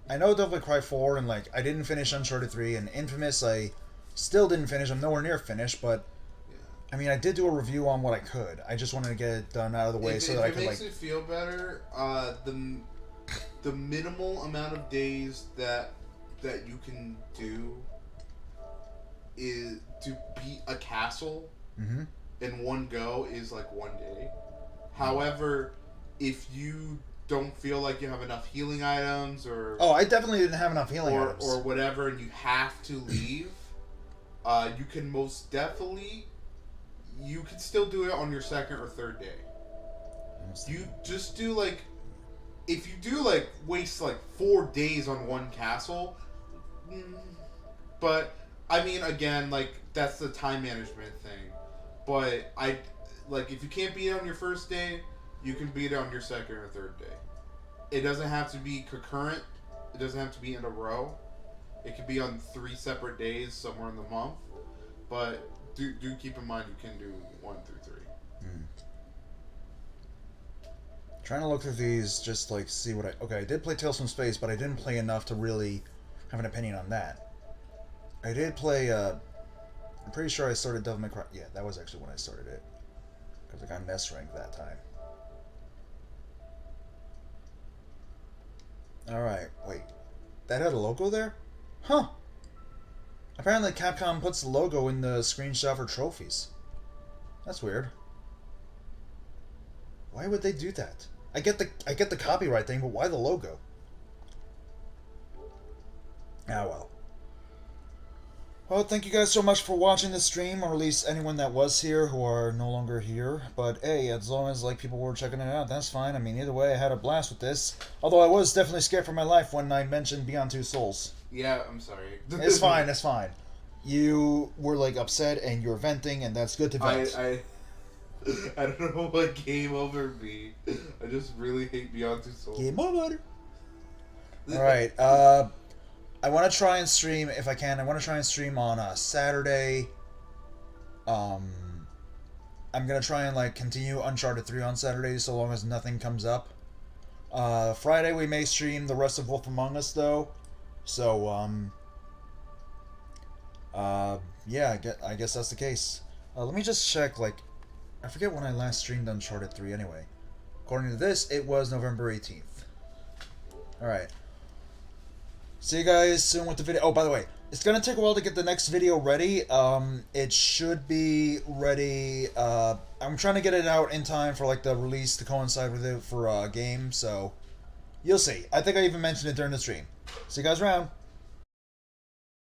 I know Devil May Cry 4, and like I didn't finish Uncharted 3, and Infamous I still didn't finish. I'm nowhere near finished, but I mean I did do a review on what I could. I just wanted to get it done out of the way so that I could like. If it makes you feel better, the minimal amount of days that you can do is to beat a castle in one go is like 1 day. However, if you don't feel like you have enough healing items or... Oh, I definitely didn't have enough healing items. Or whatever, and you have to leave, you can most definitely... You can still do it on your second or third day. You just do, like... If you do, like, waste, like, 4 days on one castle... But, I mean, again, like, that's the time management thing. But, like, if you can't beat it on your first day... You can beat it on your second or third day. It doesn't have to be concurrent. It doesn't have to be in a row. It could be on 3 separate days somewhere in the month. But do keep in mind you can do 1 through 3. Trying to look through these, just like see what I did play Tales from Space, but I didn't play enough to really have an opinion on that. I did play I'm pretty sure I started Devil May Cry. Yeah, that was actually when I started it. Because I got an S rank that time. Alright, wait. That had a logo there? Huh. Apparently Capcom puts the logo in the screenshot for trophies. That's weird. Why would they do that? I get the copyright thing, but why the logo? Ah well. Well, thank you guys so much for watching the stream, or at least anyone that was here who are no longer here. But hey, as long as like people were checking it out, that's fine. I mean, either way, I had a blast with this. Although I was definitely scared for my life when I mentioned Beyond Two Souls. Yeah, I'm sorry. It's fine, it's fine. You were like upset and you were venting, and that's good to vent. I don't know what came over me. I just really hate Beyond Two Souls. Game over. Alright, I want to try and stream, if I can, I want to try and stream on Saturday. I'm going to try and, like, continue Uncharted 3 on Saturday, so long as nothing comes up. Friday we may stream the rest of Wolf Among Us, though. So, yeah, I guess that's the case. Let me just check, like, I forget when I last streamed Uncharted 3 anyway. According to this, it was November 18th. Alright. See you guys soon with the video. Oh, by the way, it's going to take a while to get the next video ready. It should be ready. I'm trying to get it out in time for like the release to coincide with it for a game, so you'll see. I think I even mentioned it during the stream. See you guys around.